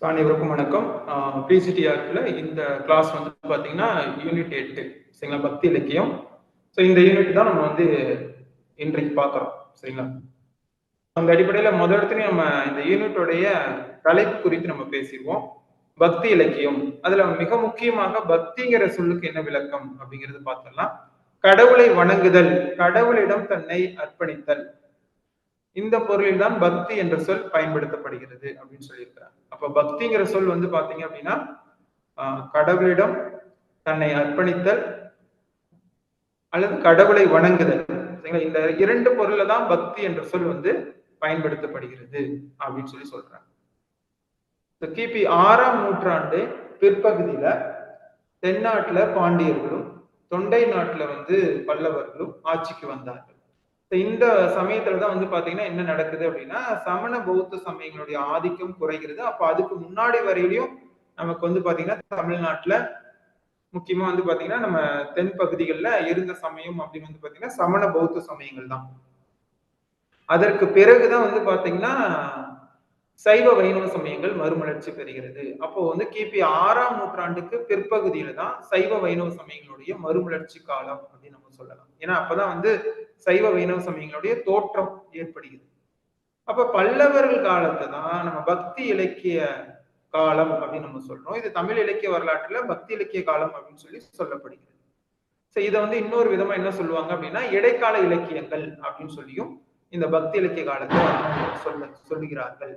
அனைவருக்கும் வணக்கம். பிசிடிஆர்ல இந்த கிளாஸ் வந்து பாத்தீங்கன்னா யூனிட் 8 சரிங்களா, பக்தி இலக்கியம். ஸோ இந்த யூனிட் தான் நம்ம வந்து இன்றைக்கு பார்க்குறோம் சரிங்களா. அந்த அடிப்படையில முதலிடத்துல நம்ம இந்த யூனிட்டோடைய தலைப்பு குறித்து நம்ம பேசிடுவோம். பக்தி இலக்கியம், அதுல மிக முக்கியமாக பக்திங்கிற சொல்லுக்கு என்ன விளக்கம் அப்படிங்கிறது பார்த்துடலாம். கடவுளை வணங்குதல், கடவுளிடம் தன்னை அர்ப்பணித்தல், இந்த பொருளில் தான் பக்தி என்ற சொல் பயன்படுத்தப்படுகிறது அப்படின்னு சொல்லியிருக்கிறாங்க. அப்ப பக்திங்கிற சொல் வந்து பாத்தீங்க அப்படின்னா கடவுளிடம் தன்னை அர்ப்பணித்தல் அல்லது கடவுளை வணங்குதல், இந்த இரண்டு பொருள்ல தான் பக்தி என்ற சொல் வந்து பயன்படுத்தப்படுகிறது அப்படின்னு சொல்லி சொல்றாங்க. கிபி 6ஆம் நூற்றாண்டு பிற்பகுதியில தென்னாட்டுல பாண்டியர்களும் தொண்டை நாட்டுல வந்து பல்லவர்களும் ஆட்சிக்கு வந்தார்கள். இந்த சமயத்துலதான் வந்து பாத்தீங்கன்னா என்ன நடக்குது அப்படின்னா, சமண பௌத்த சமயங்களுடைய ஆதிக்கம் குறைகிறது. அப்ப அதுக்கு முன்னாடி வரையிலையும் நமக்கு வந்து பாத்தீங்கன்னா தமிழ்நாட்டுல முக்கியமா வந்து பாத்தீங்கன்னா நம்ம தென் பகுதிகளில் இருந்த சமயம் அப்படின்னு வந்து பாத்தீங்கன்னா சமண பௌத்த சமயங்கள் தான். அதற்கு பிறகுதான் வந்து பாத்தீங்கன்னா சைவ வைணவ சமயங்கள் மறுமலர்ச்சி பெறுகிறது. அப்போ வந்து கிபி 6ஆம் நூற்றாண்டுக்கு பிற்பகுதியில தான் சைவ வைணவ சமயங்களுடைய மறுமலர்ச்சி காலம் அப்படின்னு நம்ம சொல்லலாம். ஏன்னா அப்பதான் வந்து சைவ வைணவ சமயங்களுடைய தோற்றம் ஏற்படுகிறது. அப்ப பல்லவர்கள் காலத்தை தான் நம்ம பக்தி இலக்கிய காலம் அப்படின்னு நம்ம சொல்றோம். இது தமிழ் இலக்கிய வரலாற்றுல பக்தி இலக்கிய காலம் அப்படின்னு சொல்லி சொல்லப்படுகிறது. இதை வந்து இன்னொரு விதமா என்ன சொல்லுவாங்க அப்படின்னா இடைக்கால இலக்கியங்கள் அப்படின்னு சொல்லியும் இந்த பக்தி இலக்கிய காலத்தை சொல்லுகிறார்கள்.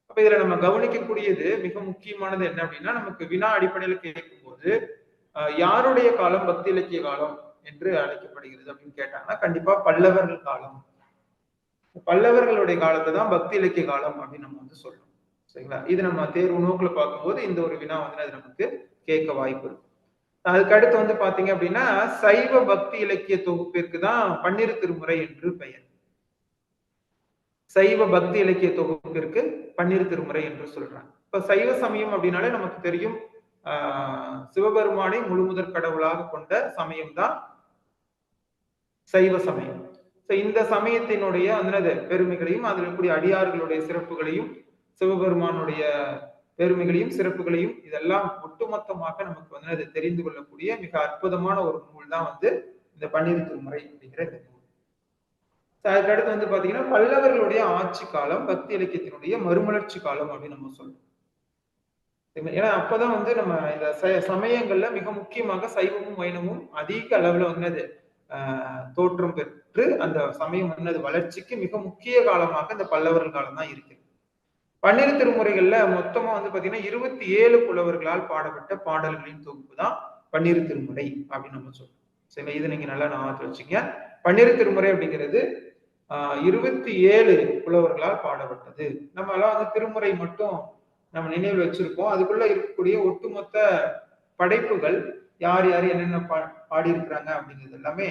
அப்ப இதுல நம்ம கவனிக்கக்கூடியது மிக முக்கியமானது என்ன அப்படின்னா, நமக்கு வினா அடிப்படையில் கேட்கும் போது யாருடைய காலம் பக்தி இலக்கிய காலம் என்று அழைக்கப்படுகிறது அப்படின்னு கேட்டாங்கன்னா கண்டிப்பா பல்லவர்கள் காலம். பல்லவர்களுடைய காலத்தை தான் பக்தி இலக்கிய காலம் அப்படின்னு நம்ம வந்து சொல்றோம் சரிங்களா. இது நம்ம தேர்வு நோக்குல பார்க்கும்போது இந்த ஒரு வினா வந்து அது நமக்கு கேட்க வாய்ப்பு இருக்கும். அதுக்கு அடுத்து வந்து பாத்தீங்க அப்படின்னா சைவ பக்தி இலக்கிய தொகுப்பிற்கு தான் பன்னிரு திருமுறை என்று பெயர். சைவ பக்தி இலக்கிய தொகுப்பிற்கு பன்னிரு திருமுறை என்று சொல்றாங்க. இப்ப சைவ சமயம் அப்படின்னாலே நமக்கு தெரியும், சிவபெருமானை முழுமுதற் கடவுளாக கொண்ட சமயம் தான் சைவ சமயம். இந்த சமயத்தினுடைய அந்த பெருமைகளையும் அதில் இருக்கக்கூடிய அடியார்களுடைய சிறப்புகளையும் சிவபெருமானுடைய பெருமைகளையும் சிறப்புகளையும் இதெல்லாம் ஒட்டுமொத்தமாக நமக்கு வந்து அதை தெரிந்து கொள்ளக்கூடிய மிக அற்புதமான ஒரு நூல் தான் வந்து இந்த பன்னிரு திருமுறை அப்படிங்கிற இந்த நூல். அதுக்கடுத்து வந்து பாத்தீங்கன்னா பல்லவர்களுடைய ஆட்சி காலம் பக்தி இலக்கியத்தினுடைய மறுமலர்ச்சி காலம் அப்படின்னு நம்ம சொல்றோம். ஏன்னா அப்பதான் வந்து நம்ம இந்த சமயங்கள்ல மிக முக்கியமாக சைவமும் வைணமும் அதிக அளவுல வந்து தோற்றம் பெற்று அந்த சமயம் வந்து வளர்ச்சிக்கு மிக முக்கிய காலமாக இந்த பல்லவர்கள் காலம் தான் இருக்கு. பன்னிரு திருமுறைகள்ல மொத்தமா வந்து பாத்தீங்கன்னா 27 புலவர்களால் பாடப்பட்ட பாடல்களின் தொகுப்பு தான் பன்னிரு திருமுறை அப்படின்னு நம்ம சொல்றோம். சரி, இது நீங்க நல்லா ஞாபகத்துல வச்சுங்க. பன்னிரு திருமுறை அப்படிங்கிறது 27 புலவர்களால் பாடப்பட்டது. நம்ம எல்லாம் வந்து திருமுறை மட்டும் நம்ம நினைவில் வச்சிருக்கோம். அதுக்குள்ள இருக்கக்கூடிய ஒட்டுமொத்த படைப்புகள் யார் யார் என்னென்ன பாடியிருக்கிறாங்க அப்படிங்கிறது எல்லாமே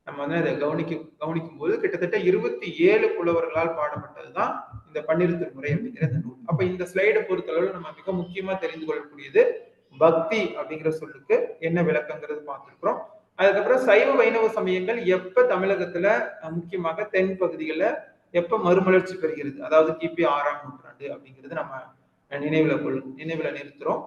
நம்ம வந்து அதை கவனிக்கும் போது கிட்டத்தட்ட 27 புலவர்களால் பாடப்பட்டதுதான் இந்த பன்னிரு திருமுறை அப்படிங்கிற இந்த நூல். அப்ப இந்த ஸ்லைடை பொறுத்தளவு நம்ம மிக முக்கியமா தெரிந்து கொள்ளக்கூடியது பக்தி அப்படிங்கிற சொல்லுக்கு என்ன விளக்கங்கிறது பார்த்திருக்கிறோம். அதுக்கப்புறம் சைவ வைணவ சமயங்கள் எப்ப தமிழகத்துல முக்கியமாக தென் பகுதிகளில் எப்ப மறுமலர்ச்சி பெறுகிறது, அதாவது கிபி 6ஆம் நூற்றாண்டு அப்படிங்கிறது நம்ம நினைவுல நிறுத்துறோம்.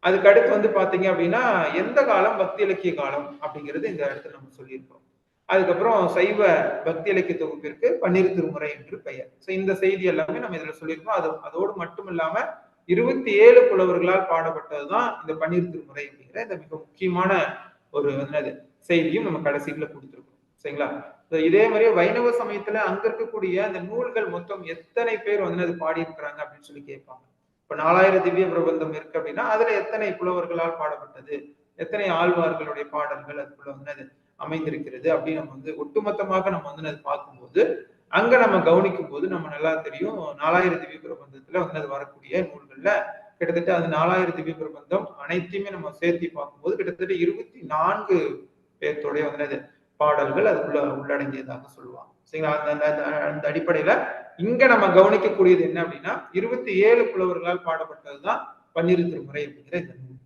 அதுக்கு அடுத்து வந்து பாத்தீங்க அப்படின்னா எந்த காலம் பக்தி இலக்கிய காலம் அப்படிங்கிறது இந்த இடத்துல நம்ம சொல்லியிருக்கிறோம். அதுக்கப்புறம் சைவ பக்தி இலக்கிய தொகுப்பிற்கு பன்னிரு திருமுறை என்று பெயர். இந்த செய்தி எல்லாமே நம்ம இதுல சொல்லியிருக்கோம். அதோடு மட்டும் இல்லாம 27 புலவர்களால் பாடப்பட்டதுதான் இந்த பன்னிரு திருமுறை அப்படிங்கிற இந்த மிக முக்கியமான ஒரு செய்தியும் நம்ம கடைசியில கொடுத்துருக்கோம் சரிங்களா. இதே மாதிரியே வைணவ சமயத்துல அங்க இருக்கக்கூடிய அந்த நூல்கள் மொத்தம் எத்தனை பேர் வந்து அது பாடியிருக்கிறாங்க அப்படின்னு சொல்லி கேட்பாங்க. இப்ப 4000 திவ்ய பிரபந்தம் இருக்கு அப்படின்னா அதுல எத்தனை புலவர்களால் பாடப்பட்டது, எத்தனை ஆழ்வார்களுடைய பாடல்கள் அதுக்குள்ள வந்து அது அமைந்திருக்கிறது அப்படின்னு நம்ம வந்து ஒட்டுமொத்தமாக நம்ம வந்து அது பார்க்கும்போது அங்க நம்ம கவனிக்கும் போது நம்ம நல்லா தெரியும் 4000 திவ்ய பிரபந்தத்துல வந்து அது வரக்கூடிய நூல்கள்ல கிட்டத்தட்ட அது 4000 திவ்ய பிரபந்தம் அனைத்தையுமே நம்ம சேர்த்தி பார்க்கும்போது கிட்டத்தட்ட 24 பேர்த்தோடைய வந்து பாடல்கள் அதுக்குள்ள உள்ளடங்கியதாக சொல்லுவாங்க சரிங்களா. அந்த அடிப்படையில இங்க நம்ம கவனிக்கக்கூடியது என்ன அப்படின்னா 27 புலவர்களால் பாடப்பட்டதுதான் பன்னிரு திருமுறை அப்படிங்கிற இந்த நூல்.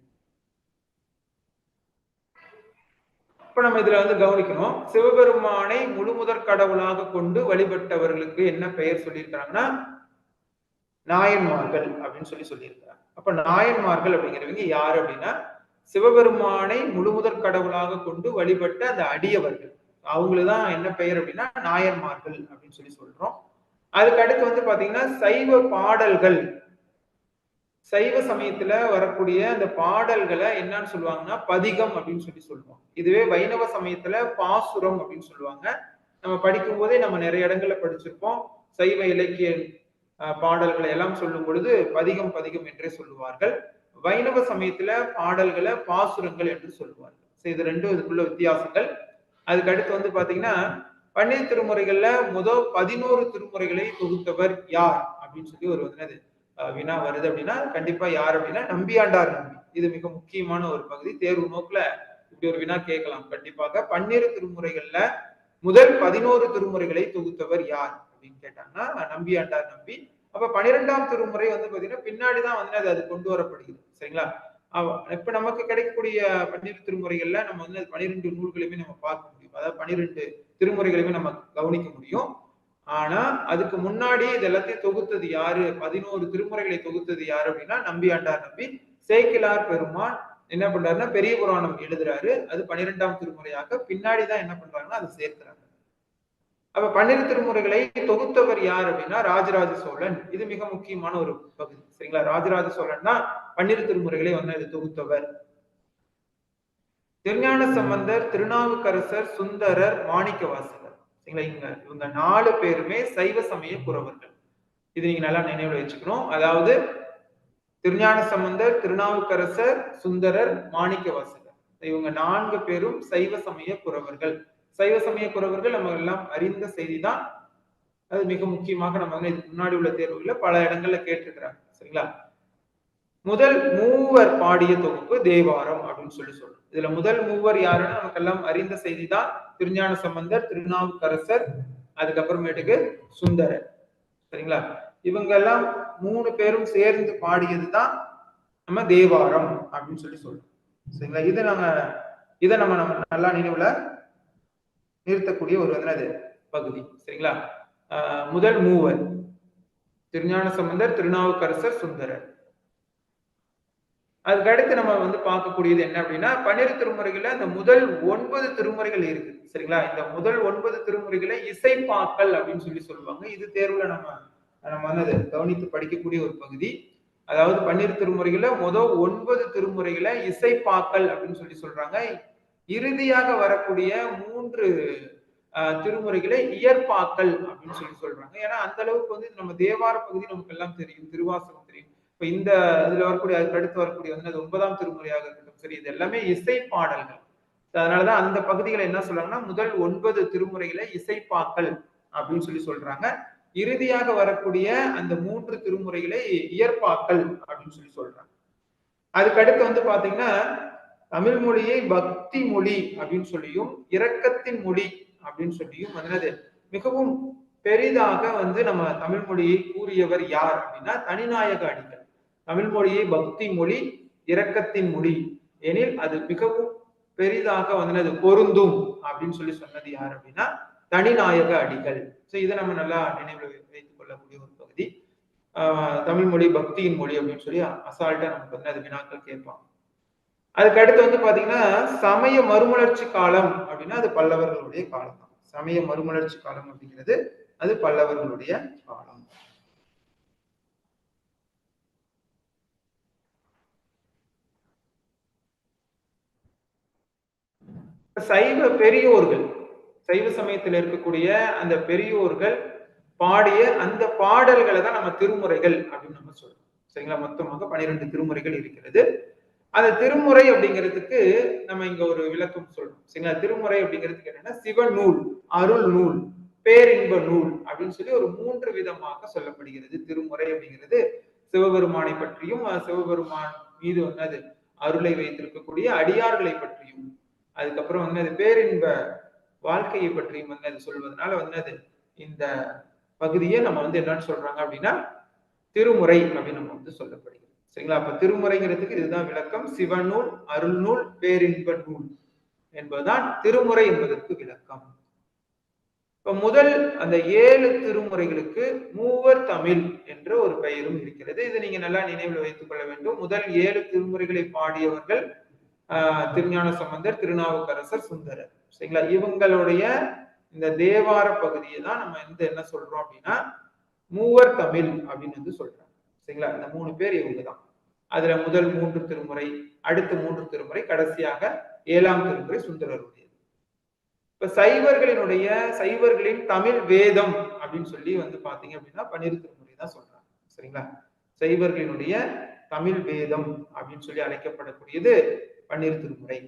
இப்ப நம்ம இதுல வந்து கவனிக்கணும், சிவபெருமானை முழுமுதற் கடவுளாக கொண்டு வழிபட்டவர்களுக்கு என்ன பெயர் சொல்லியிருக்காங்கன்னா நாயன்மார்கள் அப்படின்னு சொல்லியிருக்கிறார். அப்ப நாயன்மார்கள் அப்படிங்கிறவங்க யாரு அப்படின்னா சிவபெருமானை முழுமுதற் கடவுளாக கொண்டு வழிபட்ட அந்த அடியவர்கள். அவங்களுதான் என்ன பெயர் அப்படின்னா நாயன்மார்கள் அப்படின்னு சொல்றோம். அதுக்கு அடுத்து வந்து பாத்தீங்கன்னா சைவ பாடல்கள், சைவ சமயத்துல வரக்கூடிய அந்த பாடல்களை என்னன்னு சொல்லுவாங்கன்னா பதிகம் அப்படின்னு சொல்லுவோம். இதுவே வைணவ சமயத்துல பாசுரம் அப்படின்னு சொல்லுவாங்க. நம்ம படிக்கும் போதே நம்ம நிறைய இடங்கள்ல படிச்சிருப்போம். சைவ இலக்கிய பாடல்களை எல்லாம் சொல்லும் பொழுது பதிகம் பதிகம் என்றே சொல்லுவார்கள். வைணவ சமயத்துல பாடல்களை பாசுரங்கள் என்று சொல்லுவார்கள். இது ரெண்டும் இதுக்குள்ள வித்தியாசங்கள். அதுக்கு அடுத்து வந்து பாத்தீங்கன்னா பன்னிரு திருமுறைகள்ல முதல் 11 திருமுறைகளை தொகுத்தவர் யார் அப்படின்னு சொல்லி ஒரு வந்து வினா வருது அப்படின்னா கண்டிப்பா யார் அப்படின்னா நம்பியாண்டார் நம்பி. இது மிக முக்கியமான ஒரு பகுதி. தேர்வு நோக்குல இப்படி ஒரு வினா கேட்கலாம். கண்டிப்பாக பன்னிரு திருமுறைகள்ல முதல் 11 திருமுறைகளை தொகுத்தவர் யார் அப்படின்னு கேட்டாங்கன்னா நம்பியாண்டார் நம்பி. அப்ப 12ஆம் திருமுறை வந்து பாத்தீங்கன்னா பின்னாடிதான் வந்து அது கொண்டு வரப்படுகிறது. சரிங்களா? இப்ப நமக்கு கிடைக்கக்கூடிய பன்னிரு திருமுறைகள்ல நம்ம வந்து 12 நூல்களையுமே நம்ம பார்க்க முடியும். அதாவது 12 திருமுறைகளையுமே நம்ம கவனிக்க முடியும். ஆனா அதுக்கு முன்னாடி இது எல்லாத்தையும் தொகுத்தது யாரு? 11 திருமுறைகளை தொகுத்தது யாரு அப்படின்னா நம்பியாண்டார் நம்பி. சேக்கிழார் பெருமான் என்ன பண்றாருன்னா பெரிய புராணம் எழுதுறாரு. அது 12ஆம் திருமுறையாக பின்னாடிதான் என்ன பண்றாங்கன்னா அதை சேர்க்கிறாங்க. அப்ப 12 திருமுறைகளை தொகுத்தவர் யார் அப்படின்னா ராஜராஜ சோழன். இது மிக முக்கியமான ஒரு பகுதி. சரிங்களா? ராஜராஜ சோழன் தான் 12 திருமுறைகளை வந்து தொகுத்தவர். திருஞான சம்பந்தர், திருநாவுக்கரசர், சுந்தரர், மாணிக்கவாசகர். சரிங்களா? இவங்க 4 பேருமே சைவ சமய குரவர்கள். இது நீங்க நல்லா நினைவுல வச்சுக்கணும். அதாவது திருஞான சம்பந்தர், திருநாவுக்கரசர், சுந்தரர், மாணிக்கவாசகர். இவங்க 4 பேரும் சைவ சமய குரவர்கள். சைவ சமய குரவர்கள் நம்ம எல்லாம் அறிந்த செய்திதான். அது மிக முக்கியமாக நம்ம வந்து இதுக்கு முன்னாடி உள்ள தேர்வுகள்ல பல இடங்கள்ல கேட்டிருக்கிறாங்க. சரிங்களா? முதல் மூவர் பாடிய தொகுப்பு தேவாரம் அப்படின்னு சொல்றோம். இதுல முதல் மூவர் யாருன்னா நமக்கு எல்லாம் அறிந்த செய்திதான். திருஞான சம்பந்தர், திருநாவுக்கரசர், அதுக்கப்புறமேட்டுக்கு சுந்தரர். சரிங்களா? இவங்க எல்லாம் 3 பேரும் சேர்ந்து பாடியதுதான் நம்ம தேவாரம் அப்படின்னு சொல்றோம். சரிங்களா? இதை நம்ம நல்லா நினைவுல நிறுத்தக்கூடிய ஒரு பகுதி. சரிங்களா? முதல் மூவர் திருஞான சம்பந்தர், திருநாவுக்கரசர், சுந்தரர். அதுக்கு அடுத்து நம்ம வந்து பார்க்கக்கூடியது என்ன அப்படின்னா 12 திருமுறைகள்ல அந்த முதல் 9 திருமுறைகள் இருக்கு. சரிங்களா? இந்த முதல் 9 திருமுறைகளை இசைப்பாக்கள் அப்படின்னு சொல்லுவாங்க. இது தேர்வுல நம்ம வந்து கவனித்து படிக்கக்கூடிய ஒரு பகுதி. அதாவது 12 திருமுறைகள்ல முதல் 9 திருமுறைகளை இசைப்பாக்கள் அப்படின்னு சொல்றாங்க. இறுதியாக வரக்கூடிய 3 திருமுறைகளை இயற்பாக்கள் அப்படின்னு சொல்றாங்க. ஏன்னா அந்த அளவுக்கு வந்து நம்ம தேவார பகுதி நமக்கு எல்லாம் தெரியும், திருவாசகம் தெரியும். இப்ப இந்த இதுல வரக்கூடிய அதுக்கு அடுத்து வரக்கூடிய வந்து 9ஆம் திருமுறையாக இருக்கட்டும் சரி, இது எல்லாமே இசை பாடல்கள். அதனாலதான் அந்த பகுதிகளை என்ன சொல்றாங்கன்னா முதல் 9 திருமுறைகளை இசைப்பாக்கள் அப்படின்னு சொல்றாங்க. இறுதியாக வரக்கூடிய அந்த 3 திருமுறைகளை இயற்பாக்கள் அப்படின்னு சொல்றாங்க. அதுக்கு அடுத்து வந்து பாத்தீங்கன்னா தமிழ் மொழியை பக்தி மொழி அப்படின்னு சொல்லியும் இரக்கத்தின் மொழி அப்படின்னு சொல்லியும் வந்து மிகவும் பெரிதாக வந்து நம்ம தமிழ் மொழியை கூறியவர் யார் அப்படின்னா தனிநாயக அடிகள். தமிழ் மொழியை பக்தி மொழி, இரக்கத்தின் மொழி எனில் அது மிகவும் பெரிதாக வந்து அது பொருந்தும் அப்படின்னு சொன்னது யார் அப்படின்னா தனிநாயக அடிகள். சோ இதை நம்ம நல்லா நினைவில் வைத்துக் கொள்ளக்கூடிய ஒரு பகுதி. தமிழ் மொழி பக்தியின் மொழி அப்படின்னு சொல்லி அசால்ட்டா நமக்கு வந்து அது வினாக்கள் கேட்பாங்க. அதுக்கு அடுத்து வந்து பாத்தீங்கன்னா சமய மறுமலர்ச்சி காலம் அப்படின்னா அது பல்லவர்களுடைய காலம் தான். சமய மறுமலர்ச்சி காலம் அப்படிங்கிறது அது பல்லவர்களுடைய காலம். சைவ பெரியோர்கள், சைவ சமயத்தில் இருக்கக்கூடிய அந்த பெரியோர்கள் பாடிய அந்த பாடல்களை தான் நம்ம திருமுறைகள் அப்படின்னு நம்ம சொல்றோம். சரிங்களா? மொத்தமாக 12 திருமுறைகள் இருக்கிறது. அந்த திருமுறை அப்படிங்கிறதுக்கு நம்ம இங்க ஒரு விளக்கம் சொல்றோம். சரிங்களா? திருமுறை அப்படிங்கிறதுக்கு என்னன்னா சிவநூல், அருள் நூல், பேரின்ப நூல் அப்படின்னு சொல்லி ஒரு 3 விதமாக சொல்லப்படுகிறது. திருமுறை அப்படிங்கிறது சிவபெருமானை பற்றியும் சிவபெருமான் மீது வந்து அருளை வைத்திருக்கக்கூடிய அடியார்களை பற்றியும் அதுக்கப்புறம் வந்து அது பேரின்ப வாழ்க்கையை பற்றியும் வந்து அது சொல்வதனால வந்து இந்த பகுதியை நம்ம வந்து என்னன்னு சொல்றாங்க அப்படின்னா திருமுறை அப்படின்னு நம்ம வந்து சொல்லப்படுகிறது. சரிங்களா? அப்ப திருமுறைங்கிறதுக்கு இதுதான் விளக்கம். சிவநூல், அருள் நூல், பேரின்ப நூல் என்பதுதான் திருமுறை என்பதற்கு விளக்கம். இப்ப முதல் அந்த 7 திருமுறைகளுக்கு மூவர் தமிழ் என்ற ஒரு பெயரும் இருக்கிறது. இதை நீங்க நல்லா நினைவில் வைத்துக் கொள்ள வேண்டும். முதல் 7 திருமுறைகளை பாடியவர்கள் திருஞான சம்பந்தர், திருநாவுக்கரசர், சுந்தரர். சரிங்களா? இவங்களுடைய இந்த தேவார பகுதியை தான் நம்ம என்ன சொல்றோம் அப்படின்னா மூவர் தமிழ் அப்படின்னு வந்து சொல்றாங்க. சரிங்களா? இந்த 3 பேர் இவங்க தான். அதுல முதல் 3 திருமுறை, அடுத்த 3 திருமுறை, கடைசியாக 7ஆம் திருமுறை சுந்தரருடையது. இப்ப சைவர்களின் தமிழ் வேதம் அப்படின்னு சொல்லி வந்து பாத்தீங்க அப்படின்னா 12 திருமுறை தான் சொல்றாங்க. சரிங்களா? சைவர்களினுடைய தமிழ் வேதம் அப்படின்னு சொல்லி அழைக்கப்படக்கூடியது 12 திருமுறை.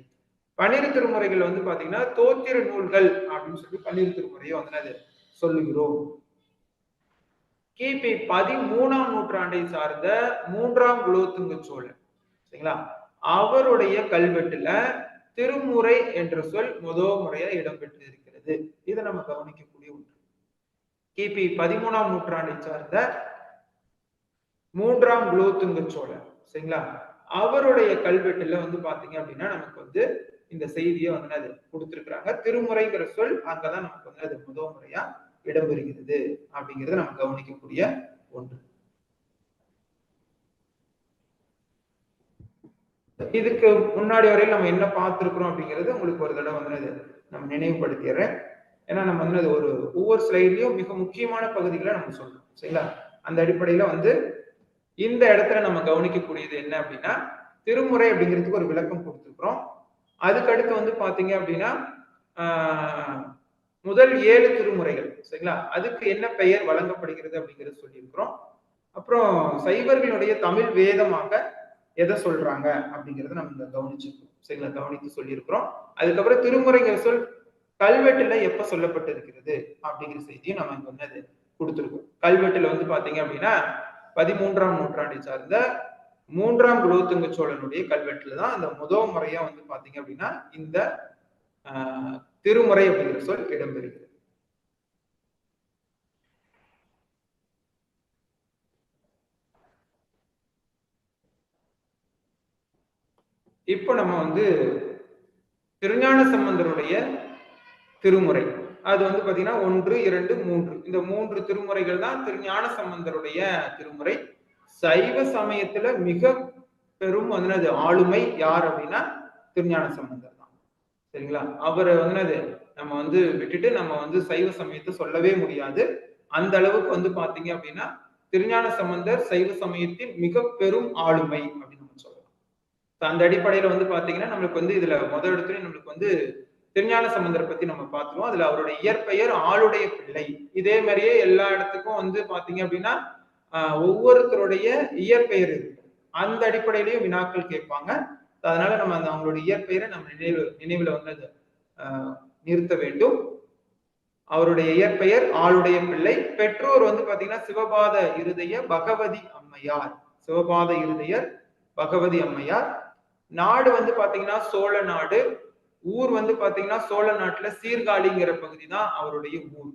12 திருமுறைகள் வந்து பாத்தீங்கன்னா தோத்திர நூல்கள் அப்படின்னு சொல்லி 12 திருமுறையை வந்து அது சொல்லுகிறோம். கிபி 13ஆம் நூற்றாண்டை சார்ந்த 3ஆம் குலோத்துங்க சோழன், சரிங்களா, அவருடைய கல்வெட்டுல திருமுறை என்ற சொல் முதல் முறையா இடம்பெற்று இருக்கிறது. இதை நம்ம கவனிக்கக்கூடிய ஒன்று. கிபி 13ஆம் நூற்றாண்டை சார்ந்த 3ஆம் குலோத்துங்க சோழன், சரிங்களா, அவருடைய கல்வெட்டுல வந்து பாத்தீங்க அப்படின்னா நமக்கு வந்து இந்த செய்தியை வந்து அது கொடுத்திருக்கிறாங்க. திருமுறைங்கிற சொல் அங்கதான் நமக்கு வந்து அது முதல் முறையா இடம்பெறுகிறது அப்படிங்கிறத நம்ம கவனிக்கக்கூடிய ஒன்று. இதுக்கு முன்னாடி வரையில் நம்ம என்ன பார்த்திருக்கிறோம் அப்படிங்கிறது உங்களுக்கு ஒரு தடவை வந்து நம்ம நினைவுபடுத்திடுறேன். ஏன்னா நம்ம வந்து ஒரு ஒவ்வொரு ஸ்லைட்லயும் மிக முக்கியமான பகுதிகளை நம்ம சொல்றோம். சரிங்களா? அந்த அடிப்படையில வந்து இந்த இடத்துல நம்ம கவனிக்கக்கூடியது என்ன அப்படின்னா திருமுறை அப்படிங்கிறதுக்கு ஒரு விளக்கம் கொடுத்துருக்கிறோம். அதுக்கு அடுத்து வந்து பாத்தீங்க அப்படின்னா முதல் 7 திருமுறைகள், சரிங்களா, அதுக்கு என்ன பெயர் வழங்கப்படுகிறது அப்படிங்கிறது சொல்லியிருக்கிறோம். அப்புறம் சைவர்களுடைய தமிழ் வேதமாக எதை சொல்றாங்க அப்படிங்கறத நம்ம இங்க கவனிச்சிருக்கோம். சரிங்களா? கவனித்து சொல்லியிருக்கிறோம். அதுக்கப்புறம் திருமுறைங்கிற சொல் கல்வெட்டுல எப்ப சொல்லப்பட்டிருக்கிறது அப்படிங்கிற செய்தியும் நம்ம இங்க வந்து கொடுத்திருக்கோம். கல்வெட்டுல வந்து பாத்தீங்க அப்படின்னா 13ஆம் நூற்றாண்டை சார்ந்த 3ஆம் குலோத்துங்க சோழனுடைய கல்வெட்டுல தான் அந்த முதல் முறையா வந்து பாத்தீங்க அப்படின்னா இந்த திருமுறை அப்படிங்கிற சொல் இடம்பெறுகிறது. இப்ப நம்ம வந்து திருஞான சம்பந்தருடைய திருமுறை, அது வந்து பாத்தீங்கன்னா 1, 2, 3 இந்த 3 திருமுறைகள் தான் திருஞான சம்பந்தருடைய திருமுறை. சைவ சமயத்துல மிக பெரும் வந்து ஆளுமை யார் அப்படின்னா திருஞான சம்பந்தர் தான். சரிங்களா? அவரை வந்து நம்ம வந்து விட்டுட்டு நம்ம வந்து சைவ சமயத்தை சொல்லவே முடியாது. அந்த அளவுக்கு வந்து பாத்தீங்க அப்படின்னா திருஞான சம்பந்தர் சைவ சமயத்தின் மிக பெரும் ஆளுமை அப்படின்னு நம்ம சொல்லலாம். அந்த அடிப்படையில வந்து பாத்தீங்கன்னா நம்மளுக்கு வந்து இதுல முதல் இடத்துல நம்மளுக்கு வந்து திருஞான சம்பந்தரை பத்தி நம்ம பார்த்துருவோம். அதுல அவருடைய இயற்பெயர் ஆளுடைய பிள்ளை. இதே மாதிரியே எல்லா இடத்துக்கும் வந்து பாத்தீங்க அப்படின்னா ஒவ்வொருத்தருடைய இயற்பெயர் இருக்கு. அந்த அடிப்படையிலையும் வினாக்கள் கேட்பாங்க. அதனால நம்ம அந்த அவங்களுடைய இயற்பெயரை நம்ம நினைவுல வந்து நிறுத்த வேண்டும். அவருடைய இயற்பெயர் ஆளுடைய பிள்ளை. பெற்றோர் வந்து பாத்தீங்கன்னா சிவபாத இருதய பகவதி அம்மையார். சிவபாத இருதயர் பகவதி அம்மையார். நாடு வந்து பாத்தீங்கன்னா சோழ நாடு. ஊர் வந்து பாத்தீங்கன்னா சோழ நாட்டுல சீர்காழிங்கிற பகுதி தான் அவருடைய ஊர்.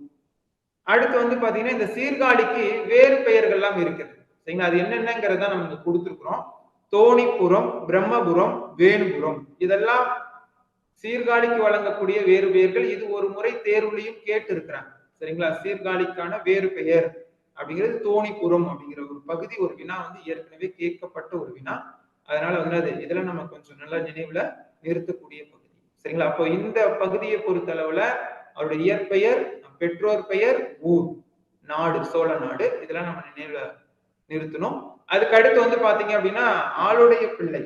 அடுத்து வந்து பாத்தீங்கன்னா இந்த சீர்காழிக்கு வேறு பெயர்கள்லாம் இருக்கிறது. சரிங்களா? அது என்னென்னங்கிறத நம்ம கொடுத்திருக்கிறோம். தோணிபுரம், பிரம்மபுரம், வேணுபுரம், இதெல்லாம் சீர்காழிக்கு வழங்கக்கூடிய வேறு பெயர்கள். இது ஒரு முறை தேர்வுலையும் கேட்டு இருக்கிறாங்க. சரிங்களா? சீர்காழிக்கான வேறு பெயர் அப்படிங்கிறது தோணிபுரம் அப்படிங்கிற ஒரு பகுதி. ஒரு வினா வந்து ஏற்கனவே கேட்கப்பட்ட ஒரு வினா. அதனால வந்து அது இதெல்லாம் நம்ம கொஞ்சம் நல்லா நினைவுல நிறுத்தக்கூடிய பகுதி. சரிங்களா? அப்போ இந்த பகுதியை பொறுத்தளவுல அவருடைய இயற்பெயர், பெற்றோர் பெயர், ஊர், நாடு சோழ நாடு, இதெல்லாம் நம்ம நினைவுல நிறுத்தணும். அதுக்கு அடுத்து வந்து பாத்தீங்க அப்படின்னா ஆளுடைய பிள்ளை,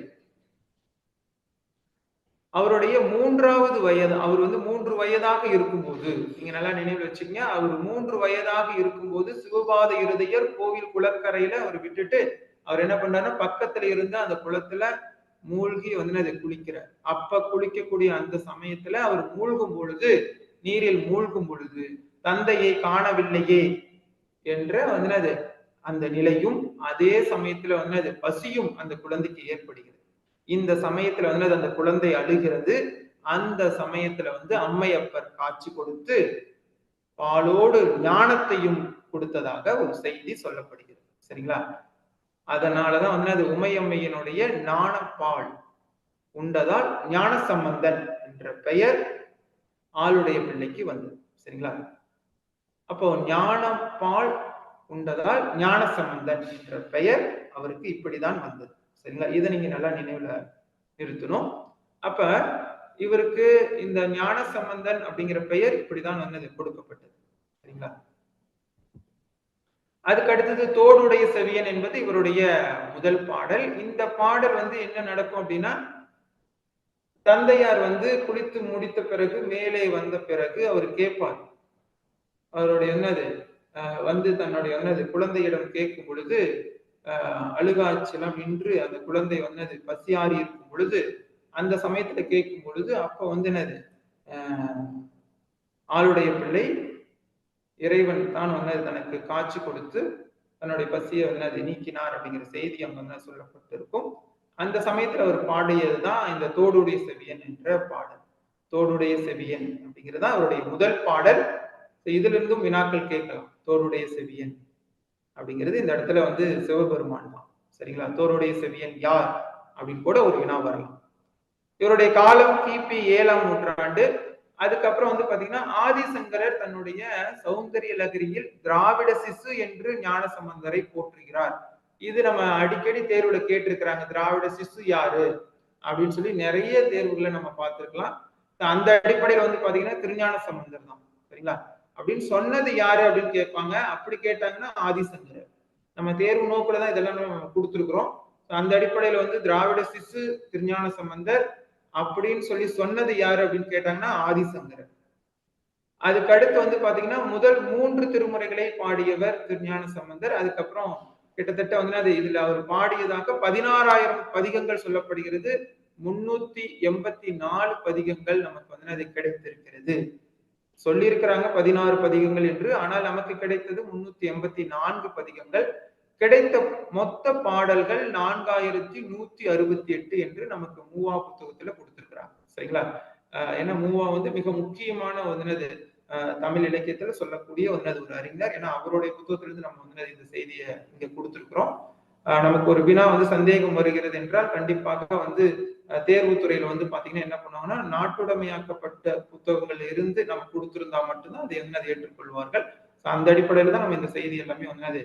அவருடைய 3வது வயது, அவர் வந்து 3 வயதாக இருக்கும்போது, நீங்க நல்லா நினைவில் வச்சுக்கீங்க, அவர் 3 வயதாக இருக்கும்போது சிவபாத இருதயர் கோவில் குளக்கரையில அவர் விட்டுட்டு அவர் என்ன பண்றாருன்னா பக்கத்துல இருந்து அந்த குளத்துல மூழ்கி வந்து அதை குளிக்கிறார். அப்ப குளிக்கக்கூடிய அந்த சமயத்துல அவர் மூழ்கும் பொழுது, நீரில் மூழ்கும் பொழுது தந்தையை காணவில்லையே என்ற வந்து அந்த நிலையும், அதே சமயத்துல வந்து அது பசியும் அந்த குழந்தைக்கு ஏற்படுகிறது. இந்த சமயத்துல வந்து அந்த குழந்தை அழுகிறது. அந்த சமயத்துல வந்து அம்மையப்பர் காட்சி கொடுத்து பாலோடு ஞானத்தையும் கொடுத்ததாக ஒரு செய்தி சொல்லப்படுகிறது. சரிங்களா? அதனாலதான் வந்து அது உமையம்மையினுடைய ஞானப்பால் உண்டதால் ஞான சம்பந்தன் என்ற பெயர் ஆளுடைய பிள்ளைக்கு வந்தது. சரிங்களா? அப்போ ஞானம் பால் உண்டதால் ஞான சம்பந்தன் என்ற பெயர் அவருக்கு இப்படிதான் வந்தது. சரிங்களா? இதை நீங்க நல்லா நினைவுல நிறுத்தணும். அப்ப இவருக்கு இந்த ஞான சம்பந்தன் அப்படிங்கிற பெயர் இப்படிதான் வந்தது, கொடுக்கப்பட்டது. சரிங்களா? அதுக்கு அடுத்தது தோடுடைய செவியன் என்பது இவருடைய முதல் பாடல். இந்த பாடல் என்ன நடக்கும் அப்படின்னா, தந்தையார் குளித்து முடித்த பிறகு மேலே வந்த பிறகு அவர் கேட்பார். அவருடைய தன்னுடைய குழந்தையிடம் கேட்கும் பொழுது அழுகாச்சலம் நின்று அந்த குழந்தை பசியாறி இருக்கும் பொழுது, அந்த சமயத்துல கேட்கும் பொழுது அப்ப என்னது ஆளுடைய பிள்ளை இறைவன் தான் தனக்கு காட்சி கொடுத்து தன்னுடைய பசியை நீக்கினார் அப்படிங்கிற செய்தி அங்க சொல்லப்பட்டிருக்கும். அந்த சமயத்துல அவர் பாடியதுதான் இந்த தோடுடைய செவியன் என்ற பாடல். தோடுடைய செவியன் அப்படிங்கிறதா அவருடைய முதல் பாடல். இதுல இருந்தும் வினாக்கள் கேட்கலாம். தோடுடைய செவியன் அப்படிங்கிறது இந்த இடத்துல சிவபெருமான் தான். சரிங்களா? தோடுடைய செவியன் யார் அப்படின்னு கூட ஒரு வினா வரலாம். இவருடைய காலம் கிபி 7ஆம் நூற்றாண்டு. அதுக்கப்புறம் பாத்தீங்கன்னா ஆதிசங்கரர் தன்னுடைய சௌந்தரிய லகரியில் திராவிட சிசு என்று ஞான சம்பந்தரை போற்றுகிறார். இது நம்ம அடிக்கடி தேர்வுல கேட்டிருக்கிறாங்க. திராவிட சிசு யாரு அப்படின்னு சொல்லி நிறைய தேர்வுகளை நம்ம பார்த்திருக்கலாம். அந்த அடிப்படையில் பாத்தீங்கன்னா திருஞான சம்பந்தர் தான். சரிங்களா? அப்படின்னு சொன்னது யாரு அப்படின்னு கேட்பாங்க. அப்படி கேட்டாங்கன்னா ஆதிசங்கரர். நம்ம தேர்வு நோக்குலதான் இதெல்லாம் நம்ம கொடுத்துருக்கிறோம். அந்த அடிப்படையில திராவிட சிசு திருஞான சம்பந்தர் அப்படின்னு சொல்லி சொன்னது யாரு அப்படின்னு கேட்டாங்கன்னா ஆதிசங்கரர். அதுக்கு அடுத்து பாத்தீங்கன்னா முதல் 3 திருமுறைகளை பாடியவர் திருஞான சம்பந்தர். அதுக்கப்புறம் கிட்டத்தட்ட அது இதுல அவர் பாடியதாக 16,000 பதிகங்கள் சொல்லப்படுகிறது. 384 பதிகங்கள் நமக்கு அது கிடைத்திருக்கிறது. சொல்லியிருக்கிறாங்க 16 பதிகங்கள் என்று. ஆனால் நமக்கு கிடைத்தது 384 பதிகங்கள். கிடைத்த மொத்த பாடல்கள் 4168 என்று நமக்கு மூவா புத்தகத்துல கொடுத்திருக்கிறாங்க. சரிங்களா? ஏன்னா மூவா மிக முக்கியமான தமிழ் இலக்கியத்துல சொல்லக்கூடிய ஒரு அறிஞர். ஏன்னா அவருடைய புத்தகத்திலிருந்து நம்ம இந்த செய்தியை இங்க கொடுத்திருக்கிறோம். நமக்கு ஒரு வினா சந்தேகம் வருகிறது என்றால் கண்டிப்பாக தேர்வுத்துறையில பாத்தீங்கன்னா என்ன பண்ணுவாங்கன்னா, நாட்டுடைமையாக்கப்பட்ட புத்தகங்கள் இருந்து நம்ம கொடுத்திருந்தா மட்டும்தான் அது ஏற்றுக்கொள்வார்கள். அந்த அடிப்படையில தான் நம்ம இந்த செய்தி எல்லாமே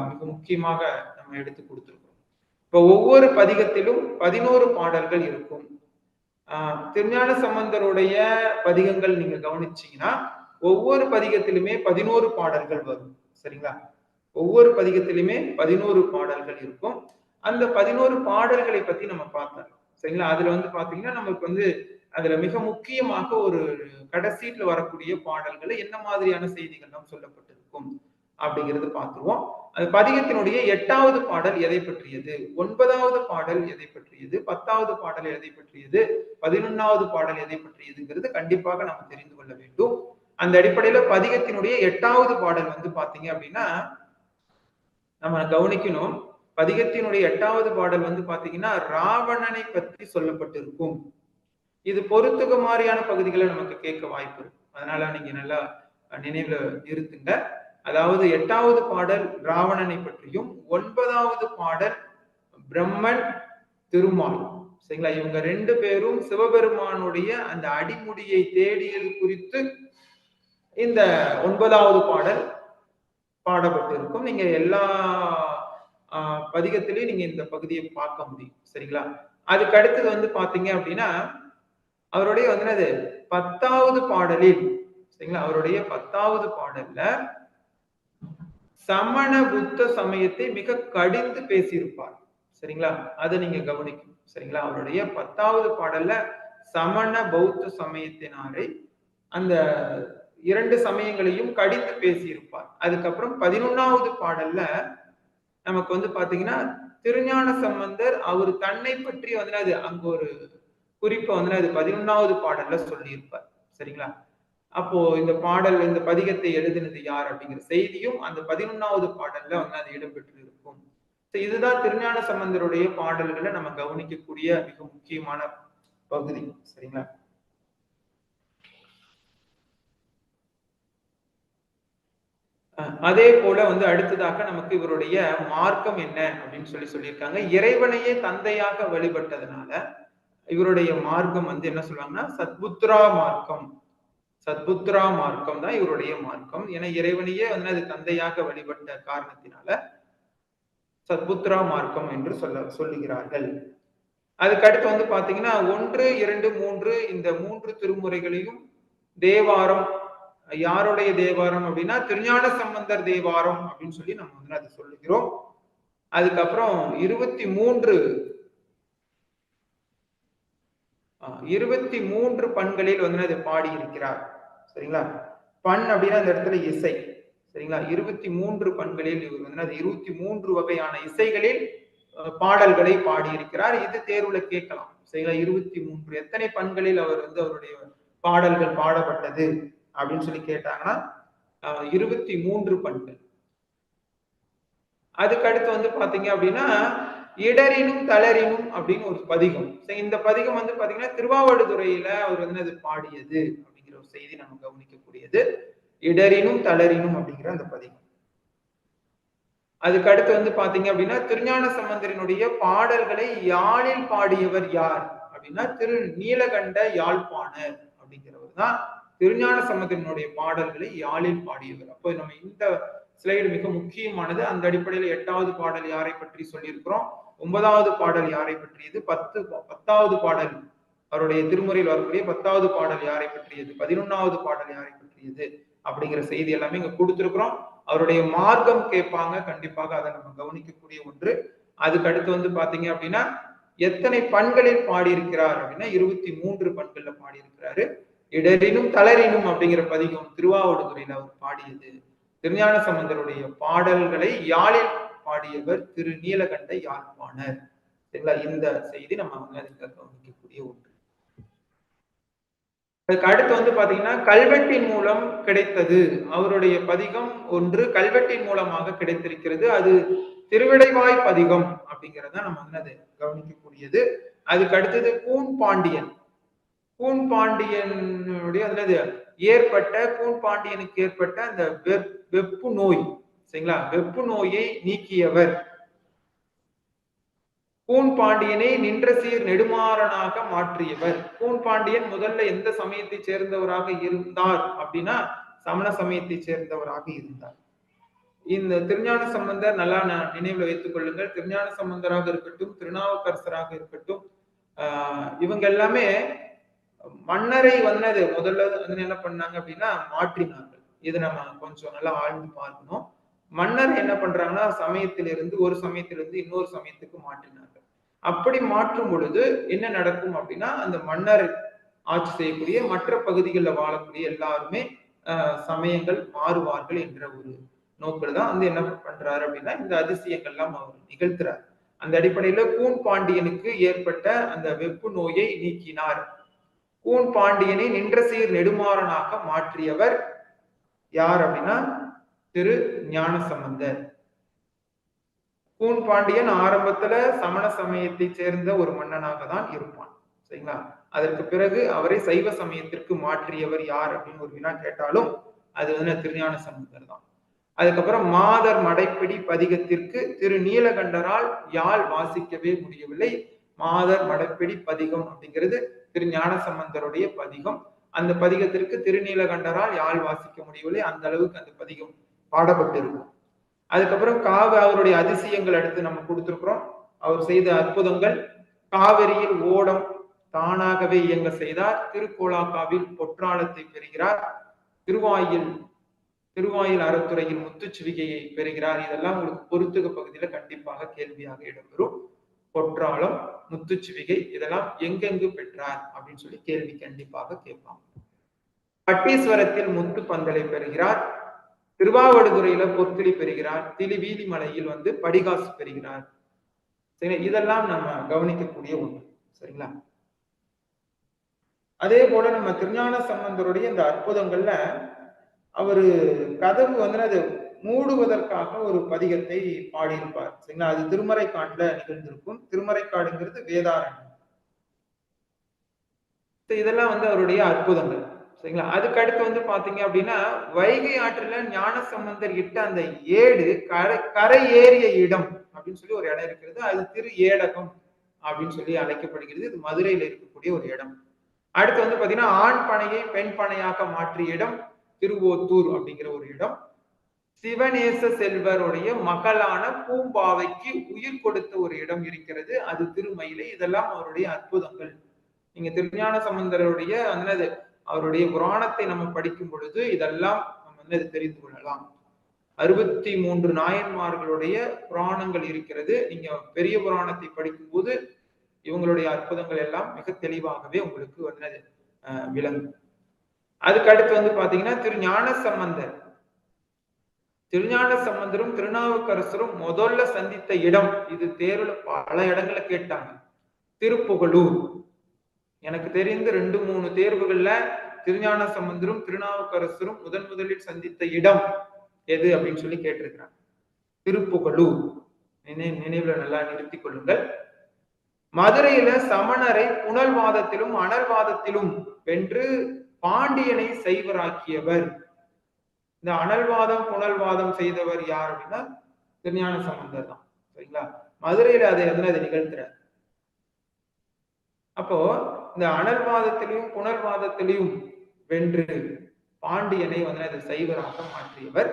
மிக முக்கியமாக நம்ம எடுத்து கொடுத்திருக்கோம். இப்ப ஒவ்வொரு பதிகத்திலும் 11 பாடல்கள் இருக்கும். திருஞான சம்பந்தருடைய பதிகங்கள் நீங்க கவனிச்சீங்கன்னா ஒவ்வொரு பதிகத்திலுமே 11 பாடல்கள் வரும். சரிங்களா? ஒவ்வொரு பதிகத்திலுமே 11 பாடல்கள் இருக்கும். அந்த 11 பாடல்களை பத்தி நம்ம பார்த்தோம். சரிங்களா? அதுல பாத்தீங்கன்னா நமக்கு அதுல மிக முக்கியமாக ஒரு கடைசீட்ல வரக்கூடிய பாடல்களை என்ன மாதிரியான செய்திகள் எல்லாம் சொல்லப்பட்டிருக்கும் அப்படிங்கிறது பார்த்துருவோம். அது பதிகத்தினுடைய 8வது பாடல் எதை பற்றியது, 9வது பாடல் எதை பற்றியது, 10வது பாடல் எதை பற்றியது, 11வது பாடல் எதை பற்றியதுங்கிறது கண்டிப்பாக நம்ம தெரிந்து கொள்ள வேண்டும். அந்த அடிப்படையில பதிகத்தினுடைய 8வது பாடல் பாத்தீங்க அப்படின்னா நம்ம கவனிக்கணும். பதிகத்தினுடைய 8வது பாடல் பாத்தீங்கன்னா ராவணனை பற்றி சொல்லப்பட்டிருக்கும். இது பொறுத்துக மாதிரியான பகுதிகளை நமக்கு கேட்க வாய்ப்பு இருக்கும். அதனால நீங்க நல்லா நினைவுல நிறுத்துங்க. அதாவது 8வது பாடல் ராவணனை பற்றியும், 9வது பாடல் பிரம்மன் திருமால். சரிங்களா? இவங்க 2 பேரும் சிவபெருமானுடைய அந்த அடிமுடியை தேடியது குறித்து இந்த 9வது பாடல் பாடப்பட்டிருக்கும். நீங்க எல்லா பதிகத்திலையும் நீங்க இந்த பகுதியை பார்க்க முடியும். சரிங்களா? அதுக்கு அடுத்தது பாத்தீங்க அப்படின்னா அவருடைய 10வது பாடலில், சரிங்களா, அவருடைய 10வது பாடல்ல சமண புத்த சமயத்தை மிக கடிந்து பேசியிருப்பார். சரிங்களா? அதை நீங்க கவனிக்கணும். சரிங்களா? அவருடைய 10வது பாடல்ல சமண பௌத்த சமயத்தினாரை அந்த 2 சமயங்களையும் கடிந்து பேசியிருப்பார். அதுக்கப்புறம் 11வது பாடல்ல நமக்கு பாத்தீங்கன்னா திருஞான சம்பந்தர் அவர் தன்னை பற்றி அங்க ஒரு குறிப்பை 11வது பாடல்ல சொல்லியிருப்பார். சரிங்களா? அப்போ இந்த பாடல், இந்த பதிகத்தை எழுதினது யார் அப்படிங்கிற செய்தியும் அந்த 11வது பாடல்ல அது இடம்பெற்று இருக்கும். இதுதான் திருஞான சம்பந்தருடைய பாடல்களை நம்ம கவனிக்கக்கூடிய மிக முக்கியமான பகுதி. சரிங்களா? அதே போல அடுத்ததாக நமக்கு இவருடைய மார்க்கம் என்ன அப்படின்னு சொல்லியிருக்காங்க. இறைவனையே தந்தையாக வழிபட்டதுனால இவருடைய மார்க்கம் என்ன சொல்லுவாங்கன்னா சத்புத்ரா மார்க்கம் சத்புத்ரா மார்க்கம் தான் இவருடைய மார்க்கம். ஏன்னா இறைவனையே வந்து அது தந்தையாக வழிபட்ட காரணத்தினால சத்புத்ரா மார்க்கம் என்று சொல்லுகிறார்கள். அதுக்கு அடுத்து வந்து பாத்தீங்கன்னா 1, 2, 3 இந்த 3 திருமுறைகளையும் தேவாரம், யாருடைய தேவாரம் அப்படின்னா திருஞான சம்பந்தர் தேவாரம் அப்படின்னு சொல்லி நம்ம வந்து அதை சொல்லுகிறோம். அதுக்கப்புறம் 23 பண்களில் வந்து அதை பாடி இருக்கிறார். சரிங்களா? பண் அப்படின்னா அந்த இடத்துல இசை. சரிங்களா? 23 பண்களில் இவர் வந்து அது 23 வகையான இசைகளில் பாடல்களை பாடியிருக்கிறார். இது தேர்வுல கேட்கலாம். சரிங்களா? 23 எத்தனை பண்களில் அவர் வந்து அவருடைய பாடல்கள் பாடப்பட்டது அப்படின்னு சொல்லி கேட்டாங்கன்னா 23 பண்கள். அதுக்கு அடுத்து வந்து பாத்தீங்க அப்படின்னா இடரினும் தளரினும் அப்படின்னு ஒரு பதிகம். இந்த பதிகம் வந்து பாத்தீங்கன்னா திருவாவடுதுறையில அவர் வந்து அது பாடியது அப்படிங்கிற ஒரு செய்தி நம்ம கவனிக்கக்கூடியது. இடரினும் தளரினும் அப்படிங்கிற அந்த பதிகம். அதுக்கு அடுத்து வந்து பாத்தீங்க அப்படின்னா திருஞான சம்பந்தரினுடைய பாடல்களை யாழில் பாடியவர் யார் அப்படின்னா திரு நீலகண்ட யாழ்ப்பாணர் அப்படிங்கிறவர் தான் திருஞான சம்பந்தரினுடைய பாடல்களை யாழில் பாடியவர். அப்போ நம்ம இந்த ஸ்லைடு மிக முக்கியமானது. அந்த அடிப்படையில் 8வது பாடல் யாரை பற்றி சொல்லியிருக்கிறோம், 9வது பாடல் யாரை பற்றியது, 10வது பாடல் அவருடைய திருமுறையில் வரக்கூடிய 10வது பாடல் யாரை பற்றியது, 11வது பாடல் யாரை பற்றியது அப்படிங்கிற செய்தி எல்லாமே இங்க கொடுத்திருக்கிறோம். அவருடைய மார்க்கம் கேட்பாங்க, கண்டிப்பாக அதை நம்ம கவனிக்கக்கூடிய ஒன்று. அதுக்கு அடுத்து வந்து பாத்தீங்க அப்படின்னா எத்தனை பண்களில் பாடியிருக்கிறார் அப்படின்னா 23 பண்கள்ல பாடியிருக்கிறாரு. இடரினும் தளரினும் அப்படிங்கிற பதிகம் திருவாவடுதுறையில் அவர் பாடியது. திருஞான சம்பந்தருடைய பாடல்களை யாழில் பாடியவர் திரு நீலகண்ட யாழ்ப்பாணர். சரிங்களா? இந்த செய்தி நம்ம கவனிக்கக்கூடிய ஒன்று. அதுக்கு அடுத்து வந்து பாத்தீங்கன்னா கல்வெட்டின் மூலம் கிடைத்தது. அவருடைய பதிகம் ஒன்று கல்வெட்டின் மூலமாக கிடைத்திருக்கிறது. அது திருவிடைவாய் பதிகம் அப்படிங்கிறத நம்ம வந்து அதை கவனிக்கக்கூடியது. அதுக்கு அடுத்தது கூன் பாண்டியன். கூன் பாண்டியனுடைய ஏற்பட்ட கூன் பாண்டியனுக்கு ஏற்பட்ட அந்த வெப்பு நோய், சரிங்களா? வெப்பு நோயை நீக்கியவர். கூன் பாண்டியனை நின்ற சீர் நெடுமாறனாக மாற்றியவர். கூன் பாண்டியன் முதல்ல எந்த சமயத்தை சேர்ந்தவராக இருந்தார் அப்படின்னா சமண சமயத்தை சேர்ந்தவராக இருந்தார். இந்த திருஞான சம்பந்தர் நல்லா நினைவுல வைத்துக் கொள்ளுங்கள். திருஞான சம்பந்தராக இருக்கட்டும், திருநாவுக்கரசராக இருக்கட்டும், இவங்க எல்லாமே மன்னரை வந்து முதல்ல வந்து என்ன பண்ணாங்க அப்படின்னா மாற்றினார்கள். இது நம்ம கொஞ்சம் நல்லா ஆழ்ந்து பார்க்கணும். மன்னர் என்ன பண்றாங்கன்னா சமயத்திலிருந்து ஒரு சமயத்திலிருந்து இன்னொரு சமயத்துக்கு மாற்றினார்கள். அப்படி மாற்றும் பொழுது என்ன நடக்கும் அப்படின்னா அந்த மன்னர் ஆட்சி செய்யக்கூடிய மற்ற பகுதிகளில் வாழக்கூடிய எல்லாருமே சமயங்கள் மாறுவார்கள் என்ற ஒரு நோக்கில் தான் வந்து என்ன பண்றாரு அப்படின்னா இந்த அதிசயங்கள்லாம் அவர் நிகழ்த்துறார். அந்த அடிப்படையில கூன் பாண்டியனுக்கு ஏற்பட்ட அந்த வெப்பு நோயை நீக்கினார். கூன் பாண்டியனை நின்ற சீர் நெடுமாறனாக மாற்றியவர் யார் அப்படின்னா திரு ஞான சம்பந்தர். கூன் பாண்டியன் ஆரம்பத்துல சமண சமயத்தை சேர்ந்த ஒரு மன்னனாக தான் இருப்பான். சரிங்களா? அதற்கு பிறகு அவரை சைவ சமயத்திற்கு மாற்றியவர் யார் அப்படின்னு ஒரு வினா கேட்டாலும் அது வந்து திருஞான சம்பந்தர் தான். அதுக்கப்புறம் மாதர் மடைப்பிடி பதிகத்திற்கு திரு நீலகண்டரால் யாழ் வாசிக்கவே முடியவில்லை. மாதர் மடைப்பிடி பதிகம் அப்படிங்கிறது திரு ஞான சம்பந்தருடைய பதிகம். அந்த பதிகத்திற்கு திருநீலகண்டரால் யாழ் வாசிக்க முடியவில்லை. அந்த அளவுக்கு அந்த பதிகம் பாடப்பட்டிருக்கும். அதுக்கப்புறம் அவருடைய அதிசயங்கள் அடுத்து நம்ம கொடுத்திருக்கிறோம். அவர் செய்த அற்புதங்கள், காவிரியில் ஓடம் தானாகவே இயங்க செய்தார். திருக்கோலாக்காவில் பொற்றாளத்தை பெறுகிறார். திருவாயில் அறத்துறையில் முத்துச்சிவிகையை பெறுகிறார். இதெல்லாம் உங்களுக்கு பொறுத்துக பகுதியில கண்டிப்பாக கேள்வியாக இடம்பெறும். பொற்றாளம், முத்துச்சிவிகை இதெல்லாம் எங்கெங்கு பெற்றார் அப்படின்னு சொல்லி கேள்வி கண்டிப்பாக கேட்பாங்க. பட்டீஸ்வரத்தில் முத்து பந்தலை பெறுகிறார். திருவாவடுதுறையில பொற்கிளி பெறுகிறார். திலிவீதி மலையில் வந்து படிகாசு பெறுகிறார். சரி, இதெல்லாம் நம்ம கவனிக்கக்கூடிய ஒன்று. சரிங்களா? அதே போல நம்ம திருஞான சம்பந்தருடைய இந்த அற்புதங்கள்ல அவரு கதவு வந்து அது மூடுவதற்காக ஒரு பதிகத்தை பாடியிருப்பார். சரிங்களா? அது திருமறைக்காட்டுல நிகழ்ந்திருக்கும். திருமறைக்காடுங்கிறது வேதாரண்யம். இதெல்லாம் வந்து அவருடைய அற்புதங்கள். சரிங்களா? அதுக்கு அடுத்து வந்து பாத்தீங்க அப்படின்னா வைகை ஆற்றுல ஞான சம்பந்தர் இட்ட அந்த ஏடு கரை ஏறிய இடம் அப்படின்னு சொல்லி ஒரு இடம் இருக்கிறது. அது திரு ஏடகம் அப்படின்னு சொல்லி அழைக்கப்படுகிறது. இது மதுரையில இருக்கக்கூடிய ஒரு இடம். அடுத்து வந்து பாத்தீங்கன்னா ஆண் பனையை பெண் பனையாக மாற்றிய இடம் திருவோத்தூர் அப்படிங்கிற ஒரு இடம். சிவநேச செல்வருடைய மகளான பூம்பாவைக்கு உயிர் கொடுத்த ஒரு இடம் இருக்கிறது, அது திருமயிலை. இதெல்லாம் அவருடைய அற்புதங்கள். நீங்க திருஞான சம்பந்தருடைய அந்த அவருடைய புராணத்தை நம்ம படிக்கும் பொழுது இதெல்லாம் நம்ம வந்து தெரிந்து கொள்ளலாம். 63 நாயன்மார்களுடைய புராணங்கள் இருக்கிறது. நீங்க பெரிய புராணத்தை படிக்கும் போது இவங்களுடைய அற்புதங்கள் எல்லாம் மிக தெளிவாகவே உங்களுக்கு வந்து விளங்கும். அதுக்கு அடுத்து வந்து பாத்தீங்கன்னா திருஞான சம்பந்தர். திருஞான சம்பந்தரும் திருநாவுக்கரசரும் முதல்ல சந்தித்த இடம், இது தேர்வுல பல இடங்களை கேட்டாங்க, திருப்புகலூர். எனக்கு தெரிந்து 2-3 தேர்வுகள்ல திருஞான சம்பந்தரும் திருநாவுக்கரசரும் முதலில் சந்தித்த இடம் எது அப்படின்னு சொல்லி கேட்டிருக்கிறாங்க. திருப்புகலூர். நினைவுல நல்லா நிறுத்திக் கொள்ளுங்கள். மதுரையில சமணரை புனல்வாதத்திலும் அனல்வாதத்திலும் வென்று பாண்டியனை சைவராக்கியவர். இந்த அனல்வாதம் புனல்வாதம் செய்தவர் யார் அப்படின்னா திருஞான சம்பந்தர் தான். சரிங்களா? மதுரையில அதை நிகழ்த்துறார். அப்போ இந்த அனல்வாதத்திலையும் புனல்வாதத்திலையும் வென்று பாண்டியனை வந்து அதை சைவராக மாற்றியவர்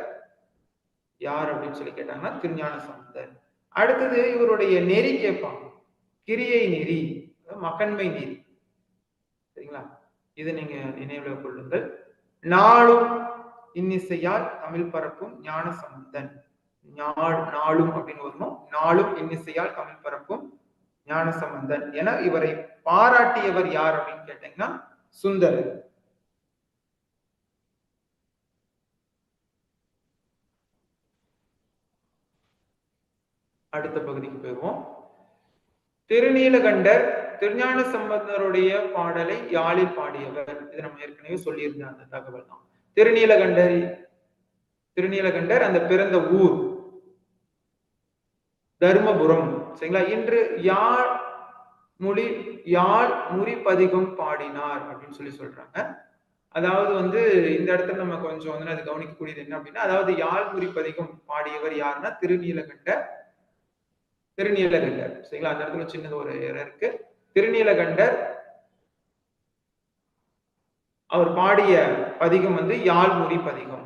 யார் அப்படின்னு சொல்லி கேட்டாங்கன்னா திருஞான சம்பந்தர். அடுத்தது இவருடைய நெறி கேட்பாங்க, கிரியை நெறி, மகன்மை நெறி. சரிங்களா? இதை நீங்க நினைவுல கொள்ளுங்கள். நாளும் இன்னிசையால் தமிழ் பரப்பும் ஞான சம்பந்தன். நாளும் அப்படின்னு வரணும். நாளும் இன்னிசையால் தமிழ் பரப்பும் ஞான சம்பந்தன் என இவரை பாராட்டியவர் யார் அப்படின்னு கேட்டீங்கன்னா சுந்தரர். அடுத்த பகுதிக்கு போயிருவோம். திருநீலகண்டர் திருஞான சம்பந்தருடைய பாடலை யாழில் பாடியவர். இது நம்ம ஏற்கனவே சொல்லியிருந்த அந்த தகவல் தான். திருநீலகண்டர் அந்த பிறந்த ஊர் தர்மபுரம். சரிங்களா? இன்று யாழ் முறி பதிகம் பாடினார் அப்படின்னு சொல்லி சொல்றாங்க. அதாவது வந்து இந்த இடத்துல நம்ம கொஞ்சம் வந்து அது கவனிக்கக்கூடியது என்ன அப்படின்னா, அதாவது யாழ் முறி பதிகம் பாடியவர் யாருன்னா திருநீலகண்டர். சரிங்களா? அந்த இடத்துல சின்னது ஒரு இருக்கு. திருநீலகண்டர் அவர் பாடிய பதிகம் வந்து யாழ்முறி பதிகம்.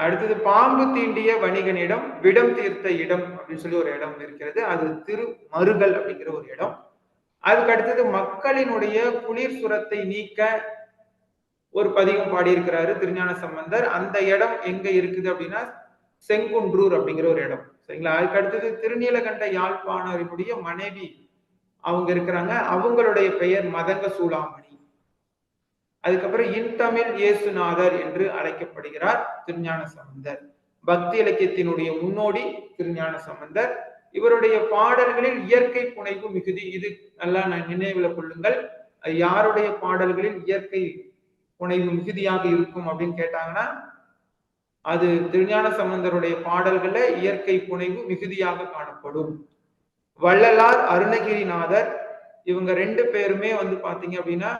அடுத்தது பாம்பு தீண்டிய வணிகனிடம் விடம் தீர்த்த இடம் அப்படின்னு சொல்லி ஒரு இடம் இருக்கிறது, அது திருமருகல் அப்படிங்கிற ஒரு இடம். அதுக்கு அடுத்தது மக்களினுடைய குளிர் சுரத்தை நீக்க ஒரு பதிகம் பாடியிருக்கிறாரு திருஞான சம்பந்தர். அந்த இடம் எங்க இருக்குது அப்படின்னா செங்குன்றூர் அப்படிங்கிற ஒரு இடம். சரிங்களா? அதுக்கு அடுத்தது திருநீலகண்ட யாழ்ப்பாணரினுடைய மனைவி அவங்க இருக்கிறாங்க, அவங்களுடைய பெயர் மதங்க சூளாமணி. அதுக்கப்புறம் இன்தமிழ் இயேசுநாதர் என்று அழைக்கப்படுகிறார் திருஞான சம்பந்தர். பக்தி இலக்கியத்தினுடைய முன்னோடி திருஞான சம்பந்தர். இவருடைய பாடல்களில் இயற்கை புனைவு மிகுதி. இது நல்லா நினைவுல கொள்ளுங்கள். யாருடைய பாடல்களில் இயற்கை புனைவு மிகுதியாக இருக்கும் அப்படின்னு கேட்டாங்கன்னா அது திருஞான சம்பந்தருடைய பாடல்கள இயற்கை புனைவு மிகுதியாக காணப்படும். வள்ளலார், அருணகிரிநாதர், இவங்க 2 பேருமே வந்து பாத்தீங்க அப்படின்னா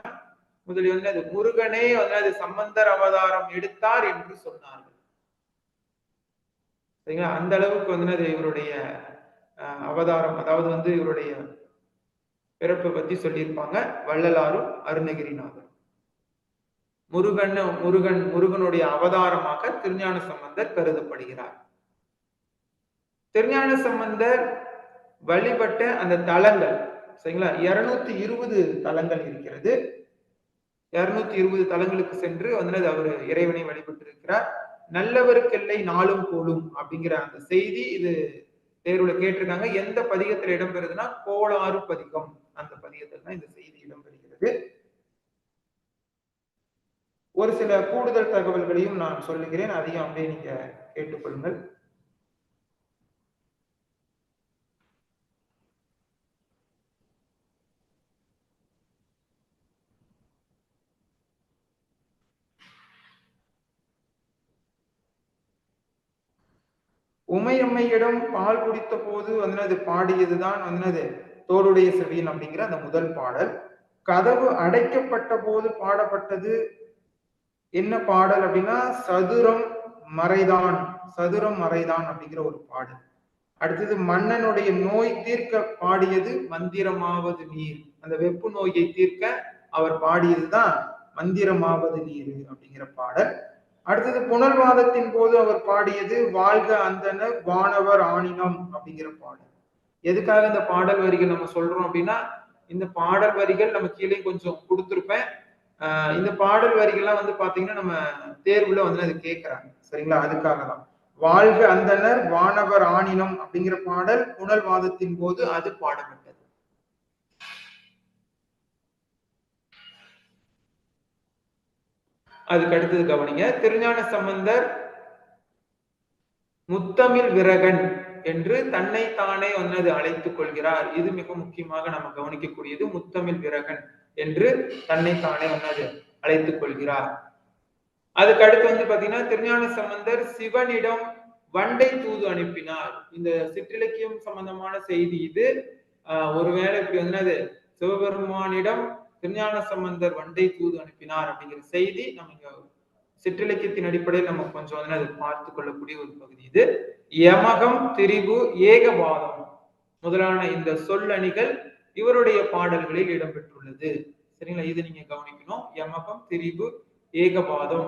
முதலில் வந்து அது முருகனே வந்து அது சம்பந்தர் அவதாரம் எடுத்தார் என்று சொன்னார்கள். சரிங்களா? அந்த அளவுக்கு வந்து அது இவருடைய அவதாரம், அதாவது வந்து இவருடைய பிறப்பை பத்தி சொல்லியிருப்பாங்க வள்ளலாரும் அருணகிரிநாதர். முருகனுடைய அவதாரமாக திருஞான சம்பந்தர் கருதப்படுகிறார். திருஞான சம்பந்தர் வழிபட்ட அந்த தலங்கள், சரிங்களா, 220 தலங்கள் இருக்கிறது. 220 தலங்களுக்கு சென்று வந்து அவர் இறைவனை வழிபட்டு இருக்கிறார். நல்லவருக்கெல்லை நாளும் கோலும் அப்படிங்கிற அந்த செய்தி இது தேர்வுல கேட்டிருக்காங்க. எந்த பதிகத்துல இடம்பெறுதுன்னா கோளாறு பதிகம். அந்த பதிகத்துல தான் இந்த செய்தி இடம்பெறுகிறது. ஒரு சில கூடுதல் தகவல்களையும் நான் சொல்லுகிறேன், அதையும் அப்படியே நீங்க கேட்டுக்கொள்ளுங்கள். உமையம்மையிடம் பால் குடித்த போது வந்து பாடியதுதான் வந்து தோளுடைய செவியன் அப்படிங்கிற அந்த முதல் பாடல். கதவு அடைக்கப்பட்ட போது பாடப்பட்டது என்ன பாடல் அப்படின்னா சதுரம் மறைதான் அப்படிங்கிற ஒரு பாடல். அடுத்தது மன்னனுடைய நோய் தீர்க்க பாடியது மந்திரமாவது நீர். அந்த வெப்பு நோயை தீர்க்க அவர் பாடியதுதான் மந்திரமாவது நீரு அப்படிங்கிற பாடல். அடுத்தது புனர்வாதத்தின் போது அவர் பாடியது வாழ்க அந்தனர் வானவர் ஆணினம் அப்படிங்கிற பாடல். எதுக்காக இந்த பாடல் வரிகள் நம்ம சொல்றோம் அப்படின்னா, இந்த பாடல் வரிகள் நம்ம கீழே கொஞ்சம் கொடுத்திருப்பேன். இந்த பாடல் வரிகள்லாம் வந்து பாத்தீங்கன்னா நம்ம தேர்வுல வந்து அது கேட்கிறாங்க. சரிங்களா? அதுக்காக தான். வாழ்க அந்தனர் வானவர் ஆணினம் அப்படிங்கிற பாடல் புனர்வாதத்தின் போது அது பாடப்பட்டது. அதுக்கு அடுத்தது கவனிங்க. திருஞான சம்பந்தர் முத்தமிழ் விரகன் என்று தன்னை தானே வந்து அழைத்துக் கொள்கிறார். இது மிக முக்கியமாக நம்ம கவனிக்கக்கூடியது. முத்தமிழ் விரகன் என்று தன்னை தானே வந்து அழைத்துக் கொள்கிறார். அதுக்கு அடுத்து வந்து பாத்தீங்கன்னா திருஞான சம்பந்தர் சிவனிடம் வண்டை தூது அனுப்பினார். இந்த சிற்றிலக்கியம் சம்பந்தமான செய்தி இது. ஒருவேளை இப்படி வந்து சிவபெருமானிடம் திருஞான சம்பந்தர் வண்டை தூது அனுப்பினார் அப்படிங்கிற செய்தி நம்ம இங்க சிற்றிலக்கியத்தின் அடிப்படையில் நம்ம கொஞ்சம் வந்து அதை பார்த்து கொள்ளக்கூடிய ஒரு பகுதி இது. யமகம், திரிபு, ஏகபாதம் முதலான இந்த சொல்லணிகள் இவருடைய பாடல்களில் இடம்பெற்றுள்ளது. சரிங்களா? இது நீங்க கவனிக்கணும். யமகம், திரிபு, ஏகபாதம்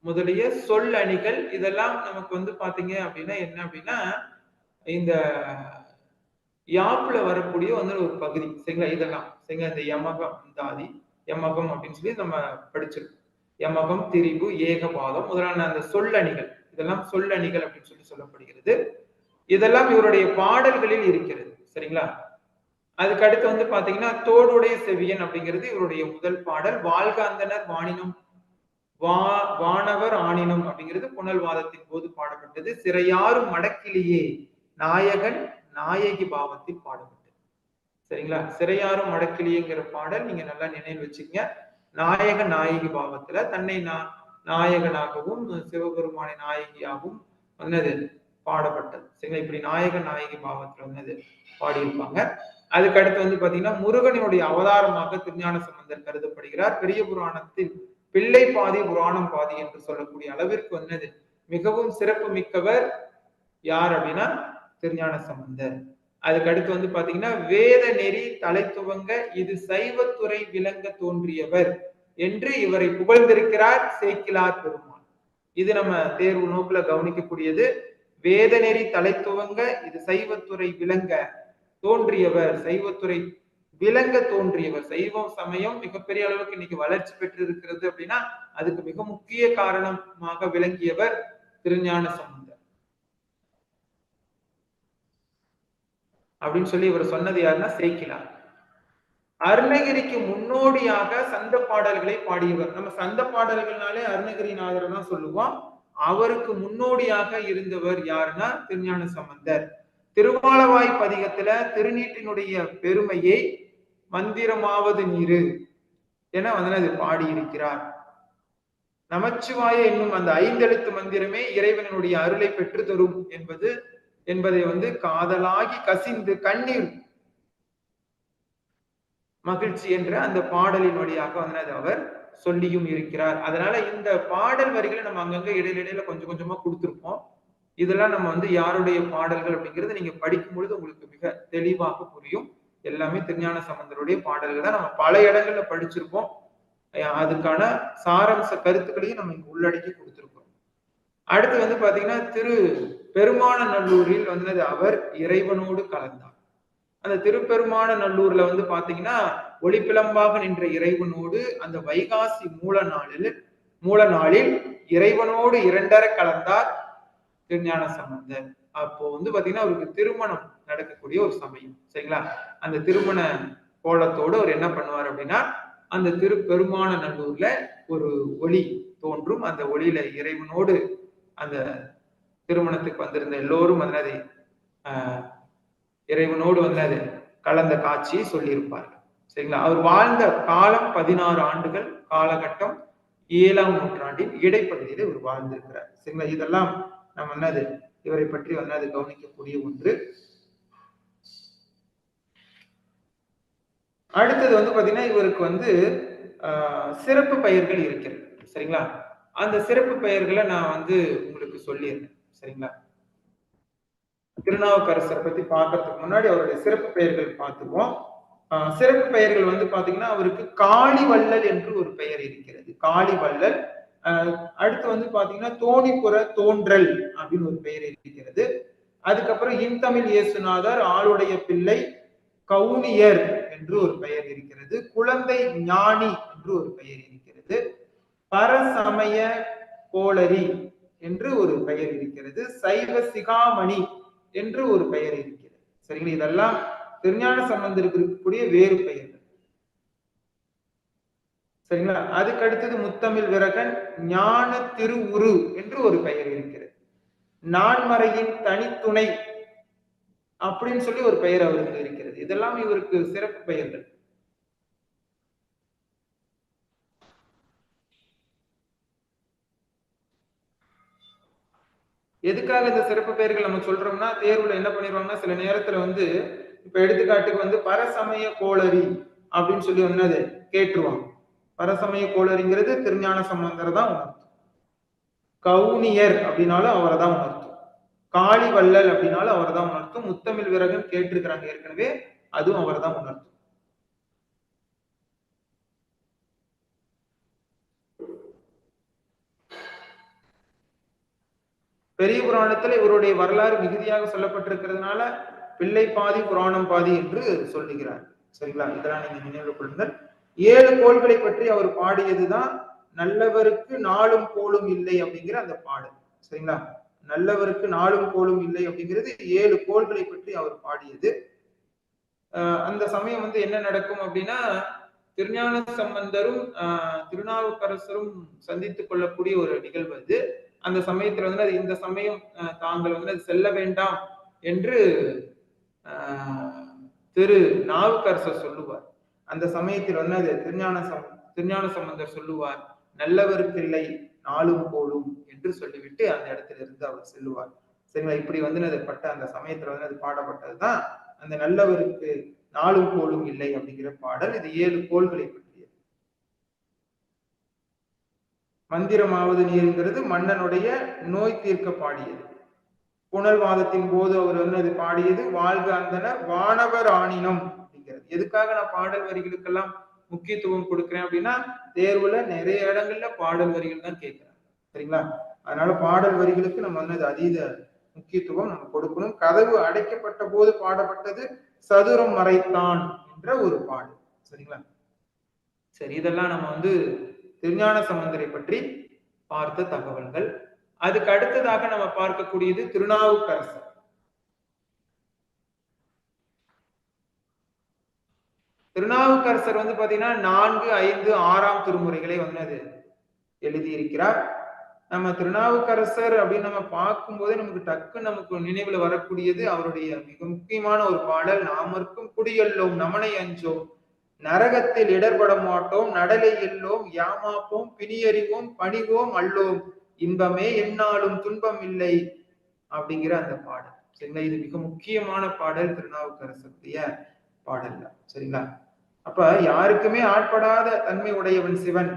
முதலிய சொல்லணிகள் இதெல்லாம் நமக்கு வந்து பாத்தீங்க அப்படின்னா என்ன அப்படின்னா இந்த யாப்புல வரக்கூடிய வந்து ஒரு பகுதி. சரிங்களா? இதெல்லாம் சரிங்களா? இந்த யமகம் தாதி யமகம் அப்படின்னு சொல்லி நம்ம படிச்சிருக்கோம். யமகம், திரிபு, ஏகபாதம் முதலான அந்த சொல்லணிகள் இதெல்லாம் சொல்லணிகள் அப்படின்னு சொல்லி சொல்லப்படுகிறது. இதெல்லாம் இவருடைய பாடல்களில் இருக்கிறது. சரிங்களா? அதுக்கு அடுத்து வந்து பாத்தீங்கன்னா தோடுடைய செவியன் அப்படிங்கிறது இவருடைய முதல் பாடல். வாழ்க அந்தனர் வாணினம் வானவர் ஆணினம் அப்படிங்கிறது புனல்வாதத்தின் போது பாடப்பட்டது. சிறையாரும் மடக்கிலேயே நாயகன் நாயகி பாவத்தில் பாடப்பட்டது. சரிங்களா? சிறையாரும் மடக்கிலேயேங்கிற பாடல் நீங்க நல்லா நினைவு வச்சுக்கங்க. நாயக நாயகி பாவத்துல தன்னை நாயகனாகவும் சிவபெருமானை நாயகியாகவும் வந்தது பாடப்பட்டது. சரிங்களா? இப்படி நாயக நாயகி பாவத்துல வந்தது பாடியிருப்பாங்க. அதுக்கு அடுத்து வந்து பாத்தீங்கன்னா முருகனுடைய அவதாரமாக திருஞான சம்பந்தர் கருதப்படுகிறார். பெரிய புராணத்தில் பிள்ளை பாதி புராணம் பாதி என்று சொல்லக்கூடிய அளவிற்கு வந்தது மிகவும் சிறப்பு மிக்கவர் யார் அப்படின்னா திருஞான சம்பந்தர். அதுக்கு அடுத்து வந்து பாத்தீங்கன்னா வேத நெறி தலை துவங்க இது சைவத்துறை விளங்க தோன்றியவர் என்று இவரை புகழ்ந்திருக்கிறார் சேக்கிலார் பெருமான். இது நம்ம தேர்வு நோக்குல கவனிக்கக்கூடியது. வேத நெறி தலை துவங்க இது சைவத்துறை விளங்க தோன்றியவர், சைவத்துறை விளங்க தோன்றியவர். சைவம் சமயம் மிகப்பெரிய அளவுக்கு இன்னைக்கு வளர்ச்சி பெற்று இருக்கிறது அப்படின்னா அதுக்கு மிக முக்கிய காரணமாக விளங்கியவர் திருஞான சம்பந்தர் அப்படின்னு சொல்லி இவர் சொன்னது யாருன்னா சேக்கிலார். அருணகிரிக்கு முன்னோடியாக சந்த பாடல்களை பாடியவர். நம்ம சந்த பாடல்கள்னாலே அருணகிரிநாதர் தான் சொல்லுவோம். அவருக்கு முன்னோடியாக இருந்தவர் யாருன்னா திருஞான சம்பந்தர். திருவாலவாய் பதிகத்துல திருநீட்டினுடைய பெருமையை மந்திரமாவது நீரு என வந்து அது பாடியிருக்கிறார். நமச்சிவாய என்னும் அந்த 5 எழுத்து மந்திரமே இறைவனுடைய அருளை பெற்று தரும் என்பதை வந்து காதலாகி கசிந்து கண்ணீர் மகிழ்ச்சி என்ற அந்த பாடலின் வழியாக வந்து அவர் சொல்லியும் இருக்கிறார். அதனால இந்த பாடல் வரிகளை நம்ம அங்கங்க இடையில கொஞ்சம் கொஞ்சமா கொடுத்திருப்போம். இதெல்லாம் நம்ம வந்து யாருடைய பாடல்கள் அப்படிங்கிறது நீங்க படிக்கும் பொழுது உங்களுக்கு மிக தெளிவாக புரியும். எல்லாமே திருஞான சம்பந்தருடைய பாடல்கள் தான். நம்ம பல இடங்கள்ல படிச்சிருப்போம். அதுக்கான சாராம்ச கருத்துக்களையும் நம்ம இங்க உள்ளடக்கி கொடுத்திருக்கோம். அடுத்து வந்து பாத்தீங்கன்னா திரு பெருமான நல்லூரில் வந்து அவர் இறைவனோடு கலந்தார். அந்த திருப்பெருமான நல்லூர்ல வந்து பாத்தீங்கன்னா ஒளிப்பிளம்பாக நின்ற இறைவனோடு அந்த வைகாசி மூல நாளில் இறைவனோடு இரண்டர கலந்தார் திருஞான சம்பந்தர். அப்போ வந்து பாத்தீங்கன்னா அவருக்கு திருமணம் நடக்கக்கூடிய ஒரு சமயம். சரிங்களா? அந்த திருமண கோலத்தோடு அவர் என்ன பண்ணுவார் அப்படின்னா அந்த திருப்பெருமான நல்லூர்ல ஒரு ஒளி தோன்றும். அந்த ஒளியில இறைவனோடு அந்த திருமணத்துக்கு வந்திருந்த எல்லோரும் வந்து அதை இறைவனோடு வந்து அது கலந்த காட்சியை சொல்லியிருப்பார்கள். சரிங்களா? அவர் வாழ்ந்த காலம் 16 ஆண்டுகள் காலகட்டம் 7ஆம் நூற்றாண்டின் இடைப்பகுதியில இவர் வாழ்ந்திருக்கிறார். சரிங்களா? இதெல்லாம் நம்ம என்னது இவரை பற்றி வந்து அது கவனிக்கக்கூடிய ஒன்று. அடுத்தது வந்து பாத்தீங்கன்னா இவருக்கு வந்து சிறப்பு பெயர்கள் இருக்கிறது. சரிங்களா? அந்த சிறப்பு பெயர்களை நான் வந்து உங்களுக்கு சொல்லியிருந்தேன். சரிங்களா? திருநாவுக்கரசரை பத்தி பார்க்கறதுக்கு முன்னாடி அவருடைய சிறப்பு பெயர்கள் பார்த்துருவோம். சிறப்பு பெயர்கள் வந்து பாத்தீங்கன்னா அவருக்கு காளிவள்ளல் என்று ஒரு பெயர் இருக்கிறது. காளிவள்ளல். அடுத்து வந்து பாத்தீங்கன்னா தோணிப்புற தோன்றல் அப்படின்னு ஒரு பெயர் இருக்கிறது. அதுக்கப்புறம் இன்தமிழ் இயேசுநாதர், ஆளுடைய பிள்ளை, கவுனியர் என்று ஒரு பெயர் இருக்கிறது. குழந்தை ஞானி என்று ஒரு பெயர் இருக்கிறது. பரசமய கோளரி என்று ஒரு பெயர் இருக்கிறது. சைவ சிகாமணி என்று ஒரு பெயர் இருக்கிறது. சரிங்களா? இதெல்லாம் திருஞான சம்பந்தருக்கு இருக்கக்கூடிய வேறு பெயர்கள். சரிங்களா? அதுக்கு அடுத்தது முத்தமிழ் விரகன், ஞான திருவுரு என்று ஒரு பெயர் இருக்கிறது. நான்மறையின் தனித்துணை அப்படின்னு சொல்லி ஒரு பெயர் அவருக்கு இருக்கிறது. இதெல்லாம் இவருக்கு சிறப்பு பெயர்கள். எதுக்காக இந்த சிறப்பு பெயர்கள் நம்ம சொல்றோம்னா, தேர்வுல என்ன பண்ணிடுவாங்கன்னா சில நேரத்துல வந்து இப்ப எடுத்துக்காட்டுக்கு வந்து பரசமய கோளரி அப்படின்னு சொல்லி வந்து கேட்டுருவாங்க. பரசமய கோளரிங்கிறது திருஞான சம்பந்தர் தான் உணர்த்தும். கவுனியர் அப்படின்னாலும் அவரை தான் உணர்த்தும். காளிவள்ளல் அப்படின்னாலும் அவர் தான் உணர்த்தும். முத்தமிழ் விரகன் கேட்டிருக்கிறாங்க ஏற்கனவே, அதுவும் அவர் தான் உணர்த்தும். பெரிய புராணத்துல இவருடைய வரலாறு மிகுதியாக சொல்லப்பட்டிருக்கிறதுனால பிள்ளை பாதி புராணம் பாதி என்று சொல்லுகிறார். சரிங்களா? இதெல்லாம் நீங்க நினைவு கொள்ளுங்கள். 7 கோள்களை பற்றி அவர் பாடியதுதான் நல்லவருக்கு நாளும் கோளும் இல்லை அப்படிங்கிற அந்த பாடல். சரிங்களா? நல்லவருக்கு நாளும் கோளும் இல்லை அப்படிங்கிறது 7 கோள்களை பற்றி அவர் பாடியது. அந்த சமயம் வந்து என்ன நடக்கும் அப்படின்னா திருஞான சம்பந்தரும் திருநாவுக்கரசரும் சந்தித்துக் கொள்ளக்கூடிய ஒரு நிகழ்வு அது. அந்த சமயத்துல வந்து அது இந்த சமயம் தாங்கள் வந்து அது செல்ல வேண்டாம் என்று திரு நாவுக்கரசர் சொல்லுவார். அந்த சமயத்தில் வந்து அது திருஞான சம்பந்தர் சொல்லுவார், நல்லவருக்கு இல்லை நாளும் கோளும் என்று சொல்லிவிட்டு அந்த இடத்துல இருந்து அவர் செல்லுவார். சரிங்களா? இப்படி வந்து அது பட்ட அந்த சமயத்துல வந்து அது பாடப்பட்டதுதான் அந்த நல்லவருக்கு நாளும் கோளும் இல்லை அப்படிங்கிற பாடல். இது 7 கோள்களை பற்றியது. மந்திரமாவது நீருங்கிறது மன்னனுடைய நோய் தீர்க்க பாடியது. புனர்வாதத்தின் போது அவர் வந்து அது பாடியது வாழ்க அந்தனர் வானவர் ஆணினம் அப்படிங்கிறது. எதுக்காக நான் பாடல் வரிகளுக்கெல்லாம் முக்கியத்துவம் கொடுக்கிறேன் அப்படின்னா தேர்வுல நிறைய இடங்கள்ல பாடல் வரிகள் தான் கேட்கிறேன். சரிங்களா? அதனால பாடல் வரிகளுக்கு நம்ம வந்து அதீத முக்கியத்துவம் நம்ம கொடுக்கணும். கதவு அடைக்கப்பட்ட போது பாடப்பட்டது சதுரம் மறைத்தான் என்ற ஒரு பாடல். சரிங்களா? சரி, இதெல்லாம் நம்ம வந்து திருஞான சம்பந்தரை பற்றி பார்த்த தகவல்கள். அதுக்கு அடுத்ததாக நம்ம பார்க்கக்கூடியது திருநாவுக்கரசர். திருநாவுக்கரசர் வந்து பாத்தீங்கன்னா 4, 5, 6ஆம் திருமுறைகளை வந்து அது எழுதியிருக்கிறார். நம்ம திருநாவுக்கரசர் அப்படின்னு நம்ம பார்க்கும்போதே நமக்கு டக்கு நமக்கு நினைவுல வரக்கூடியது அவருடைய மிக முக்கியமான ஒரு பாடல், நாமர்க்கும் குடியல்லோம் நமனை அஞ்சோம் நரகத்தில் இடர்பட மாட்டோம் நடலை எல்லோம் யாமாப்போம் பிணியறிவோம் பணிவோம் அல்லோம் இன்பமே என்னாலும் துன்பம் இல்லை அப்படிங்கிற அந்த பாடல். சரிங்களா? இது மிக முக்கியமான பாடல் திருநாவுக்கரசருடைய பாடல். சரிங்களா? அப்ப யாருக்குமே ஆட்படாத தன்மை உடையவன் சிவன்.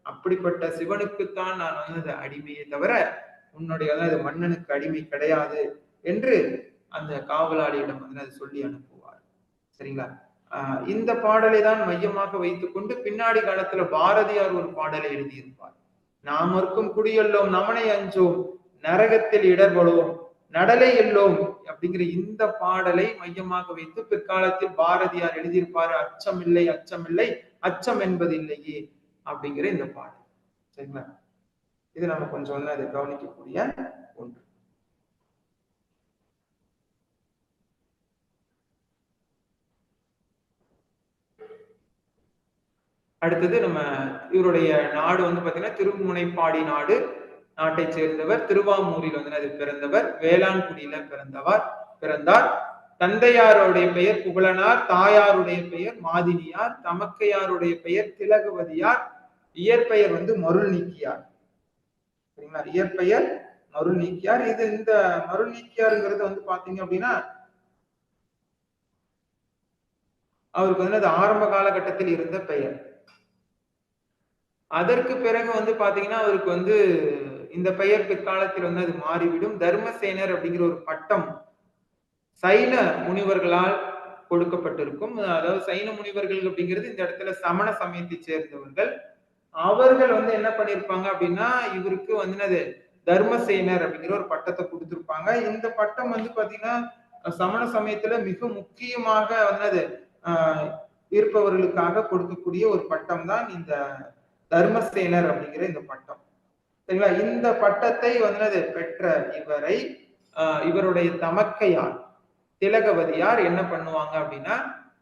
அப்படிப்பட்ட சிவனுக்குத்தான் நான் வந்து அடிமையை தவிர உன்னுடைய அதாவது மன்னனுக்கு அடிமை கிடையாது என்று அந்த காவலாளியிடம் வந்து அதை சொல்லி அனுப்புவார். சரிங்களா? இந்த பாடலை தான் மையமாக வைத்துக் கொண்டு பின்னாடி காலத்துல பாரதியார் ஒரு பாடலை எழுதியிருப்பார். நாமர்க்கும் குடியல்லோம் நமனை அஞ்சோம் நரகத்தில் இடர்படுவோம் நடலை எல்லோம் அப்படிங்கிற இந்த பாடலை மையமாக வைத்து பிற்காலத்தில் பாரதியார் எழுதியிருப்பாரு. அச்சமில்லை அச்சமில்லை அச்சம் என்பது இல்லையே அப்படிங்கிற இந்த பாடல். சரிங்களா? இது நம்ம கொஞ்சம் வந்து அதை கவனிக்கக்கூடிய ஒன்று. அடுத்தது நம்ம இவருடைய நாடு வந்து பாத்தீங்கன்னா திருமுனைப்பாடி நாடு நாட்டை சேர்ந்தவர். திருவாமூரில் வந்து அது பிறந்தவர். வேளாண்குடியில பிறந்தார். தந்தையாருடைய பெயர் புகழனார், தாயாருடைய பெயர் மாதினியார், தமக்கையாருடைய பெயர் திலகவதியார், இயற்பெயர் வந்து மருள் நீக்கியார். சரிங்களா? இயற்பெயர் மருள் நீக்கியார். இது இந்த மருள் நீக்கியாருங்கிறது வந்து பாத்தீங்க அப்படின்னா அவருக்கு வந்து அது ஆரம்ப காலகட்டத்தில் இருந்த பெயர். அதற்கு பிறகு வந்து பாத்தீங்கன்னா அவருக்கு வந்து இந்த பெயர் பிற்காலத்தில் வந்து அது மாறிவிடும். தர்மசேனர் அப்படிங்கிற ஒரு பட்டம் சைன முனிவர்களால் கொடுக்கப்பட்டிருக்கும். அதாவது சைன முனிவர்கள் அப்படிங்கிறது இந்த இடத்துல சமண சமயத்தை சேர்ந்தவர்கள். அவர்கள் வந்து என்ன பண்ணிருப்பாங்க அப்படின்னா, இவருக்கு வந்து தர்மசேனர் அப்படிங்கிற ஒரு பட்டத்தை கொடுத்திருப்பாங்க. இந்த பட்டம் வந்து பாத்தீங்கன்னா சமண சமயத்துல மிக முக்கியமாக வந்து இருப்பவர்களுக்காக கொடுக்கக்கூடிய ஒரு பட்டம் தான் இந்த தர்மசேனர் அப்படிங்கிற இந்த பட்டம். சரிங்களா? இந்த பட்டத்தை வந்து பெற்ற இவரை இவருடைய தமக்கையார் திலகவதியார் என்ன பண்ணுவாங்க அப்படின்னா,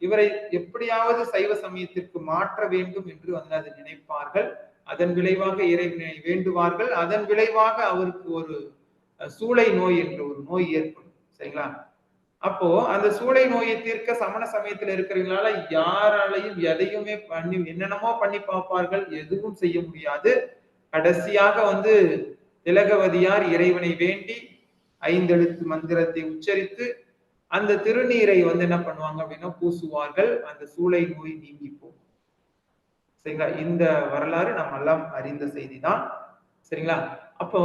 இவரை எப்படியாவது சைவ சமயத்திற்கு மாற்ற வேண்டும் என்று வந்து அதை நினைப்பார்கள். அதன் விளைவாக இறைவனை வேண்டுவார்கள். அதன் விளைவாக அவருக்கு ஒரு சூளை நோய் என்ற ஒரு நோய் ஏற்படும். சரிங்களா? அப்போ அந்த சூளை நோயை தீர்க்க சமண சமயத்தில் இருக்கிறவங்களால யாராலையும் எதையுமே பண்ணி என்னென்னமோ பண்ணி பார்ப்பார்கள், எதுவும் செய்ய முடியாது. கடைசியாக வந்து திலகவதியார் இறைவனை வேண்டி 5 எழுத்து மந்திரத்தை உச்சரித்து அந்த திருநீரை வந்து என்ன பண்ணுவாங்க அப்படின்னா பூசுவார்கள். அந்த சூளை நோய் நீங்கி போகும். சரிங்களா? இந்த வரலாறு நம்ம எல்லாம் அறிந்த செய்திதான். சரிங்களா? அப்போ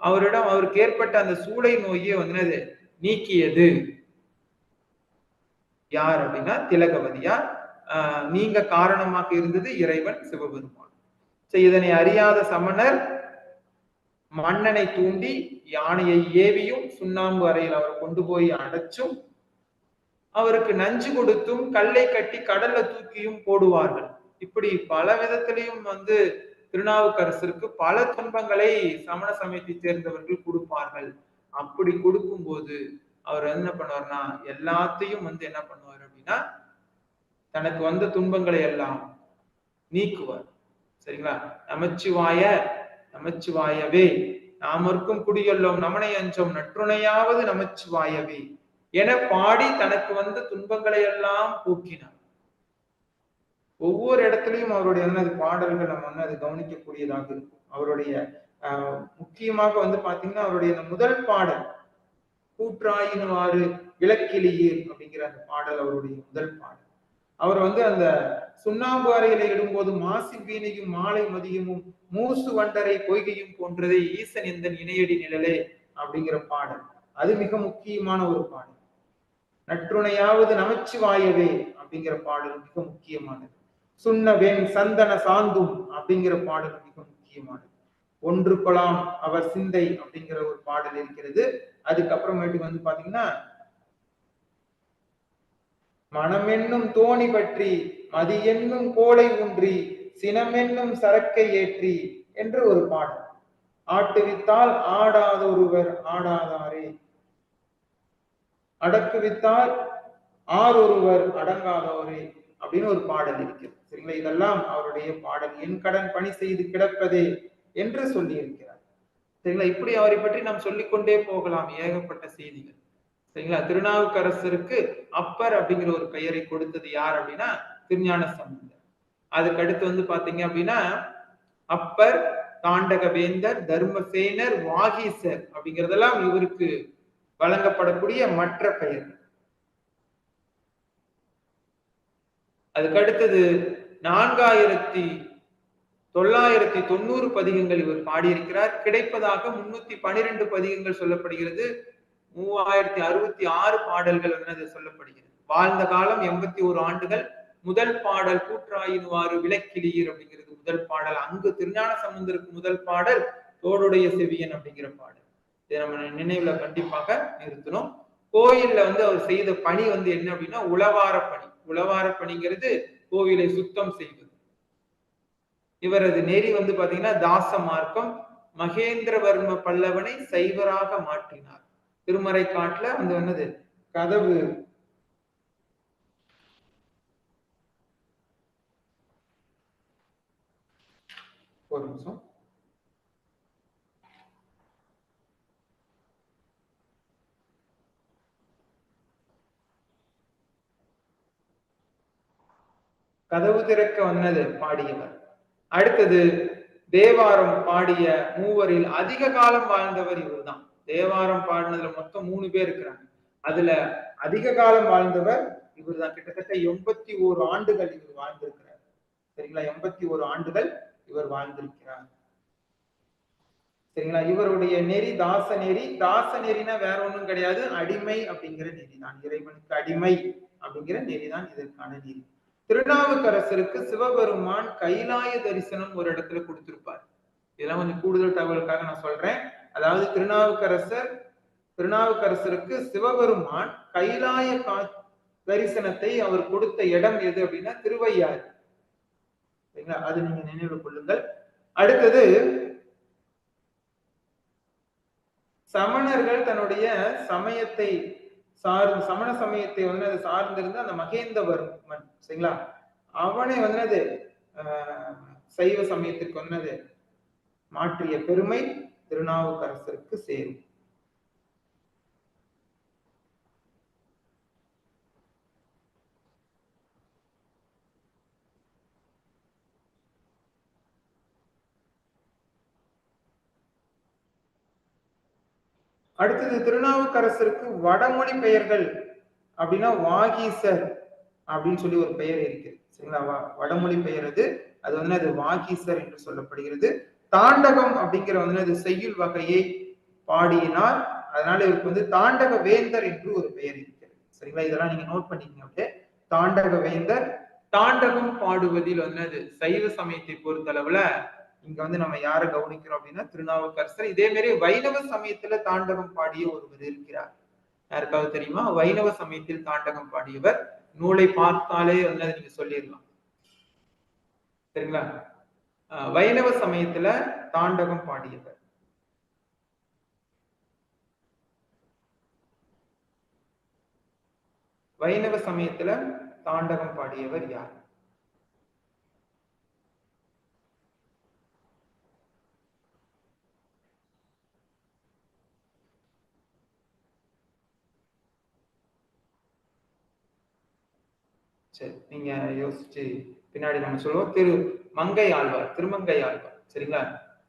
அவரிடம் அவருக்கு ஏற்பட்ட அந்த சூளை நோயை வந்து நீக்கியது யார் அப்படின்னா திலகவதியார். நீங்க காரணமாக இருந்தது இறைவன் சிவபெருமான். இதனை அறியாத சமணர் மன்னனை தூண்டி யானையை ஏவியும் சுண்ணாம்பு அறையில் அவரை கொண்டு போய் அடைச்சும் அவருக்கு நஞ்சு கொடுத்தும் கல்லை கட்டி கடல்ல தூக்கியும் போடுவார்கள். இப்படி பல விதத்திலையும் வந்து திருநாவுக்கரசருக்கு பல துன்பங்களை சமண சமயத்தை சேர்ந்தவர்கள் கொடுப்பார்கள். அப்படி கொடுக்கும் போது அவர் என்ன பண்ணுவார்னா எல்லாத்தையும் வந்து என்ன பண்ணுவார் அப்படின்னா தனக்கு வந்த துன்பங்களை எல்லாம் நீக்குவார். சரிங்களா? நமச்சிவாய நமச்சிவாயவே நாமர்க்கும் குடியெல்லோம் நமனை அஞ்சோம் நற்றுணையாவது நமச்சிவாயவே என பாடி தனக்கு வந்த துன்பங்களை எல்லாம் போக்கினார். ஒவ்வொரு இடத்துலையும் அவருடைய பாடல்கள் நம்ம வந்து அது கவனிக்கக்கூடியதாக இருக்கும். அவருடைய முக்கியமாக வந்து பாத்தீங்கன்னா அவருடைய முதல் பாடல் கூற்றாயினுவாறு விளக்கிலியீர் அப்படிங்கிற அந்த பாடல் அவருடைய முதல் பாடல். அவர் வந்து அந்த சுண்ணாம்பு அறையில இடும்போது மாசி வீணையும் மாலை மதியமும் மூசு வண்டரை பொய்கையும் போன்றதை ஈசன் இந்த இணையடி நிழலே அப்படிங்கிற பாடல் அது மிக முக்கியமான ஒரு பாடல். நற்றுணையாவது நமச்சிவாயவே அப்படிங்கிற பாடல் மிக முக்கியமானது. சுண்ணவெண் சந்தன சாந்தும் அப்படிங்கிற பாடல் மிக முக்கியமானது. ஒன்று கொலாம் அவர் சிந்தை அப்படிங்கிற ஒரு பாடல் இருக்கிறது. அதுக்கப்புறமேட்டு வந்து பாத்தீங்கன்னா மனமென்னும் தோணி பற்றி மதி என்னும் கோளை ஊன்றி சினமென்னும் சரக்கை ஏற்றி என்று ஒரு பாடல். ஆட்டுவித்தால் ஆடாதொருவர் ஆடாதாரே அடக்குவித்தால் ஆரொருவர் அடங்காதவரே அப்படின்னு ஒரு பாடல் இருக்கிறது. சரிங்களா? இதெல்லாம் அவருடைய பாடல். என் கடன் பணி செய்து கிடப்பதே என்று சொல்லி இருக்கிறார். சரிங்களா? இப்படி அவரை பற்றி நாம் சொல்லிக்கொண்டே போகலாம். ஏகப்பட்ட செய்திகள். சரிங்களா? திருநாவுக்கரசருக்கு அப்பர் அப்படிங்கிற ஒரு பெயரை கொடுத்தது யார் அப்படின்னா திருஞான சம்பந்தர். அதுக்கு அடுத்து வந்து பாத்தீங்க அப்படின்னா அப்பர், தாண்டக வேந்தர், தர்மசேனர், வாகீசர் அப்படிங்கிறதெல்லாம் இவருக்கு வழங்கப்படக்கூடிய மற்ற பெயர். அதுக்கு அடுத்தது 4990 பதிகங்கள் இவர் பாடியிருக்கிறார். கிடைப்பதாக 312 பதிகங்கள் சொல்லப்படுகிறது. 3066 பாடல்கள் வந்து சொல்லப்படுகிறது. வாழ்ந்த காலம் 81 ஆண்டுகள். முதல் பாடல் கூற்றாயினுவாறு விளக்கிலியீர் அப்படிங்கிறது முதல் பாடல். அங்கு திருஞான சம்பந்தருக்கு முதல் பாடல் தோடுடைய செவியன் அப்படிங்கிற பாடல். இதை நம்ம நினைவுல கண்டிப்பாக நிறுத்தணும். கோயில்ல வந்து அவர் செய்த பணி வந்து என்ன அப்படின்னா உளவார பணி. உளவார பணிங்கிறது கோவிலை சுத்தம் செய்வது. இவரது நெறி வந்து பாத்தீங்கன்னா தாச மார்க்கம். மகேந்திரவர்ம பல்லவனை சைவராக மாற்றினார். திருமறை காட்டுல வந்து என்னது கதவு ஒரு நிமிஷம் கதவு திறக்க வந்தது பாடியவர். அடுத்தது தேவாரம் பாடிய மூவரில் அதிக காலம் வாழ்ந்தவர் இவர் தான். தேவாரம் பாடினதுல மொத்தம் 3 பேர் இருக்கிறாங்க. அதுல அதிக காலம் வாழ்ந்தவர் இவர் தான். கிட்டத்தட்ட 81 ஆண்டுகள் இவர் வாழ்ந்திருக்கிறார். சரிங்களா? 81 ஆண்டுகள் இவர் வாழ்ந்திருக்கிறார். சரிங்களா? இவருடைய நெறி தாச நெறி. தாச நெறினா வேற ஒண்ணும் கிடையாது, அடிமை அப்படிங்கிற நெறி தான். இறைவனுக்கு அடிமை அப்படிங்கிற கொள்கிற நெறிதான் இதற்கான நெறி. திருநாவுக்கரசருக்கு சிவபெருமான் கைலாய தரிசனம் ஒரு இடத்துல கொடுத்திருப்பார். இதெல்லாம் கொஞ்சம் கூடுதல் தகவலுக்காக நான் சொல்றேன். அதாவது திருநாவுக்கரசருக்கு சிவபெருமான் கைலாய தரிசனத்தை அவர் கொடுத்த இடம் எது அப்படின்னா திருவையாறு. சரிங்களா? அது நீங்க நினைவு கொள்ளுங்கள். அடுத்தது, சமணர்கள் தன்னுடைய சமயத்தை சமண சமயத்தை வந்து அது சார்ந்திருந்த அந்த மகேந்தவர்மன், சரிங்களா, அவனை வந்து அது சைவ சமயத்திற்கு வந்து அது மாற்றிய பெருமை திருநாவுக்கரசருக்கு சேரும். அடுத்தது, திருநாவுக்கரசருக்கு வடமொழி பெயர்கள் அப்படின்னா வாகீசர் அப்படின்னு சொல்லி ஒரு பெயர் இருக்கு. சரிங்களா? வடமொழி பெயர் அது வந்து அது வாகீசர் என்று சொல்லப்படுகிறது. தாண்டகம் அப்படிங்கிற வந்து அது செய்யுள் வகையை பாடியினார். அதனால இவருக்கு வந்து தாண்டக வேந்தர் என்று ஒரு பெயர் இருக்கிறது. சரிங்களா? இதெல்லாம் நீங்க நோட் பண்ணிக்கங்க. அப்படியே தாண்டக வேந்தர். தாண்டகம் பாடுவதில் வந்து அது சைவ சமயத்தை பொறுத்தளவுல இங்க வந்து நம்ம யாரை கவனிக்கிறோம் அப்படின்னா திருநாவுக்கரசர். இதே மாதிரி வைணவ சமயத்துல தாண்டகம் பாடிய ஒருவர் இருக்கிறார். யாருக்காவது தெரியுமா? வைணவ சமயத்தில் தாண்டகம் பாடியவர். நூலை பார்த்தாலே வந்து நீங்க சொல்லிடலாம். சரிங்களா? வைணவ சமயத்துல தாண்டகம் பாடியவர். வைணவ சமயத்துல தாண்டகம் பாடியவர் யார்? சரி, நீங்க யோசிச்சு பின்னாடி நம்ம சொல்லுவோம். மங்கை ஆழ்வார், திருமங்கை ஆழ்வார். சரிங்களா?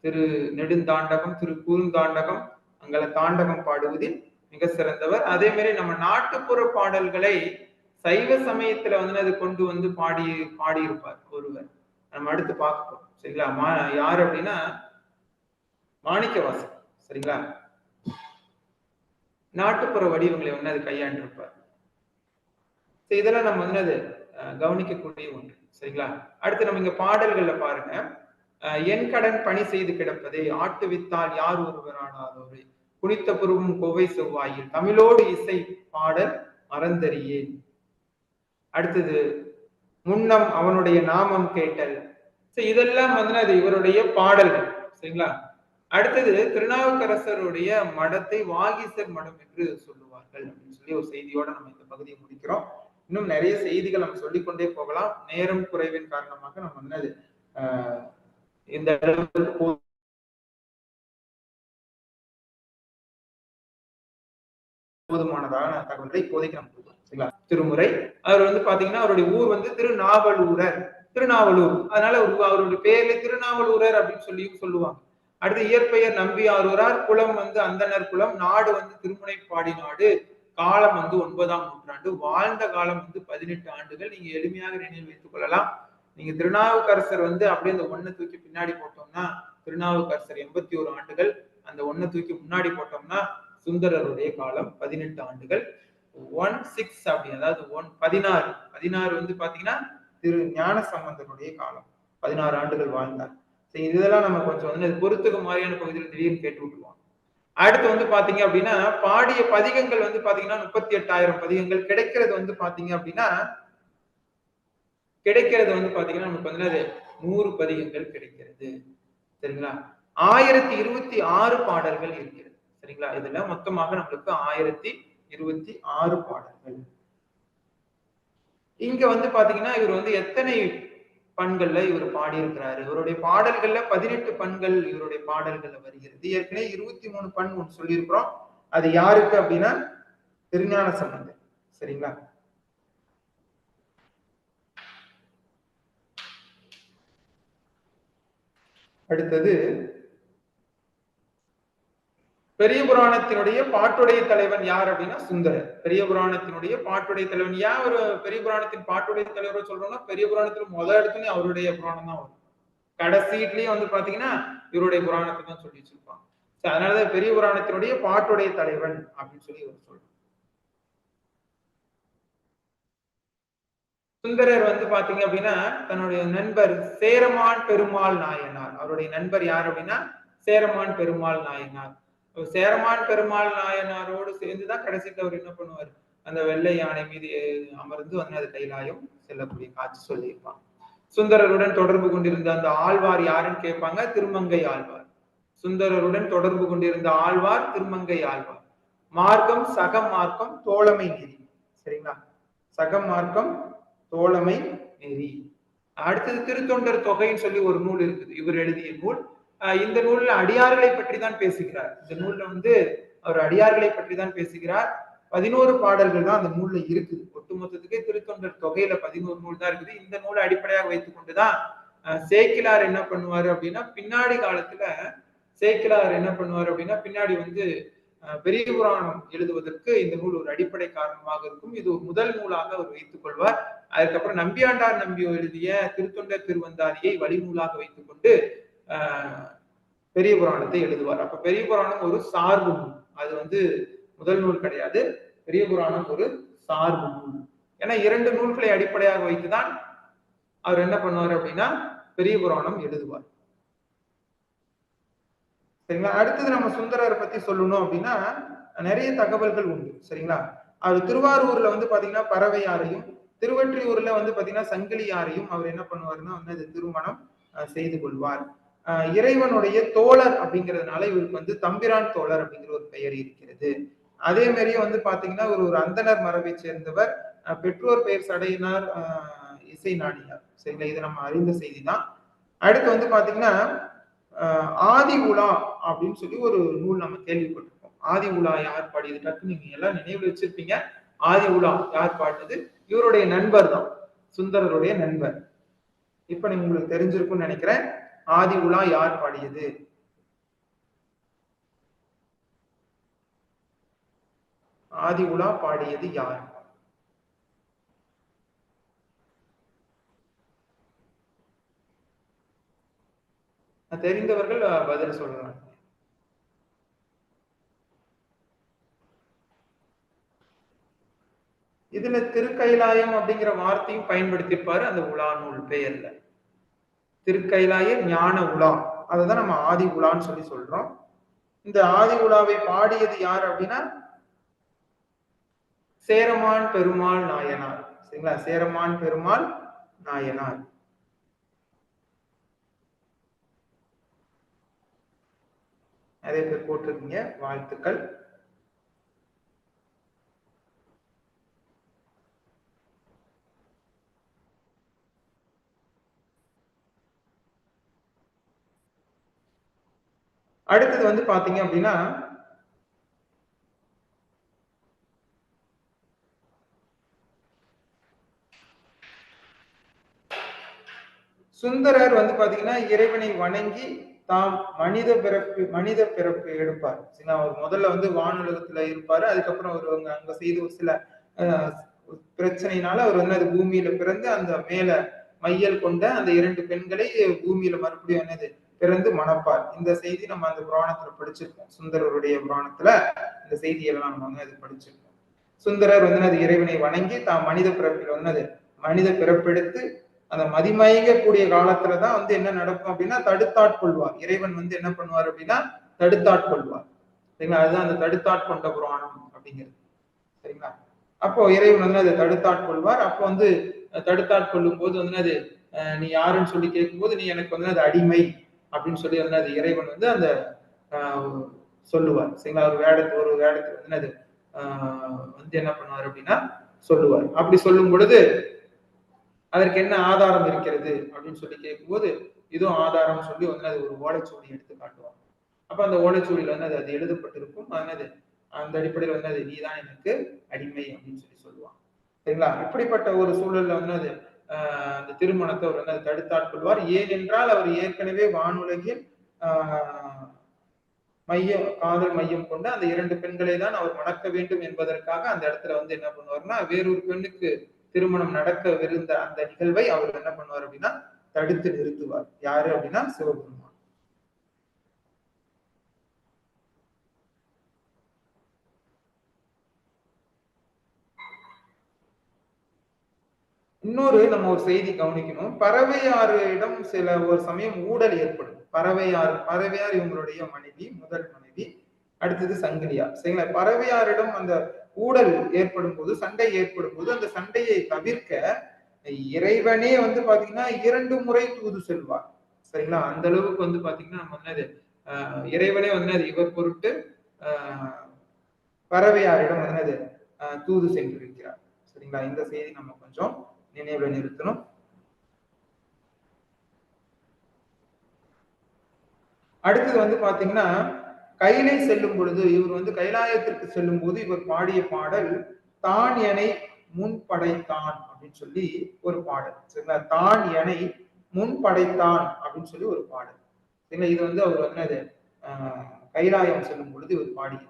திரு நெடுந்தாண்டகம், திரு குறுந்தாண்டகம், அங்கல தாண்டகம் பாடுவதில் மிக சிறந்தவர். அதே மாதிரி நம்ம நாட்டுப்புற பாடல்களை சைவ சமயத்துல வந்து அது கொண்டு வந்து பாடியிருப்பார் ஒருவர். நம்ம அடுத்து பார்ப்போம். சரிங்களா? யாரு அப்படின்னா மாணிக்கவாசகர். சரிங்களா? நாட்டுப்புற வடிவங்களை வந்து அது கையாண்டிருப்பார். இதெல்லாம் நம்ம வந்து அது கவனிக்கக்கூடிய ஒன்று. சரிங்களா? அடுத்து நம்ம இங்க பாடல்கள்ல பாருங்க. என் கடன் பணி செய்து கிடப்பதை ஆட்டு வித்தால் யார் ஒருவர் ஆடாதோரு குனித்த புருவும் கோவை செவ்வாயில் தமிழோடு இசை பாடல் மறந்தறியேன். அடுத்தது, முன்னம் அவனுடைய நாமம் கேட்டல். இதெல்லாம் வந்து அது இவருடைய பாடல்கள். சரிங்களா? அடுத்தது, திருநாவுக்கரசருடைய மடத்தை வாகீசர் மடம் என்று சொல்லுவார்கள் அப்படின்னு சொல்லி ஒரு செய்தியோட நம்ம இந்த பகுதியை முடிக்கிறோம். இன்னும் நிறைய செய்திகள் நம்ம சொல்லிக்கொண்டே போகலாம். நேரம் குறைவின் காரணமாக நம்ம வந்து இந்த போதுமானதான தகவல்களை இப்போதைக்கு நம்ம சரிங்களா? திருமுறை, அவர் வந்து பாத்தீங்கன்னா அவருடைய ஊர் வந்து திருநாவலூர். அதனால அவருடைய பேர்ல திருநாவலூரர் அப்படின்னு சொல்லியும் சொல்லுவாங்க. அடுத்து இயற்பெயர் நம்பி ஆரூரார். குலம் வந்து அந்தனர் குலம். நாடு வந்து திருமுனைப்பாடி நாடு. காலம் வந்து 9ஆம் நூற்றாண்டு. வாழ்ந்த காலம் வந்து 18 ஆண்டுகள். நீங்க எளிமையாக நினைவு வைத்துக் கொள்ளலாம். நீங்க திருநாவுக்கரசர் வந்து அப்படியே அந்த ஒண்ணை தூக்கி பின்னாடி போட்டோம்னா திருநாவுக்கரசர் 81 ஆண்டுகள். அந்த ஒண்ணை தூக்கி முன்னாடி போட்டோம்னா சுந்தரருடைய காலம் 18 ஆண்டுகள். 16 அப்படி, அதாவது 16 வந்து பாத்தீங்கன்னா திரு ஞான சம்பந்தனுடைய காலம் 16 ஆண்டுகள் வாழ்ந்தார். இதெல்லாம் நம்ம கொஞ்சம் வந்து பொறுத்துக்கு மாதிரியான பகுதியில் திடீர்னு கேட்டு விட்டுருவோம். அடுத்து வந்து பாத்தீங்க அப்படின்னா பாடிய பதிகங்கள் வந்து பாத்தீங்கன்னா 38,000 பதிகங்கள் கிடைக்கிறது வந்து பாத்தீங்க அப்படின்னா நமக்கு வந்து அது 100 பதிகங்கள் கிடைக்கிறது. சரிங்களா? 1026 பாடல்கள் இருக்கிறது. சரிங்களா? இதுல மொத்தமாக நம்மளுக்கு 1026 பாடல்கள். இங்க வந்து பாத்தீங்கன்னா இவர் வந்து எத்தனை பண்கள்ல இவர் பாடியிருக்கிறாரு? இவருடைய பாடல்கள்ல 18 பண்கள் இவருடைய பாடல்கள்ல வருகிறது. ஏற்கனவே 23 பண் ஒன்று சொல்லியிருக்கிறோம். அது யாருக்கு அப்படின்னா திருஞான சம்பந்தர். சரிங்களா? அடுத்தது, பெரிய புராணத்தினுடைய பாட்டுடைய தலைவன் யார் அப்படின்னா சுந்தரர். பெரிய புராணத்தினுடைய பாட்டுடைய தலைவன். ஏன் ஒரு பெரிய புராணத்தின் பாட்டுடைய தலைவர் சொல்றோம்னா பெரிய புராணத்துல முதல் இடத்துல அவருடைய புராணம் தான் வரும். கடைசீட்லயும் வந்து பாத்தீங்கன்னா இவருடைய புராணத்தை தான் சொல்லி வச்சிருப்பாங்க. அதனாலதான் பெரிய புராணத்தினுடைய பாட்டுடைய தலைவன் அப்படின்னு சொல்லி இவர் சொல்றாங்க. சுந்தரர் வந்து பாத்தீங்க அப்படின்னா தன்னுடைய நண்பர் சேரமான் பெருமாள் நாயனார், அவருடைய நண்பர் யார் அப்படின்னா சேரமான் பெருமாள் நாயனார். சேரமான் பெருமாள் நாயனாரோடு சேர்ந்துதான் கடைசிக்கு அவர் என்ன பண்ணுவார், அந்த வெள்ளை யானை மீது அமர்ந்து வந்து அது கைலாயம் செல்லக்கூடிய காட்சி சொல்லியிருப்பான். சுந்தரருடன் தொடர்பு கொண்டிருந்த அந்த ஆழ்வார் யாருன்னு கேட்பாங்க, திருமங்கை ஆழ்வார். சுந்தரருடன் தொடர்பு கொண்டிருந்த ஆழ்வார் திருமங்கை ஆழ்வார். மார்க்கம் சக மார்க்கம் தோழமை நெறி. சரிங்களா, சக மார்க்கம் தோழமை நெறி. அடுத்தது திருத்தொண்டர் தொகைன்னு சொல்லி ஒரு நூல் இருக்குது, இவர் எழுதிய நூல். இந்த நூல்ல அடியார்களை பற்றி தான் பேசுகிறார். இந்த நூல்ல வந்து அவர் அடியார்களை பற்றி தான் பேசுகிறார். 11 பாடல்கள் தான் அந்த நூல்ல இருக்குது. ஒட்டுமொத்தத்துக்கே திருத்தொண்டர் தொகையில 11 நூல் தான் இருக்குது. இந்த நூலை அடிப்படையாக வைத்துக் கொண்டுதான் சேக்கிலார் என்ன பண்ணுவாரு அப்படின்னா, பின்னாடி காலத்துல சேக்கிலார் என்ன பண்ணுவார் அப்படின்னா, பின்னாடி வந்து பெரிய புராணம் எழுதுவதற்கு இந்த நூல் ஒரு அடிப்படை காரணமாக இருக்கும். இது ஒரு முதல் நூலாக அவர் வைத்துக் கொள்வார். அதுக்கப்புறம் நம்பியாண்டார் நம்பி எழுதிய திருத்தொண்டர் திருவந்தாதியை வழிநூலாக வைத்துக் கொண்டு பெரிய புராணத்தை எழுதுவார். அப்ப பெரிய புராணம் ஒரு சார்பு நூல், அது வந்து முதல் நூல் கிடையாது. பெரிய புராணம் ஒரு சார்பு நூல். ஏன்னா 2 நூல்களை அடிப்படையாக வைத்துதான் அவர் என்ன பண்ணுவார் அப்படின்னா பெரிய புராணம் எழுதுவார். சரிங்களா, அடுத்தது நம்ம சுந்தரரை பத்தி சொல்லணும் அப்படின்னா நிறைய தகவல்கள் உண்டு. சரிங்களா, அவர் திருவாரூர்ல வந்து பாத்தீங்கன்னா பறவையாரையும், திருவற்றியூர்ல வந்து பாத்தீங்கன்னா சங்கிலியாரையும் அவர் என்ன பண்ணுவாருன்னா வந்து திருமணம் செய்து கொள்வார். இறைவனுடைய தோழர் அப்படிங்கிறதுனால இவருக்கு வந்து தம்பிரான் தோழர் அப்படிங்கிற ஒரு பெயர் இருக்கிறது. அதே மாதிரியே வந்து பாத்தீங்கன்னா ஒரு அந்தனர் மரபை சேர்ந்தவர். பெற்றோர் பெயர் சடையினார் இசை நாடினார். சரிங்களா, இது நம்ம அறிந்த செய்தி தான். அடுத்து வந்து பாத்தீங்கன்னா ஆதி உலா அப்படின்னு சொல்லி ஒரு நூல் நம்ம கேள்விப்பட்டிருக்கோம். ஆதி உலா யார் பாடியது? டக்கு நீங்க எல்லாம் நினைவுல வச்சிருப்பீங்க. ஆதி உலா யார் பாடினது? இவருடைய நண்பர் தான், சுந்தரருடைய நண்பர். இப்ப நீங்க உங்களுக்கு தெரிஞ்சிருக்கும்னு நினைக்கிறேன். ஆதி உலா யார் பாடியது? ஆதி உலா பாடியது யார்? தெரிந்தவர்கள் பதில் சொல்லலாம். இதுல திருக்கைலாயம் அப்படிங்கிற வார்த்தையும் பயன்படுத்தியிருப்பாரு அந்த உலா நூல் பெயர்ல. திருக்கைலாய ஞான உலா, அதுதான் நம்ம ஆதி உலான்னு சொல்லி சொல்றோம். இந்த ஆதி உலாவை பாடியது யார் அப்படின்னா சேரமான் பெருமாள் நாயனார். சரிங்களா, சேரமான் பெருமாள் நாயனார். நிறைய பேர் போட்டிருக்கீங்க, வாழ்த்துக்கள். அடுத்தது வந்து பாத்தீங்க அப்படின்னா சுந்தரர் வந்து பாத்தீங்கன்னா இறைவனை வணங்கி தாம் மனித பிறப்பு எடுப்பார். அவர் முதல்ல வந்து வானுலகத்துல இருப்பாரு. அதுக்கப்புறம் அவர் அங்க செய்த ஒரு சில பிரச்சனையினால அவர் வந்து அது பூமியில பிறந்து அந்த மேல மையல் கொண்ட அந்த 2 பெண்களை பூமியில மறுபடியும் என்னது பிறந்து மணப்பார். இந்த செய்தி நம்ம அந்த புராணத்துல படிச்சிருக்கோம். சுந்தரருடைய புராணத்துல இந்த செய்தியெல்லாம் நம்ம வந்து அது படிச்சிருக்கோம். சுந்தரர் வந்து அது இறைவனை வணங்கி தாம் மனித பிறப்பில் வந்து மனித பிறப்பெடுத்து அந்த மதிமயங்கக்கூடிய காலத்துலதான் வந்து என்ன நடக்கும் அப்படின்னா தடுத்தாட்கொள்வார். இறைவன் வந்து என்ன பண்ணுவார் அப்படின்னா தடுத்தாட்கொள்வார். சரிங்களா, அதுதான் அந்த தடுத்தாட்கொண்ட புராணம் அப்படிங்கிறது. சரிங்களா, அப்போ இறைவன் வந்து அதை தடுத்தாட்கொள்வார். அப்போ வந்து தடுத்தாட்கொள்ளும் போது வந்து அது நீ யாருன்னு சொல்லி கேட்கும்போது நீ எனக்கு வந்து அது அடிமை அப்படின்னு சொல்லி வந்து அது இறைவன் வந்து அந்த சொல்லுவார். சரிங்களா, ஒரு வேடத்துக்கு வந்து அது வந்து என்ன பண்ணுவார் அப்படின்னா சொல்லுவார். அப்படி சொல்லும் பொழுது அதற்கு என்ன ஆதாரம் இருக்கிறது அப்படின்னு சொல்லி கேட்கும்போது இதுவும் ஆதாரம் சொல்லி வந்து அது ஒரு ஓலைச்சுவடி எடுத்து காட்டுவாங்க. அப்ப அந்த ஓலைச்சுவடியில வந்து அது எழுதப்பட்டிருக்கும். அதனது அந்த அடிப்படையில் வந்து அது நீதான் எனக்கு அடிமை அப்படின்னு சொல்லி சொல்லுவாங்க. சரிங்களா, இப்படிப்பட்ட ஒரு சூழல்ல வந்து அது அந்த திருமணத்தை அவர் வந்து அதை தடுத்தாட்கொள்வார். ஏனென்றால் அவர் ஏற்கனவே வானுலகில் காதல் மையம் கொண்டு அந்த 2 பெண்களை தான் அவர் மணக்க வேண்டும் என்பதற்காக அந்த இடத்துல வந்து என்ன பண்ணுவார்னா வேறொரு பெண்ணுக்கு திருமணம் நடக்கவிருந்த அந்த நிகழ்வை அவர் என்ன பண்ணுவார் அப்படின்னா தடுத்து நிறுத்துவார். யாரு அப்படின்னா சிவபெருமான். இன்னொரு நம்ம ஒரு செய்தி கவனிக்கணும். பறவையாரிடம் சில ஒரு சமயம் ஊடல் ஏற்படும். பறவையார் இவங்களுடைய மனைவி, முதல் மனைவி. அடுத்தது சங்கிலியார். சரிங்களா? பறவையாரிடம் அந்த ஊடல் ஏற்படும் போது, சண்டை ஏற்படும் போது, அந்த சண்டையை தவிர்க்க இறைவனே வந்து பாத்தீங்கன்னா 2 முறை தூது செல்வார். சரிங்களா? அந்த அளவுக்கு வந்து பாத்தீங்கன்னா நம்ம வந்து இறைவனே வந்து இவர் பொருட்டு பறவையாரிடம் வந்து தூது சென்றிருக்கிறார். சரிங்களா? இந்த செய்தி நம்ம கொஞ்சம் நினைவுல நிறுத்தணும். அடுத்தது வந்து பாத்தீங்கன்னா கைலை செல்லும் பொழுது இவர் வந்து கைலாயத்திற்கு செல்லும் போது இவர் பாடிய பாடல் தான் எனை முன் படைத்தான் அப்படின்னு சொல்லி ஒரு பாடல். சரிங்களா? தான் எனை முன் படைத்தான் அப்படின்னு சொல்லி ஒரு பாடல். சரிங்களா? இது வந்து அவர் வந்து அது கைலாயம் செல்லும் பொழுது இவர் பாடிய.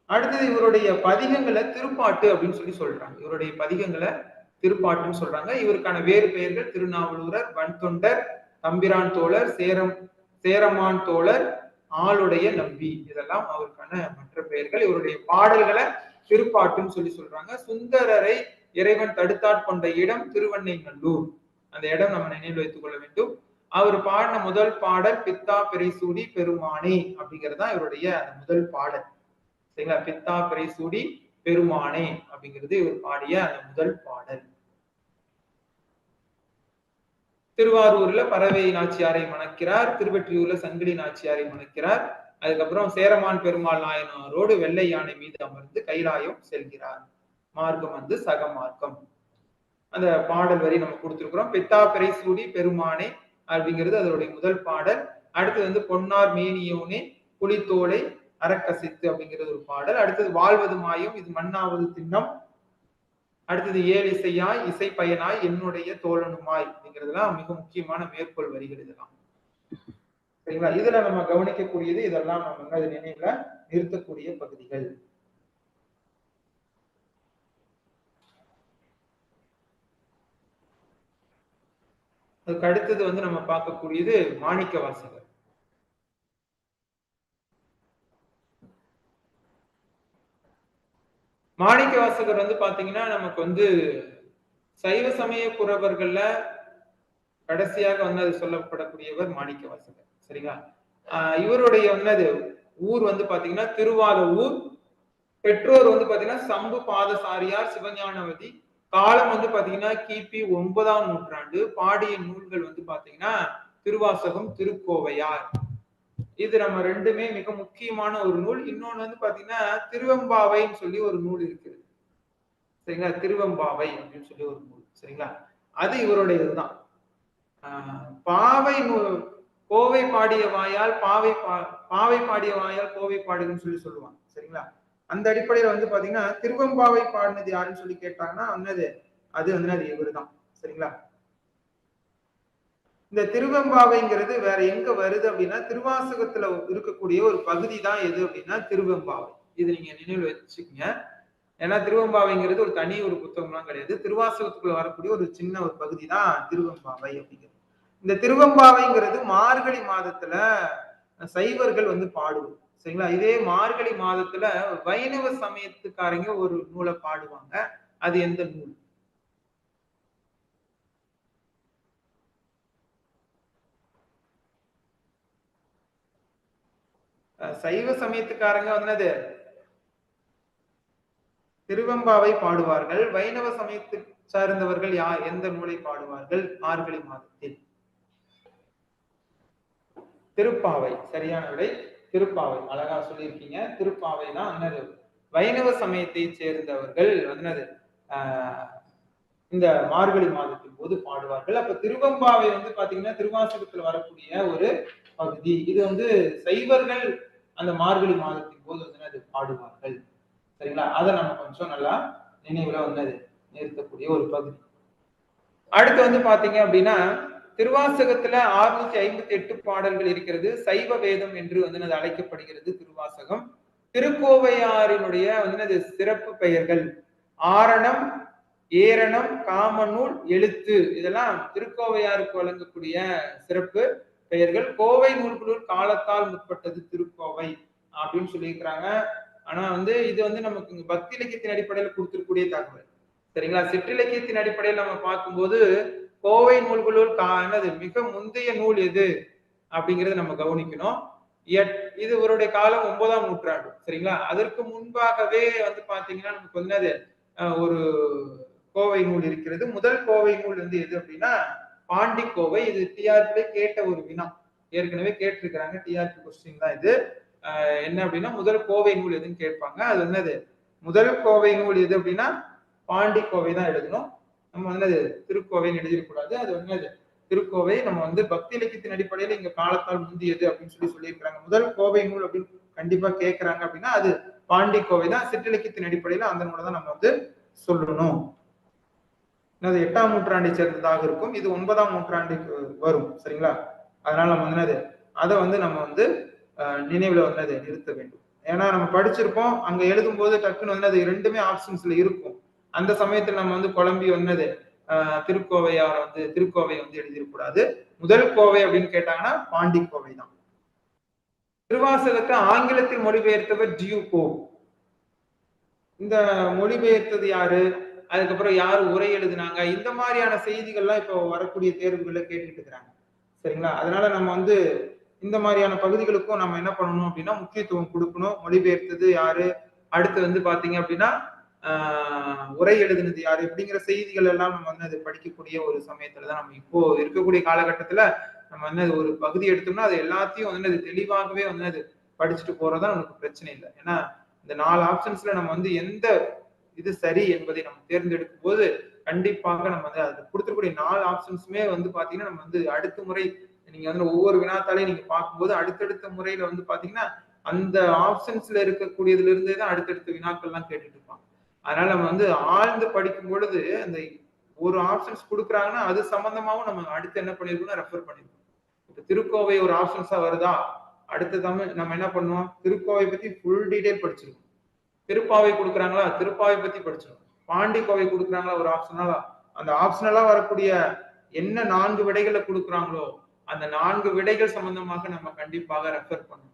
அடுத்தது இவருடைய பதிகங்களை திருப்பாட்டு அப்படின்னு சொல்லி சொல்றாங்க. இவருடைய பதிகங்களை திருப்பாட்டுன்னு சொல்றாங்க. இவருக்கான வேறு பெயர்கள் திருநாவலூரர், வன்தொண்டர், தம்பிரான் தோழர், சேரமான் தோழர், ஆளுடைய நம்பி. இதெல்லாம் அவருக்கான மற்ற பெயர்கள். இவருடைய பாடல்களை திருப்பாட்டுன்னு சொல்லி சொல்றாங்க. சுந்தரரை இறைவன் தடுத்தாட்கொண்ட இடம் திருவண்ணைநல்லூர். அந்த இடம் நம்ம நினைவில் வைத்துக் கொள்ள வேண்டும். அவர் பாடின முதல் பாடல் பித்தா பிறைசூடி பெருமானே அப்படிங்கிறது தான் இவருடைய அந்த முதல் பாடல். சரிங்களா? பித்தா பிறைசூடி பெருமானே அப்படிங்கிறது இவர் பாடிய அந்த முதல் பாடல். திருவாரூர்ல பறவை நாச்சியாரை மணக்கிறார். திருவெற்றியூர்ல சங்கிலி நாச்சியாரை மணக்கிறார். அதுக்கப்புறம் சேரமான் பெருமாள் நாயனாரோடு வெள்ளை யானை மீது அமர்ந்து கைலாயம் செல்கிறார். மார்க்கம் வந்து சகமார்க்கம். அந்த பாடல் வரி நம்ம கொடுத்திருக்கிறோம். பித்தா பிறை சூடி பெருமானே அப்படிங்கிறது அதனுடைய முதல் பாடல். அடுத்து வந்து பொன்னார் மேனியோனே புலித்தோலை அறக்கசித்து அப்படிங்கிறது ஒரு பாடல். அடுத்தது வாழ்வது மாயம் இது மண்ணாவது திண்ணம். அடுத்தது ஏழு இசையாய் இசை பயனாய் என்னுடைய தோழனுமாய் அப்படிங்கிறதுலாம் மிக முக்கியமான மேற்கோள் வரிகள் இதெல்லாம். சரிங்களா? இதுல நம்ம கவனிக்கக்கூடியது இதெல்லாம் நம்ம அது நினைவுல நிறுத்தக்கூடிய பகுதிகள். அதுக்கு அடுத்தது வந்து நம்ம பார்க்கக்கூடியது மாணிக்க வாசகர். மாணிக்க வாசகர் வந்து பாத்தீங்கன்னா நமக்கு வந்து சைவ சமய குறவர்கள்ல கடைசியாக வந்து அது சொல்லப்படக்கூடியவர் மாணிக்க வாசகர். சரிங்களா? இவருடைய வந்து ஊர் வந்து பாத்தீங்கன்னா திருவாரூர். பெற்றோர் வந்து பாத்தீங்கன்னா சம்பு பாதசாரியார், சிவஞானவதி. காலம் வந்து பாத்தீங்கன்னா கிபி 9ஆம் நூற்றாண்டு. பாடிய நூல்கள் வந்து பாத்தீங்கன்னா திருவாசகம், திருக்கோவையார். இது நம்ம ரெண்டுமே மிக முக்கியமான ஒரு நூல். இன்னொன்னு வந்து பாத்தீங்கன்னா திருவெம்பாவைன்னு சொல்லி ஒரு நூல் இருக்குது. சரிங்களா? திருவெம்பாவை அப்படின்னு சொல்லி ஒரு நூல். சரிங்களா? அது இவருடைய இதுதான். பாவை கோவை பாடிய வாயால் பாவை பாடிய வாயால் கோவை பாடுன்னு சொல்லி சொல்லுவாங்க. சரிங்களா? அந்த அடிப்படையில வந்து பாத்தீங்கன்னா திருவெம்பாவை பாடினது யாருன்னு சொல்லி கேட்டாங்கன்னா அது இவருதான். சரிங்களா? இந்த திருவெம்பாவைங்கிறது வேற எங்க வருது அப்படின்னா திருவாசகத்துல இருக்கக்கூடிய ஒரு பகுதி தான் எது அப்படின்னா திருவெம்பாவை. இது நீங்க நினைவில் வச்சுக்கோங்க. ஏன்னா திருவெம்பாவைங்கிறது ஒரு தனி ஒரு புத்தகம்லாம் கிடையாது. திருவாசகத்துக்குள்ள வரக்கூடிய ஒரு சின்ன ஒரு பகுதி தான் திருவெம்பாவை அப்படிங்கிறது. இந்த திருவெம்பாவைங்கிறது மார்கழி மாதத்துல சைவர்கள் வந்து பாடுவது. சரிங்களா? இதே மார்கழி மாதத்துல வைணவ சமயத்துக்காரங்க ஒரு நூலை பாடுவாங்க. அது எந்த நூல்? சைவ சமயத்துக்காரங்க வந்து திருவெம்பாவை பாடுவார்கள். வைணவ சமயத்தை சார்ந்தவர்கள் எந்த நூலை பாடுவார்கள் மார்கழி மாதத்தில்? திருப்பாவை. சரியான விடை திருப்பாவை. அழகா சொல்லியிருக்கீங்க. திருப்பாவை தான் என்னது வைணவ சமயத்தை சேர்ந்தவர்கள் வந்து இந்த மார்கழி மாதத்தின் போது பாடுவார்கள். அப்ப திருவெம்பாவை வந்து பாத்தீங்கன்னா திருவாசகத்துல வரக்கூடிய ஒரு பகுதி. இது வந்து சைவர்கள் அந்த மார்கழி மாதத்தின் போது வந்து பாடுவார்கள். சரிங்களா? அதை நம்ம கொஞ்சம் நல்லா நினைவுல வந்து நிறுத்தக்கூடிய ஒரு பகுதி. அடுத்து வந்து பாத்தீங்க அப்படின்னா திருவாசகத்துல 658 பாடல்கள் இருக்கிறது. சைவ வேதம் என்று வந்து அழைக்கப்படுகிறது திருவாசகம். திருக்கோவையாரினுடைய வந்து சிறப்பு பெயர்கள் ஆரணம், ஏரணம், காமநூல், எழுத்து இதெல்லாம் திருக்கோவையாருக்கு வழங்கக்கூடிய சிறப்பு பெயர்கள். கோவை நூல்களுள் காலத்தால் முற்பட்டது திருக்கோவை அப்படின்னு சொல்லியிருக்கிறாங்க. ஆனா வந்து இது வந்து நமக்கு பக்தி இலக்கியத்தின் அடிப்படையில் கொடுத்திருக்கக்கூடிய தகவல். சரிங்களா? சிற்றிலக்கியத்தின் அடிப்படையில் நம்ம பார்க்கும்போது கோவை நூல்களுள் என்னது மிக முந்தைய நூல் எது அப்படிங்கறத நம்ம கவனிக்கணும். இது இவருடைய காலம் 9ஆம் நூற்றாண்டு. சரிங்களா? அதற்கு முன்பாகவே வந்து பாத்தீங்கன்னா நமக்கு வந்து ஒரு கோவை நூல் இருக்கிறது. முதல் கோவை நூல் வந்து எது அப்படின்னா பாண்டி கோவை. இது டிஆர்பி கேட்ட ஒரு வினா, ஏற்கனவே கேட்டிருக்கிறாங்க. டிஆர்பி கொஸ்டின் தான் இது. என்ன அப்படின்னா முதல் கோவை நூல் எதுன்னு கேட்பாங்க. அது என்னது முதல் கோவை நூல் எது அப்படின்னா பாண்டி கோவை தான் எழுதணும். நம்ம வந்து திருக்கோவைன்னு எழுதிடக்கூடாது. அது வந்து திருக்கோவை நம்ம வந்து பக்தி இலக்கியத்தின் அடிப்படையில் இங்க காலத்தால் முந்தியது அப்படின்னு சொல்லியிருக்கிறாங்க. முதல் கோவை நூல் அப்படின்னு கண்டிப்பா கேட்கிறாங்க அப்படின்னா அது பாண்டி கோவை தான். சிற்றிலக்கியத்தின் அடிப்படையில் அந்த நூலை தான் நம்ம வந்து சொல்லணும். அது 8ஆம் நூற்றாண்டை சேர்ந்ததாக இருக்கும். இது 9ஆம் நூற்றாண்டுக்கு வரும். சரிங்களா? அதனால நம்ம வந்து அதை வந்து நம்ம வந்து நினைவுல வந்து நிறுத்த வேண்டும். ஏன்னா நம்ம படிச்சிருப்போம், அங்க எழுதும் போது டக்குன்னு வந்து அது ரெண்டுமே ஆப்ஷன்ஸ்ல இருக்கும். அந்த சமயத்துல நம்ம வந்து குழம்பி வந்தது திருக்கோவையார வந்து திருக்கோவை வந்து எழுதிடக்கூடாது. முதல் கோவை அப்படின்னு கேட்டாங்கன்னா பாண்டி கோவை தான். திருவாசகத்தை ஆங்கிலத்தில் மொழிபெயர்த்தவர் டியூகோ. இந்த மொழிபெயர்த்தது யாரு, அதுக்கப்புறம் யாரு உரை எழுதினாங்க, இந்த மாதிரியான செய்திகள்லாம் இப்போ வரக்கூடிய தேர்வுகள்ல கேட்டுட்டு இருக்கிறாங்க. சரிங்களா? அதனால நம்ம வந்து இந்த மாதிரியான பகுதிகளுக்கும் நம்ம என்ன பண்ணணும் அப்படின்னா முக்கியத்துவம் கொடுக்கணும். மொழிபெயர்த்தது யாரு, அடுத்து வந்து பாத்தீங்க அப்படின்னா உரை எழுதினது யாரு இப்படிங்கிற செய்திகள் எல்லாம் நம்ம வந்து அது படிக்கக்கூடிய ஒரு சமயத்துலதான் நம்ம இப்போ இருக்கக்கூடிய காலகட்டத்துல நம்ம வந்து அது ஒரு பகுதி எடுத்தோம்னா அது எல்லாத்தையும் வந்து அது தெளிவாகவே வந்து அது படிச்சுட்டு போறதா நமக்கு பிரச்சனை இல்லை. ஏன்னா இந்த 4 ஆப்ஷன்ஸ்ல நம்ம வந்து எந்த இது சரி என்பதை நம்ம தேர்ந்தெடுக்கும் போது கண்டிப்பாக நம்ம வந்து அது கொடுத்துக்கூடிய 4 ஆப்ஷன்ஸுமே வந்து பாத்தீங்கன்னா நம்ம வந்து அடுத்த முறை நீங்க வந்து ஒவ்வொரு வினாத்தாலையும் நீங்க பார்க்கும்போது அடுத்தடுத்த முறையில வந்து பாத்தீங்கன்னா அந்த ஆப்ஷன்ஸ்ல இருக்கக்கூடியதுல இருந்தே தான் அடுத்தடுத்த வினாக்கள் எல்லாம் கேட்டுட்டு இருப்பாங்க. அதனால நம்ம வந்து ஆழ்ந்து படிக்கும் பொழுது அந்த ஒரு ஆப்ஷன்ஸ் கொடுக்குறாங்கன்னா அது சம்பந்தமாவும் நம்ம அடுத்து என்ன பண்ணிருக்கோம்னா ரெஃபர் பண்ணிருக்கோம். இப்ப திருக்கோவை ஒரு ஆப்ஷன்ஸா வருதா, அடுத்த தமிழ் நம்ம என்ன பண்ணுவோம், திருக்கோவை பத்தி ஃபுல் டீடைல் படிச்சிருக்கோம். திருப்பாவை கொடுக்குறாங்களா, திருப்பாவை பத்தி படிச்சிருக்கோம். பாண்டி கோவை கொடுக்குறாங்களா ஒரு ஆப்ஷனலா, அந்த ஆப்ஷனலா வரக்கூடிய என்ன 4 விடைகளை கொடுக்குறாங்களோ அந்த 4 விடைகள் சம்பந்தமாக நம்ம கண்டிப்பாக ரெஃபர் பண்ணணும்.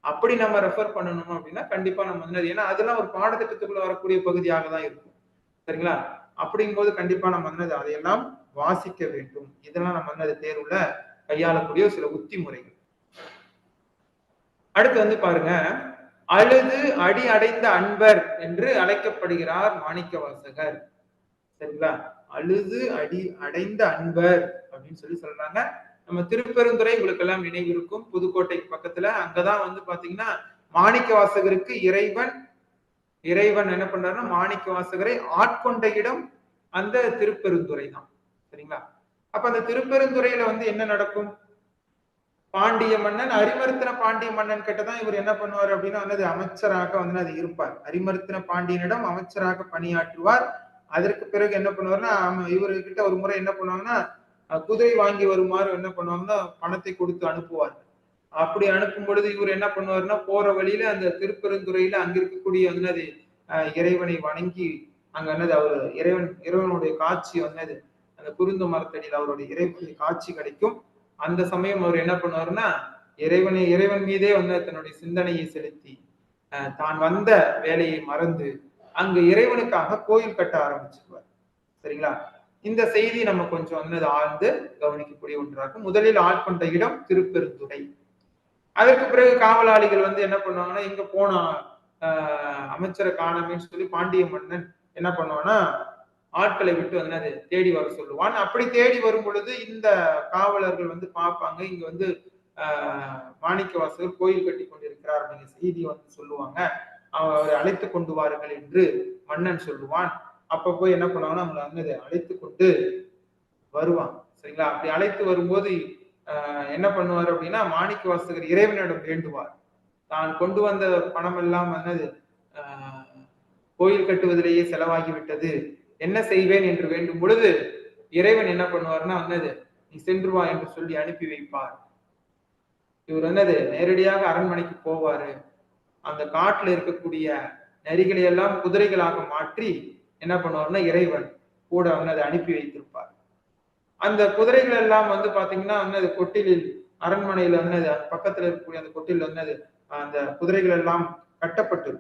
அப்படி நம்ம ரெஃபர் பண்ணணும் அப்படின்னா கண்டிப்பா நம்ம வந்து ஏன்னா அதெல்லாம் ஒரு பாடத்திட்டத்துக்குள்ள வரக்கூடிய பகுதியாக தான் இருக்கும். சரிங்களா? அப்படிங்கும்போது கண்டிப்பா நம்ம வந்து அதையெல்லாம் வாசிக்க வேண்டும். இதெல்லாம் நம்ம வந்து அது தேர்வுல கையாளக்கூடிய சில உத்தி முறைகள். அடுத்து வந்து பாருங்க, அழுது அடி அடைந்த அன்பர் என்று அழைக்கப்படுகிறார் மாணிக்கவாசகர். சரிங்களா? அழுது அடி அடைந்த அன்பர் அப்படின்னு சொல்றாங்க. நம்ம திருப்பெருந்துறை உங்களுக்கு எல்லாம் நினைவு இருக்கும், புதுக்கோட்டைக்கு பக்கத்துல. அங்கதான் வந்து பாத்தீங்கன்னா மாணிக்க வாசகருக்கு இறைவன் என்ன பண்றாருன்னா மாணிக்க வாசகரை ஆட்கொண்ட இடம் அந்த திருப்பெருந்துறை தான். சரிங்களா? அப்ப அந்த திருப்பெருந்துறையில வந்து என்ன நடக்கும், பாண்டிய மன்னன் அரிமர்த்தன பாண்டிய மன்னன் கிட்டதான் இவர் என்ன பண்ணுவார் அப்படின்னா வந்து அமைச்சராக வந்து அது இருப்பார். அரிமர்த்தன பாண்டியனிடம் அமைச்சராக பணியாற்றுவார். அதற்கு பிறகு என்ன பண்ணுவாருன்னா இவர்கிட்ட ஒரு முறை என்ன பண்ணுவாங்கன்னா குதிரை வாங்கி வருமாறு என்ன பண்ணுவாங்கன்னா பணத்தை கொடுத்து அனுப்புவார். அப்படி அனுப்பும் பொழுது இவர் என்ன பண்ணுவாருன்னா போற வழியில அந்த திருப்பெருந்துறையில அங்க இருக்கக்கூடிய வந்து இறைவனை வணங்கி அங்க என்னது அவர் இறைவனுடைய காட்சி வந்தது அந்த குருந்த மரத்தடியில் அவருடைய இறைவனுடைய காட்சி கிடைக்கும். அந்த சமயம் அவர் என்ன பண்ணுவாருன்னா இறைவன் மீதே வந்து தன்னுடைய சிந்தனையை செலுத்தி தான் வந்த வேலையை மறந்து அங்கு இறைவனுக்காக கோயில் கட்ட ஆரம்பிச்சிருவார். சரிங்களா? இந்த செய்தி நம்ம கொஞ்சம் வந்து ஆழ்ந்து கவனிக்கக்கூடிய ஒன்றாகும். முதலில் ஆட்கொண்ட இடம் திருப்பெருந்துறை. அதற்கு பிறகு காவலாளிகள் வந்து என்ன பண்ணுவாங்கன்னா இங்க போன அமைச்சரை காணமேன்னு சொல்லி பாண்டிய மன்னன் என்ன பண்ணுவான்னா ஆட்களை விட்டு வந்து அதை தேடி வர சொல்லுவான். அப்படி தேடி வரும் பொழுது இந்த காவலர்கள் வந்து பார்ப்பாங்க, இங்க வந்து மாணிக்க வாசகர் கோயில் கட்டி கொண்டிருக்கிறார் அப்படிங்கிற செய்தி வந்து சொல்லுவாங்க. அவரை அழைத்து கொண்டு வாருங்கள் என்று மன்னன் சொல்லுவான். அப்ப போய் என்ன பண்ணுவாங்கன்னா அவங்களை வந்து அழைத்து கொண்டு வருவாங்க. சரிங்களா? அப்படி அழைத்து வரும்போது என்ன பண்ணுவார் அப்படின்னா மாணிக்க வாசகர் இறைவனிடம் வேண்டுவார். தான் கொண்டு வந்த பணம் எல்லாம் வந்து கோயில் கட்டுவதிலேயே செலவாகிவிட்டது, என்ன செய்வேன் என்று வேண்டும் பொழுது இறைவன் என்ன பண்ணுவார்னா வந்து நீ சென்று வா என்று சொல்லி அனுப்பி வைப்பார். இவர் வந்து நேரடியாக அரண்மனைக்கு போவாரு. அந்த காட்டுல இருக்கக்கூடிய நரிகளை எல்லாம் குதிரைகளாக மாற்றி என்ன பண்ணுவார்னா இறைவன் கூட வந்து அதை அனுப்பி வைத்திருப்பார். அந்த குதிரைகள் எல்லாம் வந்து பாத்தீங்கன்னா வந்து கொட்டிலில் அரண்மனையில வந்து பக்கத்துல இருக்கக்கூடிய அந்த கொட்டில் வந்து அந்த குதிரைகள் எல்லாம் கட்டப்பட்டு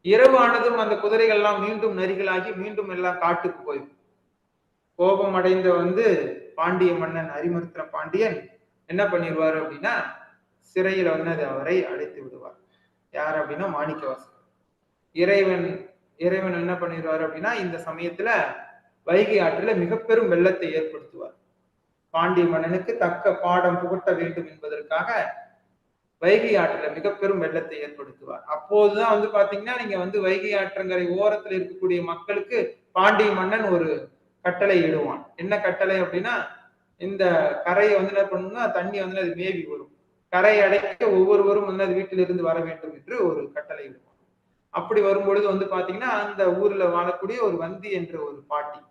இரவு ஆனதும் அந்த குதிரைகள் எல்லாம் மீண்டும் நரிகளாகி மீண்டும் எல்லாம் காட்டுக்கு போயிடும். கோபம் அடைந்த பாண்டிய மன்னன் அரிமர்த்தன பாண்டியன் என்ன பண்ணிடுவாரு அப்படின்னா, சிறையில அது அவரை அடைத்து விடுவார். யார் அப்படின்னா மாணிக்கவாசகர். இறைவன் இறைவன் என்ன பண்ணிடுவார் அப்படின்னா, இந்த சமயத்துல வைகை ஆற்றில மிக பெரும் வெள்ளத்தை ஏற்படுத்துவார். பாண்டிய மன்னனுக்கு தக்க பாடம் புகட்ட வேண்டும் என்பதற்காக வைகை ஆற்றில மிக பெரும் வெள்ளத்தை ஏற்படுத்துவார். அப்போதுதான் பாத்தீங்கன்னா, நீங்க வைகை ஆற்றங்கரை ஓரத்தில் இருக்கக்கூடிய மக்களுக்கு பாண்டிய மன்னன் ஒரு கட்டளை இடுவான். என்ன கட்டளை அப்படின்னா, இந்த கரையை என்ன பண்ணணும்னா தண்ணி அது மேவி வரும். கரை அடைக்க ஒவ்வொருவரும் அது வீட்டில் இருந்து வர வேண்டும் என்று ஒரு கட்டளை இடுவான். அப்படி வரும்பொழுது பாத்தீங்கன்னா, அந்த ஊர்ல வாழக்கூடிய ஒரு வந்தி என்ற ஒரு பாட்டி,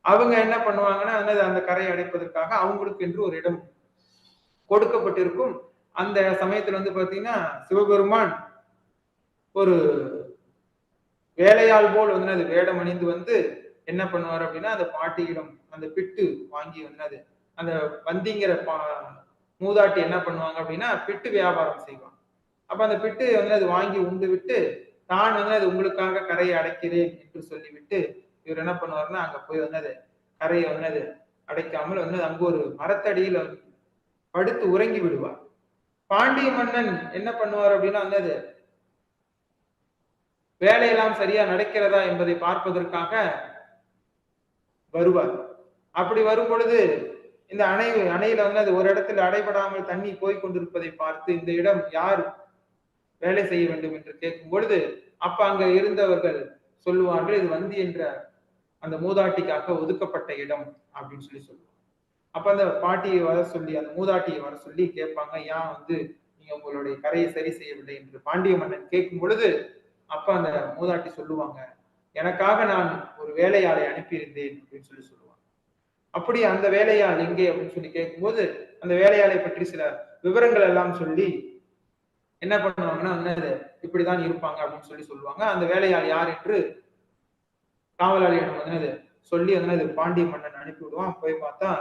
அவங்க என்ன பண்ணுவாங்கன்னா, அந்த கரையை அடைப்பதற்காக அவங்களுக்கு என்று ஒரு இடம் கொடுக்கப்பட்டிருக்கும். அந்த சமயத்துல பாத்தீங்கன்னா, சிவபெருமான் ஒரு வேலையாள் போல் அது வேடம் அணிந்து என்ன பண்ணுவார் அப்படின்னா, அந்த பாட்டியிடம் அந்த பிட்டு வாங்கி அந்த வந்திங்கிற மூதாட்டி என்ன பண்ணுவாங்க அப்படின்னா, பிட்டு வியாபாரம் செய்வாங்க. அப்ப அந்த பிட்டு அது வாங்கி உண்டு விட்டு தான் அது உங்களுக்காக கரையை அடைக்கிறேன் என்று சொல்லிவிட்டு இவர் என்ன பண்ணுவாருன்னா, அங்க போய் கரையை அடைக்காமல் அங்கு ஒரு மரத்தடியில் படுத்து உறங்கி விடுவார். பாண்டிய மன்னன் என்ன பண்ணுவார் அப்படின்னா, வேலையெல்லாம் சரியா நடக்கிறதா என்பதை பார்ப்பதற்காக வருவார். அப்படி வரும் பொழுது இந்த அணையில அது ஒரு இடத்துல அடைபடாமல் தண்ணி போய் கொண்டிருப்பதை பார்த்து இந்த இடம் யார் வேலை செய்ய வேண்டும் என்று கேட்கும் பொழுது, அப்ப அங்க இருந்தவர்கள் சொல்லுவார்கள், இது வந்தி என்ற அந்த மூதாட்டிக்காக ஒதுக்கப்பட்ட இடம் அப்படின்னு சொல்லுவாங்க. அப்ப அந்த பாட்டியை வர சொல்லி அந்த மூதாட்டியை வர சொல்லி கேட்பாங்க, ஏன் நீங்க உங்களுடைய கரையை சரி செய்யவில்லை என்று பாண்டிய மன்னன் கேட்கும் பொழுது, அப்ப அந்த மூதாட்டி சொல்லுவாங்க, எனக்காக நான் ஒரு வேலையாளை அனுப்பியிருந்தேன் அப்படின்னு சொல்லுவாங்க. அப்படி அந்த வேலையாள் எங்கே அப்படின்னு சொல்லி கேட்கும்போது, அந்த வேலையாளை பற்றி சில விவரங்கள் எல்லாம் சொல்லி என்ன பண்ணுவாங்கன்னா, இப்படிதான் இருப்பாங்க அப்படின்னு சொல்லுவாங்க. அந்த வேலையாள் யார் என்று காவலாளியிடம் சொல்லி பாண்டிய மன்னன் அனுப்பி விடுவான். போய் பார்த்தா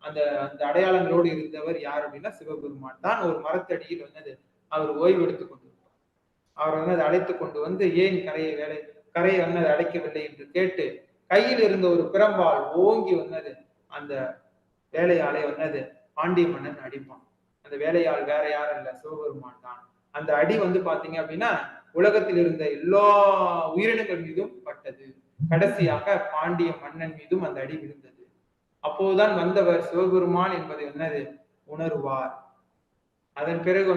அந்த அந்த அடையாளங்களோடு இருந்தவர் யார் அப்படின்னா சிவபெருமான் தான். ஒரு மரத்தடியில் அவர் ஓய்வு எடுத்துக் கொண்டிருப்பார். அவர் அழைத்து கொண்டு ஏன் கரையை அடைக்கவில்லை என்று கேட்டு கையில் இருந்த ஒரு பிரம்பால் ஓங்கி அந்த வேலையாளை பாண்டிய மன்னன் அடிப்பான். அந்த வேலையாள் வேற யாரும் இல்ல, சிவபெருமான் தான். அந்த அடி பாத்தீங்க அப்படின்னா உலகத்தில் இருந்த எல்லா உயிரினங்கள் மீதும் பட்டது. கடைசியாக பாண்டிய மன்னன் மீதும் அந்த அடி விழுந்தது. அப்போதுதான் வந்தவர் சிவபெருமான் என்பதை உணர்வார். அதன் பிறகு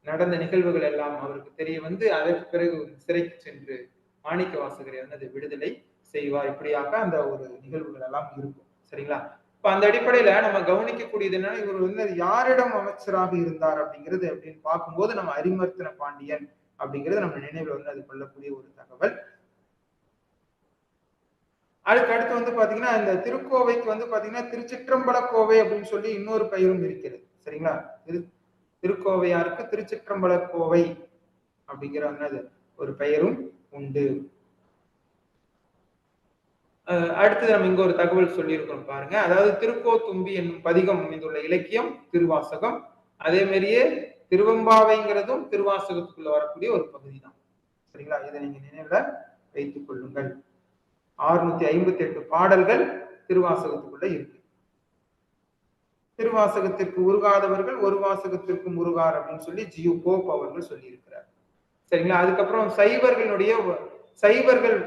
நடந்த நிகழ்வுகள் எல்லாம் அவருக்கு தெரிய அதற்கு பிறகு சிறைக்கு சென்று மாணிக்க வாசகரை விடுதலை செய்வார். இப்படியாக அந்த ஒரு நிகழ்வுகள் எல்லாம் இருக்கும். சரிங்களா? இப்ப அந்த அடிப்படையில நம்ம கவனிக்கக்கூடியது என்னன்னா, இவர் யாரிடம் அமைச்சராக இருந்தார் அப்படிங்கிறது அப்படின்னு பார்க்கும்போது நம்ம அரிமர்த்தன பாண்டியன் அப்படிங்கிறது நம்ம நினைவுல அது கொள்ளக்கூடிய ஒரு தகவல். அதுக்கு அடுத்து பாத்தீங்கன்னா இந்த திருக்கோவைக்கு பாத்தீங்கன்னா திருச்சிற்றம்பல கோவை அப்படின்னு சொல்லி இன்னொரு பெயரும் இருக்கிறது. சரிங்களா? திருக்கோவையாருக்கு திருச்சிற்றம்பல கோவை அப்படிங்கிற ஒரு பெயரும் உண்டு. அடுத்தது நம்ம இங்க ஒரு தகவல் சொல்லியிருக்கோம் பாருங்க. அதாவது திருக்கோத்தும்பி என்னும் பதிகம் அமைந்துள்ள இலக்கியம் திருவாசகம். அதே மாதிரியே திருவம்பாவைங்கிறதும் திருவாசகத்துக்குள்ள வரக்கூடிய ஒரு பகுதி தான். சரிங்களா? இதை நீங்க நினைவுல வைத்துக் கொள்ளுங்கள். 658 பாடல்கள் திருவாசகத்துக்குள்ள இருக்கு. திருவாசகத்திற்கு உருகாதவர்கள் ஒரு வாசகத்திற்கு முருகார் அப்படின்னு சொல்லி ஜியு போப் அவர்கள் சொல்லி இருக்கிறார். சரிங்களா? அதுக்கப்புறம் சைவர்கள்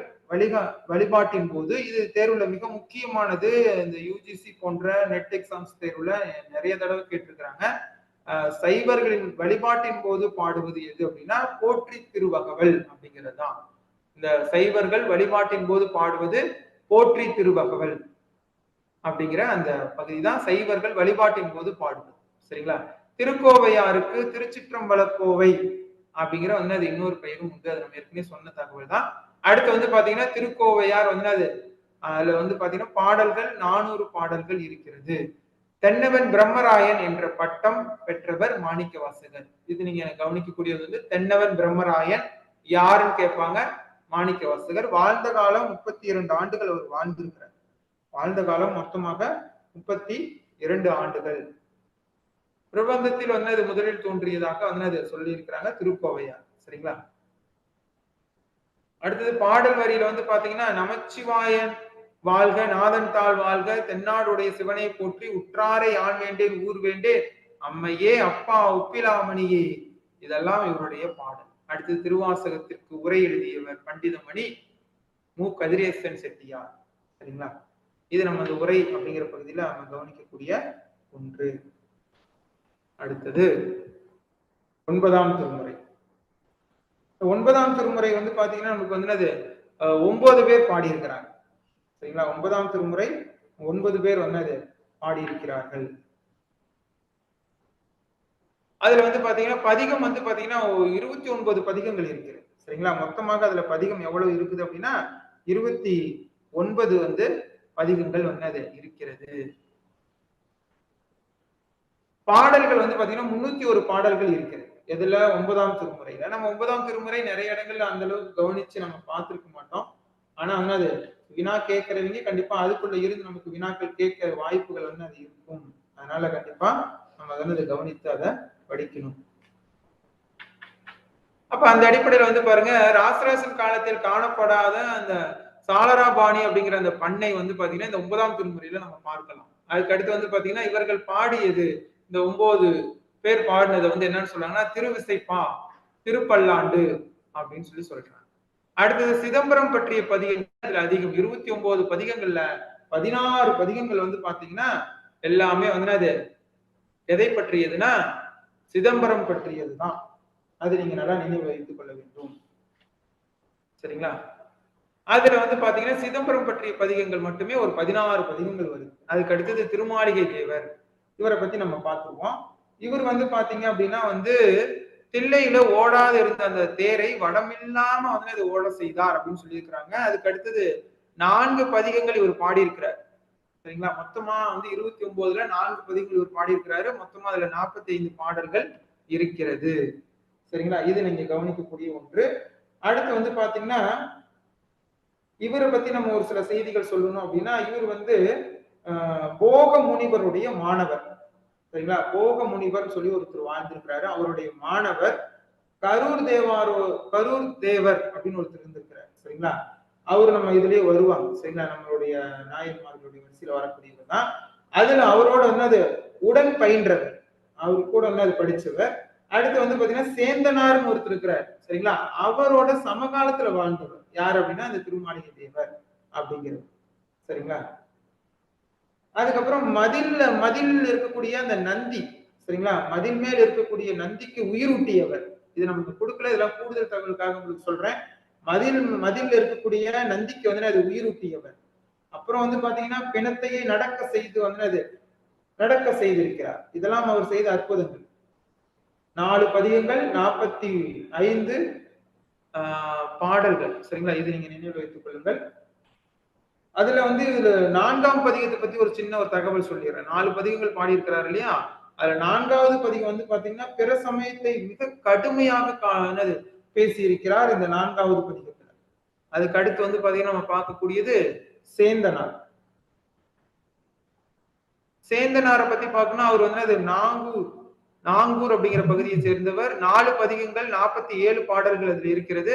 வழிபாட்டின் போது இது தேர்வுல மிக முக்கியமானது. இந்த யூஜிசி போன்ற நெட் எக்ஸாம்ஸ் தேர்வுல நிறைய தடவை கேட்டிருக்கிறாங்க. சைவர்களின் வழிபாட்டின் போது பாடுவது எது அப்படின்னா போற்றி திருவகவல் அப்படிங்கிறது தான். இந்த சைவர்கள் வழிபாட்டின் போது பாடுவது போற்றி திருவகவல் அப்படிங்கிற அந்த பகுதி தான் சைவர்கள் வழிபாட்டின் போது பாடுவது. சரிங்களா? திருக்கோவையாருக்கு திருச்சிற்றம்பல கோவை அப்படிங்கிற அது இன்னொரு பெயரும் உண்டு. அது நம்ம ஏற்கனவே சொன்ன தகவல் தான். அடுத்து பாத்தீங்கன்னா திருக்கோவையார் அதுல பாத்தீங்கன்னா பாடல்கள் 400 பாடல்கள் இருக்கிறது. தென்னவன் பிரம்மராயன் என்ற பட்டம் பெற்றவர் மாணிக்க வாசகர். இது நீங்க கவனிக்கக்கூடியது தென்னவன் பிரம்மராயன் யாருன்னு கேட்பாங்க. மாணிக்க வாசகர் வாழ்ந்த காலம் 32 ஆண்டுகள் அவர் வாழ்ந்திருக்கிறார். வாழ்ந்த காலம் மொத்தமாக 32 ஆண்டுகள். பிரபந்தத்தில் முதலில் தோன்றியதாக சொல்லி இருக்கிறாங்க திருக்கோவையார். சரிங்களா? அடுத்தது பாடல் வரியில வந்து பாத்தீங்கன்னா, நமச்சிவாயன் வாழ்க, நாதன் தாள் வாழ்க, தென்னாடுடைய சிவனை போற்றி, உற்றாரை ஆண் வேண்டேன் ஊர் வேண்டேன், அம்மையே அப்பா ஒப்பிலாமணியே. இதெல்லாம் இவருடைய பாடல். அடுத்தது திருவாசகத்திற்கு உரை எழுதியவர் பண்டிதமணி மு கதிரேசன் செட்டியார். சரிங்களா? இது நம்ம அந்த உரை அப்படிங்கிற பகுதியில நம்ம கவனிக்கக்கூடிய ஒன்று. அடுத்தது 9ஆம் திருமுறை. 9ஆம் திருமுறை வந்து பாத்தீங்கன்னா நமக்கு வந்து அது 9 பேர் பாடியிருக்கிறாங்க. சரிங்களா? 9ஆம் திருமுறை 9 பேர் வந்து அது பாடியிருக்கிறார்கள். அதுல வந்து பாத்தீங்கன்னா பதிகம் வந்து பாத்தீங்கன்னா 29 பதிகங்கள் இருக்கிறது. சரிங்களா? மொத்தமாக அதுல பதிகம் எவ்வளவு இருக்குது அப்படின்னா 29 வந்து பதிகங்கள் வந்து அது இருக்கிறது. பாடல்கள் வந்து பாத்தீங்கன்னா 301 பாடல்கள் இருக்கிறது. எதுல 9ஆம் திருமுறையில. நம்ம 9ஆம் திருமுறை நிறைய இடங்கள்ல அந்த அளவுக்கு கவனிச்சு நம்ம பார்த்திருக்க மாட்டோம். ஆனா வந்து அது வினா கேட்கிறவங்க கண்டிப்பா அதுக்குள்ள இருந்து நமக்கு வினாக்கள் கேட்கிற வாய்ப்புகள் வந்து அது இருக்கும். அதனால கண்டிப்பா நம்ம வந்து கவனித்து அதை படிக்கணும். அப்ப அந்த அடிப்படையில வந்து பாருங்க, ராசராசன் காலத்தில் காணப்படாத அந்த சாளராபாணி அப்படிங்கிற அந்த பண்ணை வந்து பாத்தீங்கன்னா இந்த 9ஆம் திருமுறையில நம்ம பார்க்கலாம். அதுக்கு அடுத்து வந்து பாத்தீங்கன்னா இவர்கள் பாடியது இந்த 9 பேர் பாடினதை வந்து என்னன்னு சொல்றாங்கன்னா திருவிசைப்பா, திருப்பல்லாண்டு அப்படின்னு சொல்லி சொல்றாங்க. அடுத்தது சிதம்பரம் பற்றிய பதிகங்கள் அதுல அதிகம் 29 பதிகங்கள்ல 16 பதிகங்கள் வந்து பாத்தீங்கன்னா எல்லாமே வந்து அது எதை பற்றியதுன்னா சிதம்பரம் பற்றியதுதான். அது நீங்க நல்லா நினைவு வைத்துக் கொள்ள வேண்டும். சரிங்களா? அதுல வந்து பாத்தீங்கன்னா சிதம்பரம் பற்றிய பதிகங்கள் மட்டுமே ஒரு 16 பதிகங்கள் வருது. அதுக்கு அடுத்தது திருமாளிகை தேவர், இவரை பத்தி நம்ம பார்த்துருவோம். இவர் வந்து பாத்தீங்க அப்படின்னா வந்து தில்லையில ஓடாது இருந்த அந்த தேரை வடமில்லாம வந்து அது ஓட செய்தார் அப்படின்னு சொல்லியிருக்கிறாங்க. அதுக்கு அடுத்தது 4 பதிகங்கள் இவர் பாடியிருக்கிறார். சரிங்களா? மொத்தமா வந்து 29ல 4 பதிகங்கள் இவர் பாடியிருக்கிறாரு. மொத்தமா அதுல 45 பாடல்கள் இருக்கிறது. சரிங்களா? இது நீங்க கவனிக்கக்கூடிய ஒன்று. அடுத்து வந்து பாத்தீங்கன்னா இவரை பத்தி நம்ம ஒரு சில செய்திகள் சொல்லணும் அப்படின்னா இவர் வந்து போக முனிவருடைய மாணவர். சரிங்களா? போக முனிவர் சொல்லி ஒருத்தர் வாழ்ந்திருக்கிறாரு. அவருடைய மாணவர் கரூர் தேவர் அப்படின்னு ஒருத்தர் இருந்திருக்கிறார். சரிங்களா? அவரு நம்ம இதுலயே வருவாங்க. சரிங்களா? நம்மளுடைய நாயன்மார்களுடைய வரிசையில வரக்கூடியவர் தான். அதுல அவரோட என்னது உடன் பயின்றவர், அவரு கூட வந்து அது படிச்சவர். அடுத்து வந்து பாத்தீங்கன்னா சேந்தனார்னு ஒருத்தர் இருக்கிறார். சரிங்களா? அவரோட சமகாலத்துல வாழ்ந்தவர் யார் அப்படின்னா அந்த திருமாளிகை தேவர் அப்படிங்கிறது. சரிங்களா? அதுக்கப்புறம் மதில் இருக்கக்கூடிய அந்த நந்தி, சரிங்களா? மதில் மேல் இருக்கக்கூடிய நந்திக்கு உயிரூட்டியவர். இது நமக்கு கொடுக்கல, இதெல்லாம் கூடுதல் தகவலுக்காக உங்களுக்கு சொல்றேன். மதில் இருக்கக்கூடிய நந்திக்கு வந்து அது உயிரூட்டியவர். அப்புறம் வந்து பாத்தீங்கன்னா பிணத்தையே நடக்க செய்திருக்கிறார். இதெல்லாம் அவர் செய்த அற்புதங்கள். 4 பதிகங்கள் 45 பாடல்கள். சரிங்களா? இது நீங்க நினைவு வைத்துக் கொள்ளுங்கள். அதுல வந்து இதுல 4ஆம் பதிகத்தை பத்தி ஒரு சின்ன ஒரு தகவல் சொல்லிடுறேன். 4 பதிகங்கள் பாடியிருக்கிறார் இல்லையா? அதுல 4வது பதிகம் வந்து பாத்தீங்கன்னா பிற சமயத்தை மிக கடுமையாக பேசியிருக்கிறார் இந்த 4வது பதிகத்துல. அதுக்கு அடுத்து வந்து பாத்தீங்கன்னா நம்ம பார்க்கக்கூடியது சேந்தனார். சேந்தனாரை பத்தி பார்க்கணும். அவர் வந்து அது நாங்கூர் அப்படிங்கிற பகுதியை சேர்ந்தவர். 4 பதிகங்கள் 47 பாடல்கள் அதுல இருக்கிறது.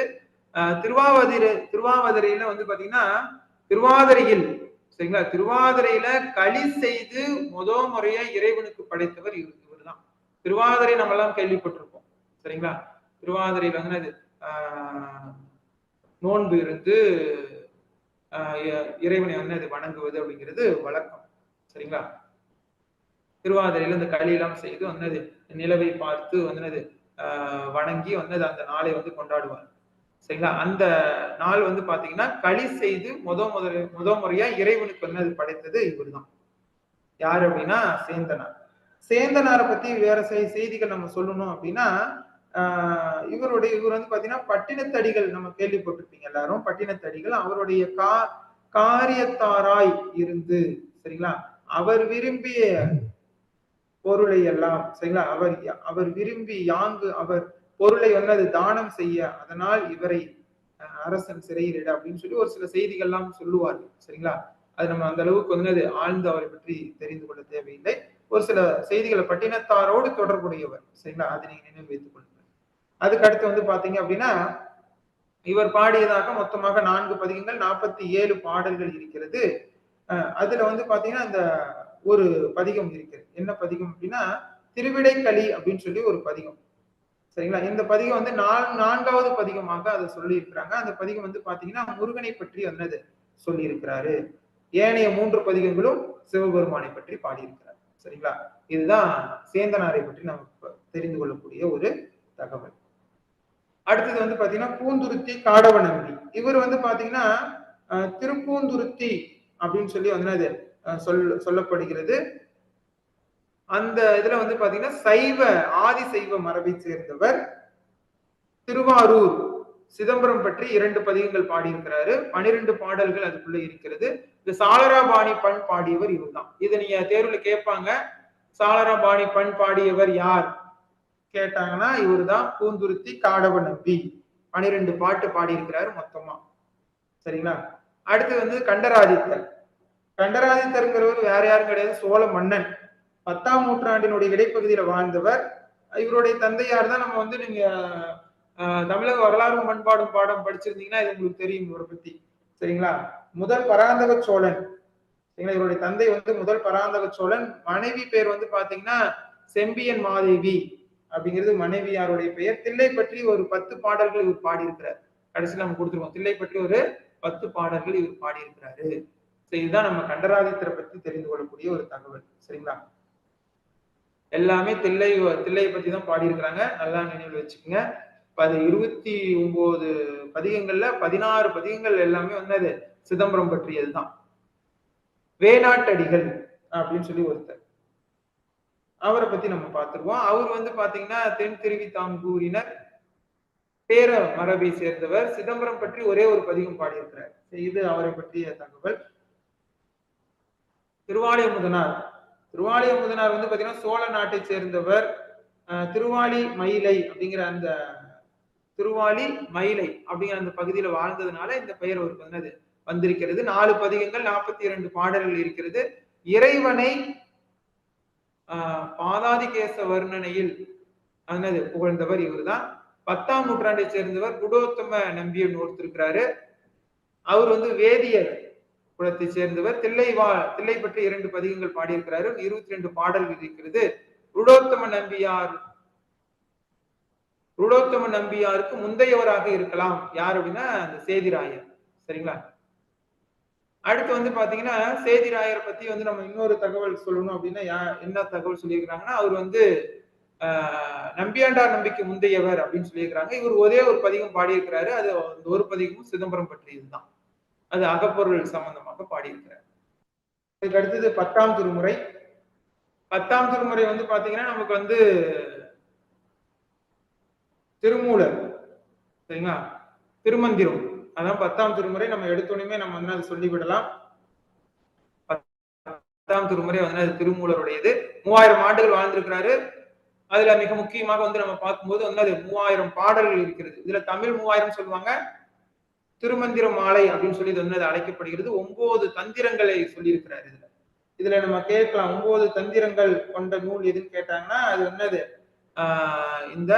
திருவாவதிரையில வந்து பாத்தீங்கன்னா திருவாதிரையில், சரிங்களா? திருவாதிரையில களி செய்து முறையா இறைவனுக்கு படைத்தவர் இவர் தான். திருவாதிரை நம்ம எல்லாம் கேள்விப்பட்டிருப்போம். சரிங்களா? திருவாதிரையில வந்து அது நோன்பு இருந்து இறைவனை வந்து அது வணங்குவது அப்படிங்கிறது வழக்கம். சரிங்களா? திருவாதிரையில இந்த களியெல்லாம் செய்து வந்து நிலவை பார்த்து வந்து வணங்கி வந்து அந்த நாளை வந்து கொண்டாடுவார். சரிங்களா? அந்த நாள் வந்து பாத்தீங்கன்னா களி செய்து முறையா இறைவனுக்கு வந்து அது படைத்தது இவர் தான். யாரு அப்படின்னா சேந்தனார். சேந்தனாரை பத்தி வேற செய்திகள் நம்ம சொல்லணும் அப்படின்னா இவர் வந்து பாத்தீங்கன்னா பட்டினத்தடிகள் நம்ம கேள்விப்பட்டிருப்பீங்க எல்லாரும். பட்டினத்தடிகள் அவருடைய காரியத்தாராய் இருந்து, சரிங்களா? அவர் விரும்பிய பொருளை எல்லாம், சரிங்களா? அவர் விரும்பி அவர் பொருளை வந்து அது தானம் செய்ய, அதனால் இவரை அரசன் சிறையிலிட அப்படின்னு சொல்லி ஒரு சில செய்திகள் எல்லாம் சொல்லுவார்கள். சரிங்களா? அது நம்ம அந்த அளவுக்கு வந்து அது ஆழ்ந்து அவரை பற்றி தெரிந்து கொள்ள தேவையில்லை. ஒரு சில செய்திகளை பட்டினத்தாரோடு தொடர்புடையவர். சரிங்களா? அதை நீங்க நினைவு வைத்துக் கொள்ளுங்க. அதுக்கு அடுத்து வந்து பாத்தீங்க அப்படின்னா இவர் பாடியதாக மொத்தமாக 4 பதிகங்கள் 47 பாடல்கள் இருக்கிறது. அதுல வந்து பாத்தீங்கன்னா இந்த ஒரு பதிகம் இருக்கிறது. என்ன பதிகம் அப்படின்னா திருவிடைக்களி அப்படின்னு சொல்லி ஒரு பதிகம். சரிங்களா? இந்த பதிகம் வந்து 4வது பதிகமாக அதை சொல்லி இருக்கிறாங்க. அந்த பதிகம் வந்து பாத்தீங்கன்னா முருகனை பற்றி என்னது சொல்லி இருக்கிறாரு. ஏனைய 3 பதிகங்களும் சிவபெருமானை பற்றி பாடியிருக்கிறார். சரிங்களா? இதுதான் சேந்தனாரை பற்றி நம்ம தெரிந்து கொள்ளக்கூடிய ஒரு தகவல். அடுத்தது வந்து பாத்தீங்கன்னா பூந்துருத்தி காடவ நம்பி. இவர் வந்து பாத்தீங்கன்னா திருப்பூந்துருத்தி அப்படின்னு சொல்லி வந்து சொல்லப்படுகிறது. அந்த இதுல வந்து பாத்தீங்கன்னா சைவ ஆதி சைவ மரபை சேர்ந்தவர். திருவாரூர் சிதம்பரம் பற்றி 2 பதிகங்கள் பாடியிருக்கிறாரு. 12 பாடல்கள் அதுக்குள்ள இருக்கிறது. இந்த சாளராபாணி பண் பாடியவர் இவர்தான். இதை நீங்க தேர்வுல கேட்பாங்க. சாளராபாணி பண் பாடியவர் யார் கேட்டாங்கன்னா இவர்தான் பூந்துருத்தி காடவ நம்பி. 12 பாட்டு பாடியிருக்கிறாரு மொத்தமா. சரிங்களா? அடுத்து வந்து கண்டராதித்தர். கண்டராதித்தருங்கிறவர் வேற யாரும் கிடையாது, சோழ மன்னன். 10ஆம் நூற்றாண்டினுடைய இடைப்பகுதியில வாழ்ந்தவர். இவருடைய தந்தையார் தான் நம்ம வந்து நீங்க தமிழக வரலாறு பண்பாடும் பாடம் படிச்சிருந்தீங்கன்னா இது உங்களுக்கு தெரியும் இவரை பத்தி. சரிங்களா? முதல் பராந்தக சோழன். சரிங்களா? இவருடைய தந்தை வந்து முதல் பராந்தக சோழன். மனைவி பேர் வந்து பாத்தீங்கன்னா செம்பியன் மாதேவி அப்படிங்கிறது மனைவியாருடைய பெயர். தில்லை பற்றி ஒரு 10 பாடல்கள் இவர் பாடியிருக்கிறார். கடைசியில் நம்ம கொடுத்துருவோம். தில்லை பற்றி ஒரு 10 பாடல்கள் இவர் பாடியிருக்கிறாரு. இதுதான் நம்ம கண்டராதித்தரை பற்றி தெரிந்து கொள்ளக்கூடிய ஒரு தகவல். சரிங்களா? எல்லாமே தில்லையை பத்தி தான் பாடியிருக்கிறாங்க. நல்லா நினைவில் வச்சுக்கோங்க. 29 பதிகங்கள்ல 16 பதிகங்கள் எல்லாமே வந்து சிதம்பரம் பற்றியதுதான். வேணாட்டடிகள் அப்படின்னு சொல்லி ஒருத்தர், அவரை பத்தி நம்ம பார்த்துருவோம். அவர் வந்து பாத்தீங்கன்னா தென் திருவிதாங்கூரினர் பேர மரபை சேர்ந்தவர். சிதம்பரம் பற்றி ஒரே ஒரு பதிகம் பாடியிருக்கிறார். இது அவரை பற்றிய தகவல். திருவாலியமுதனார். திருவாலியமுதனார் வந்து பாத்தீங்கன்னா சோழ நாட்டை சேர்ந்தவர். திருவாலி மயிலை அப்படிங்கிற அந்த திருவாலி மயிலை அப்படிங்கிற அந்த பகுதியில வாழ்ந்ததுனால இந்த பெயர் அவருக்கு வந்து வந்திருக்கிறது. 4 பதிகங்கள் 42 பாடல்கள் இருக்கிறது. இறைவனை பாதாதிகேச வர்ணனையில் அதாவது புகழ்ந்தவர் இவர்தான். 10ஆம் நூற்றாண்டை சேர்ந்தவர் குடோத்தம நம்பியன் ஒருத்திருக்கிறாரு. அவர் வந்து வேதியர் குலத்தை சேர்ந்தவர். தில்லை பற்றி 2 பதிகங்கள் பாடியிருக்கிறாரு. 22 பாடல்கள் இருக்கிறது. ருடோத்தம நம்பியாருக்கு முந்தையவராக இருக்கலாம். யார் அப்படின்னா அந்த சேதிராயர். சரிங்களா? அடுத்து வந்து பாத்தீங்கன்னா சேதிராயரை பத்தி வந்து நம்ம இன்னொரு தகவல் சொல்லணும் அப்படின்னா என்ன தகவல் சொல்லியிருக்கிறாங்கன்னா அவர் வந்து நம்பியாண்டார் நம்பிக்கை முந்தையவர் அப்படின்னு சொல்லியிருக்கிறாங்க. இவர் ஒரே ஒரு பதிகம் பாடியிருக்கிறாரு. அது ஒரு பதிகமும் சிதம்பரம் பற்றியதுதான். அது அகப்பொருள் சம்பந்தமாக பாடியிருக்கிறார். இதுக்கு அடுத்தது 10ஆம் திருமுறை. 10ஆம் திருமுறை வந்து பாத்தீங்கன்னா நமக்கு வந்து திருமூலர். சரிங்களா? திருமந்திரம். அதான் 10ஆம் திருமுறை. நம்ம எடுத்தோடனே நம்ம வந்து அதை சொல்லிவிடலாம். 10ஆம் திருமுறை வந்து அது திருமூலருடையது. 3000 ஆண்டுகள் வாழ்ந்திருக்கிறாரு. அதுல மிக முக்கியமாக வந்து நம்ம பார்க்கும்போது வந்து அது 3000 பாடல்கள் இருக்கிறது. இதுல தமிழ் 3000 சொல்லுவாங்க. திருமந்திர மாலை அப்படின்னு சொல்லி இது வந்து அது அழைக்கப்படுகிறது. 9 தந்திரங்களை சொல்லியிருக்கிறார். இதுல நம்ம கேட்கலாம் 9 தந்திரங்கள் கொண்ட நூல் எதுன்னு கேட்டாங்கன்னா அது என்னது இந்த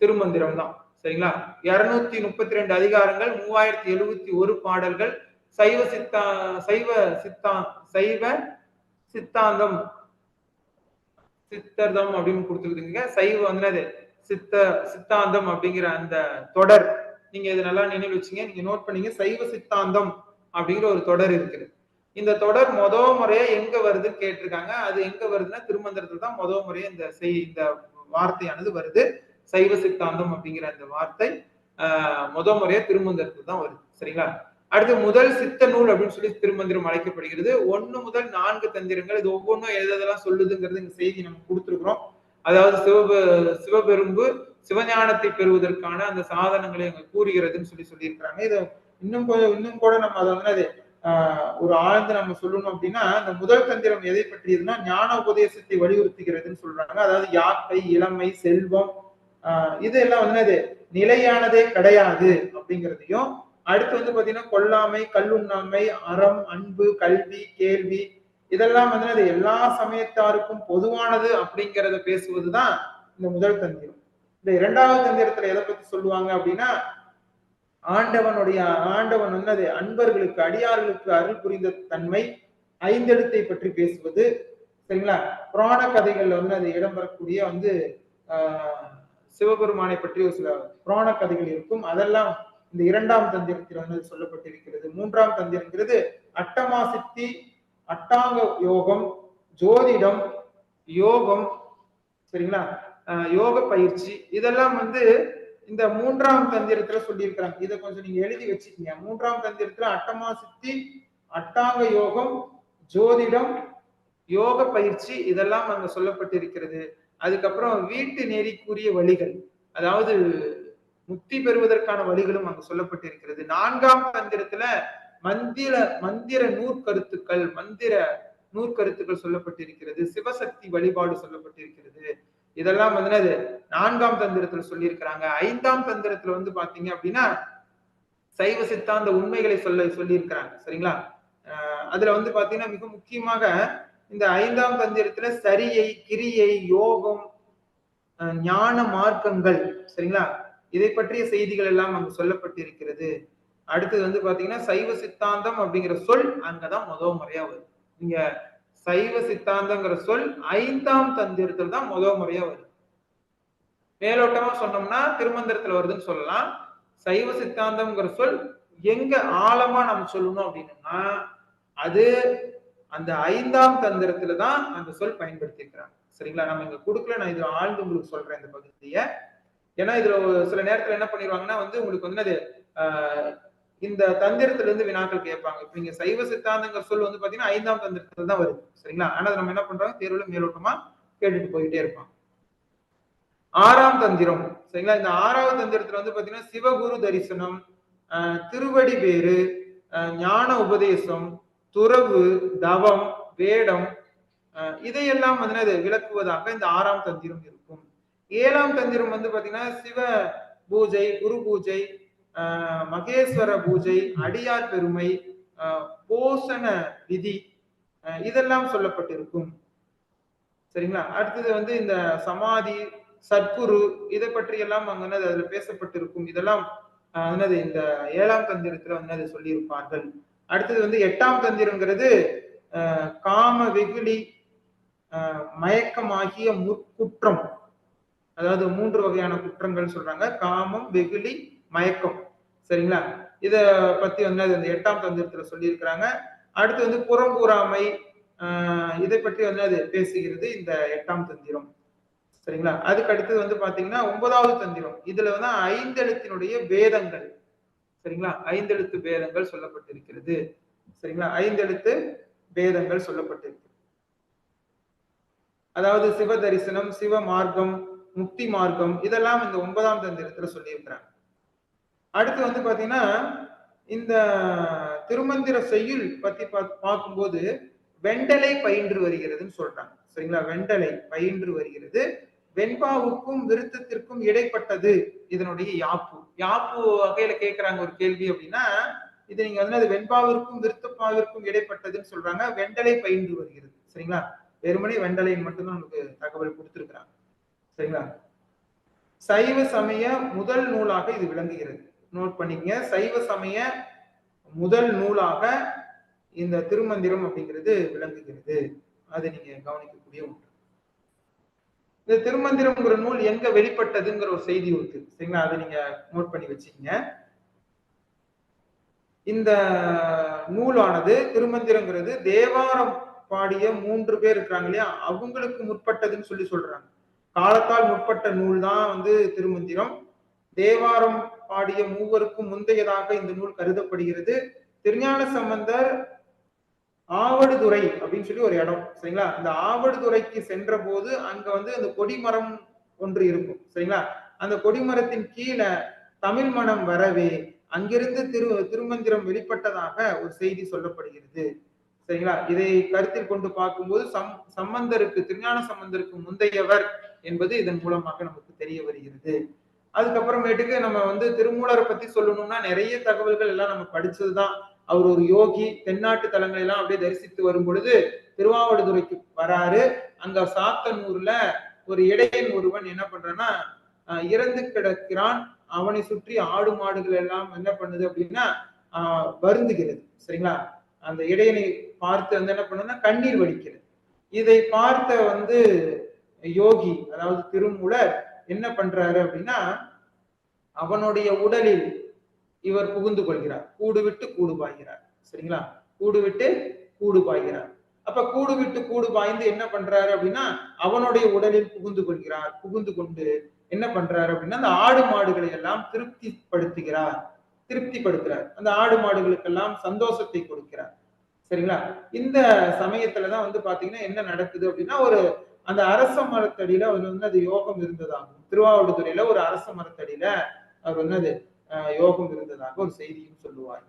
திருமந்திரம் தான். சரிங்களா? 232 அதிகாரங்கள், 3071 பாடல்கள், சைவ சித்தாந்தம் சித்தர்தம் அப்படின்னு கொடுத்துருக்குங்க. சைவ வந்து சித்தாந்தம் அப்படிங்கிற அந்த தொடர் நீங்க இது நல்லா நினைவு வச்சுங்க. நீங்க நோட் பண்ணீங்க. சைவ சித்தாந்தம் அப்படிங்கிற ஒரு தொடர் இருக்குது. இந்த தொடர் முறையா எங்க வருதுன்னு கேட்டிருக்காங்க. அது எங்க வருதுன்னா திருமந்திரத்துல தான் முறையா இந்த வார்த்தையானது வருது. சைவ சித்தாந்தம் அப்படிங்கிற அந்த வார்த்தை முறையா திருமந்திரத்துல தான் வருது. சரிங்களா? அடுத்து முதல் சித்த நூல் அப்படின்னு சொல்லி திருமந்திரம் அழைக்கப்படுகிறது. 1 முதல் 4 தந்திரங்கள். இது ஒவ்வொன்றும் எதெல்லாம் சொல்லுதுங்கிறது இந்த செய்தி நம்ம கொடுத்துருக்கிறோம். அதாவது சிவபெரும்பு சிவஞானத்தை பெறுவதற்கான அந்த சாதனங்களை அங்க கூறுகிறதுன்னு சொல்லியிருக்கிறாங்க. இது இன்னும் கூட நம்ம அதை வந்து ஒரு ஆழ்ந்து நம்ம சொல்லணும் அப்படின்னா இந்த முதல் தந்திரம் எதை பற்றியதுன்னா ஞான உபதேசத்தை வலியுறுத்துகிறதுன்னு சொல்றாங்க. அதாவது யாக்கை, இளமை, செல்வம் இதெல்லாம் வந்து அது நிலையானதே கிடையாது அப்படிங்கிறதையும், அடுத்து வந்து பாத்தீங்கன்னா கொல்லாமை, கல்லுண்ணாமை, அறம், அன்பு, கல்வி, கேள்வி இதெல்லாம் வந்து அது எல்லா சமயத்தாருக்கும் பொதுவானது அப்படிங்கிறத பேசுவதுதான் இந்த முதல் தந்திரம். இந்த 2வது தந்திரத்துல எதை பத்தி சொல்லுவாங்க அப்படின்னா ஆண்டவன் வந்து அன்பர்களுக்கு அடியார்களுக்கு அருள் புரிந்த தன்மை, ஐந்தெழுத்தை பற்றி பேசுவது, சரிங்களா? புராண கதைகள்ல வந்து அது இடம்பெறக்கூடிய வந்து சிவபெருமானை பற்றி ஒரு சில புராண கதைகள் இருக்கும். அதெல்லாம் இந்த இரண்டாம் தந்திரத்தில் வந்து சொல்லப்பட்டிருக்கிறது. மூன்றாம் தந்திரங்கிறது அட்டமா சித்தி, அட்டாங்க யோகம், ஜோதிடம், யோகம், சரிங்களா? யோக பயிற்சி, இதெல்லாம் வந்து இந்த மூன்றாம் தந்திரத்துல சொல்லியிருக்கிறாங்க. இதை கொஞ்சம் நீங்க எழுதி வச்சுக்கீங்க. மூன்றாம் தந்திரத்துல அட்டமா சித்தி, அட்டாங்க யோகம், ஜோதிடம், யோக பயிற்சி, இதெல்லாம் அங்க சொல்லப்பட்டிருக்கிறது. அதுக்கப்புறம் வீட்டு நெறிக்குரிய வழிகள், அதாவது முக்தி பெறுவதற்கான வழிகளும் அங்கு சொல்லப்பட்டிருக்கிறது. நான்காம் தந்திரத்துல மந்திர நூற்கருத்துக்கள் சொல்லப்பட்டிருக்கிறது. சிவசக்தி வழிபாடு சொல்லப்பட்டிருக்கிறது. இதெல்லாம் வந்து அது நான்காம் தந்திரத்துல சொல்லியிருக்கிறாங்க. ஐந்தாம் தந்திரத்துல வந்து பாத்தீங்க அப்படின்னா சைவ சித்தாந்த உண்மைகளை சொல்லியிருக்கிறாங்க. சரிங்களா? அதுல வந்து பாத்தீங்கன்னா மிக முக்கியமாக இந்த ஐந்தாம் தந்திரத்துல சரியை, கிரியை, யோகம், ஞான மார்க்கங்கள், சரிங்களா, இதை பற்றிய செய்திகள் எல்லாம் அங்கு சொல்லப்பட்டிருக்கிறது. அடுத்தது வந்து பாத்தீங்கன்னா சைவ சித்தாந்தம் அப்படிங்கிற சொல் அங்கதான் முதல் முறையா வருது. நீங்க சைவ சித்தாந்தங்கிற சொல் ஐந்தாம் தந்திரத்தில் தான் முதல் முறையா வருது. மேலோட்டமா சொன்னோம்னா திருமந்திரத்துல வருதுன்னு சொல்லலாம். சைவ சித்தாந்தம்ங்கிற சொல் எங்க ஆழமா நம்ம சொல்லணும் அப்படின்னா அது அந்த ஐந்தாம் தந்திரத்துல தான் அந்த சொல் பயன்படுத்தி இருக்கிறாங்க. சரிங்களா? நம்ம இங்க கொடுக்கல, நான் இதுல ஆழ்ந்து உங்களுக்கு சொல்றேன் இந்த பகுதியை. ஏன்னா இதுல சில நேரத்துல என்ன பண்ணிடுவாங்கன்னா வந்து உங்களுக்கு வந்து இந்த தந்திரத்துல இருந்து வினாக்கள் கேட்பாங்க. இப்ப நீங்க சைவ சித்தாந்தங்கிற சொல் வந்து பாத்தீங்கன்னா ஐந்தாம் தந்திரத்துல தான் வருது. சரிங்களா? ஆனா நம்ம என்ன பண்றோம், தேர்வுல மேலோட்டமா கேட்டுட்டு போயிட்டே இருப்போம். ஆறாம் தந்திரம், சரிங்களா? இந்த ஆறாவது தந்திரத்துல வந்து பாத்தீங்கன்னா சிவகுரு தரிசனம், திருவடி பேரு, ஞான உபதேசம், துறவு, தவம், வேடம், இதையெல்லாம் வந்து விளக்குவதாக இந்த ஆறாம் தந்திரம் இருக்கும். ஏழாம் தந்திரம் வந்து பாத்தீங்கன்னா சிவ பூஜை, குரு பூஜை, மகேஸ்வர பூஜை, அடியார் பெருமை, போஷண விதி, இதெல்லாம் சொல்லப்பட்டிருக்கும். சரிங்களா? அடுத்தது வந்து இந்த சமாதி, சத்குரு, இதை பற்றி எல்லாம் அங்க அதுல பேசப்பட்டிருக்கும். இதெல்லாம் இந்த ஏழாம் தந்திரத்துல வந்து அதை சொல்லியிருப்பார்கள். அடுத்தது வந்து எட்டாம் தந்திரங்கிறது காம வெகுளி, மயக்கமாகிய முற்குற்றம், அதாவது 3 வகையான குற்றங்கள் சொல்றாங்க. காமம், வெகுளி, மயக்கம். சரிங்களா? இத பத்தி வந்து அந்த 8ஆம் தந்திரத்துல சொல்லியிருக்கிறாங்க. அடுத்து வந்து புறங்கூறாமை, இதை பற்றி வந்து அது பேசுகிறது இந்த 8ஆம் தந்திரம். சரிங்களா? அதுக்கு அடுத்தது வந்து பாத்தீங்கன்னா 9வது தந்திரம். இதுல வந்து 5 எழுத்தினுடைய வேதங்கள், சரிங்களா, 5 எழுத்து வேதங்கள் சொல்லப்பட்டிருக்கிறது. சரிங்களா? 5 எழுத்து வேதங்கள் சொல்லப்பட்டிருக்கு. அதாவது சிவ தரிசனம், சிவ மார்க்கம், முக்தி மார்க்கம், இதெல்லாம் இந்த 9ஆம் தந்திரத்துல சொல்லியிருக்கிறாங்க. அடுத்து வந்து பாத்தீங்கன்னா இந்த திருமந்திர செய்யுள் பத்தி பார்க்கும்போது வெண்டலை பயின்று வருகிறதுன்னு சொல்றாங்க. சரிங்களா? வெண்டலை பயின்று வருகிறது. வெண்பாவுக்கும் விருத்தத்திற்கும் இடைப்பட்டது இதனுடைய யாப்பு. யாப்பு வகையில கேட்கிறாங்க ஒரு கேள்வி அப்படின்னா இது நீங்க வந்து அது வெண்பாவிற்கும் விருத்தப்பாவிற்கும் இடைப்பட்டதுன்னு சொல்றாங்க. வெண்டலை பயின்று வருகிறது. சரிங்களா? வெறுமனே வெண்டலைன்னு மட்டும்தான் நமக்கு தகவல் கொடுத்திருக்கிறாங்க. சரிங்களா? சைவ சமய முதல் நூலாக இது விளங்குகிறது. நோட் பண்ணிக்கங்க. சைவ சமய முதல் நூலாக இந்த திருமந்திரம் அப்படிங்கிறது விளங்குகிறது. அது நீங்க கவனிக்கக்கூடிய ஒன்று. இந்த திருமந்திரம்ங்கிற நூல் எங்க வெளிப்பட்டதுங்கிற ஒரு செய்தி இருக்கு. சரிங்களா? அதை நீங்க நோட் பண்ணி வச்சுக்கீங்க. இந்த நூலானது திருமந்திரங்கிறது தேவாரம் பாடிய 3 பேர் இருக்கிறாங்க இல்லையா, அவங்களுக்கு முற்பட்டதுன்னு சொல்றாங்க. காலத்தால் முற்பட்ட நூல் தான் வந்து திருமந்திரம். தேவாரம் பாடிய 3 முந்தையதாக இந்த நூல் கருதப்படுகிறது. திருஞான சம்பந்தர் ஆவடுதுறை அப்படின்னு சொல்லி ஒரு இடம், சரிங்களா, அந்த ஆவடுதுறைக்கு சென்ற போது அங்க வந்து அந்த கொடிமரம் ஒன்று இருக்கும். சரிங்களா? அந்த கொடிமரத்தின் கீழே தமிழ் மனம் வரவே அங்கிருந்து திருமந்திரம் வெளிப்பட்டதாக ஒரு செய்தி சொல்லப்படுகிறது. சரிங்களா? இதை கருத்தில் கொண்டு பார்க்கும்போது சம்பந்தருக்கு, திருஞான சம்பந்தருக்கு முந்தையவர் என்பது இதன் மூலமாக நமக்கு தெரிய வருகிறது. அதுக்கப்புறமேட்டுக்கு நம்ம வந்து திருமூலரை பத்தி சொல்லணும்னா நிறைய தகவல்கள் எல்லாம் நம்ம படிச்சதுதான். அவர் ஒரு யோகி, தென்னாட்டு தலங்களை எல்லாம் அப்படியே தரிசித்து வரும் பொழுது திருவாவடுதுறைக்கு வராரு. அங்க சாத்தனூர்ல ஒரு இடையன் ஒருவன் என்ன பண்றான்னா இறந்து கிடக்கிறான். அவனை சுற்றி ஆடு மாடுகள் எல்லாம் என்ன பண்ணுது அப்படின்னா வருந்துகிறது. சரிங்களா? அந்த இடையனை பார்த்து வந்து என்ன பண்ணுன்னா கண்ணீர் வடிக்கிறது. இதை பார்த்த யோகி, அதாவது திருமூலர் என்ன பண்றாரு அப்படின்னா, அவனுடைய உடலில் இவர் புகுந்து கொள்கிறார். கூடு விட்டு கூடு பாய்கிறார். சரிங்களா? கூடு விட்டு கூடு பாய்கிறார். அப்ப கூடு விட்டு கூடு பாய்ந்து என்ன பண்றாரு அப்படின்னா, அவனுடைய உடலில் புகுந்து கொள்கிறார். புகுந்து கொண்டு என்ன பண்றாரு அப்படின்னா, அந்த ஆடு மாடுகளை எல்லாம் திருப்திப்படுத்துறார். அந்த ஆடு மாடுகளுக்கெல்லாம் சந்தோஷத்தை கொடுக்கிறார். சரிங்களா? இந்த சமயத்துலதான் பாத்தீங்கன்னா என்ன நடக்குது அப்படின்னா, அந்த அரச மரத்தடியில அவர் அது யோகம் இருந்ததாகும். திருவாவடுதுறையில ஒரு அரச மரத்தடியில அவர் அது யோகம் இருந்ததாக ஒரு செய்தியும் சொல்லுவார்.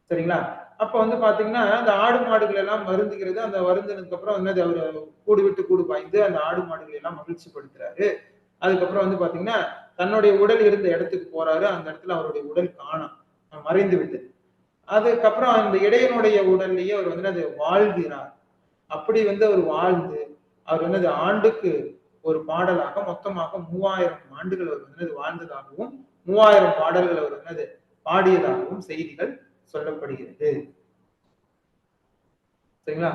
சரிங்களா? அப்ப பாத்தீங்கன்னா அந்த ஆடு மாடுகள் எல்லாம் வருந்துகிறது. அந்த வருந்தினதுக்கு அப்புறம் அவரு கூடு விட்டு கூடு பாய்ந்து அந்த ஆடு மாடுகளை எல்லாம் மகிழ்ச்சி படுத்துறாரு. அதுக்கப்புறம் பாத்தீங்கன்னா தன்னுடைய உடல் இருந்த இடத்துக்கு போறாரு. அந்த இடத்துல அவருடைய உடல் காணோம், மறைந்து விட்டது. அதுக்கப்புறம் அந்த இடையனுடைய உடல்லையே அவர் அது வாழ்கிறார். அப்படி அவர் வாழ்ந்து அவர் ஆண்டுக்கு ஒரு பாடலாக மொத்தமாக 3000 ஆண்டுகள் அவர் வாழ்ந்ததாகவும் 3000 பாடல்கள் அவர் பாடியதாகவும் செய்திகள் சொல்லப்படுகிறது. சரிங்களா?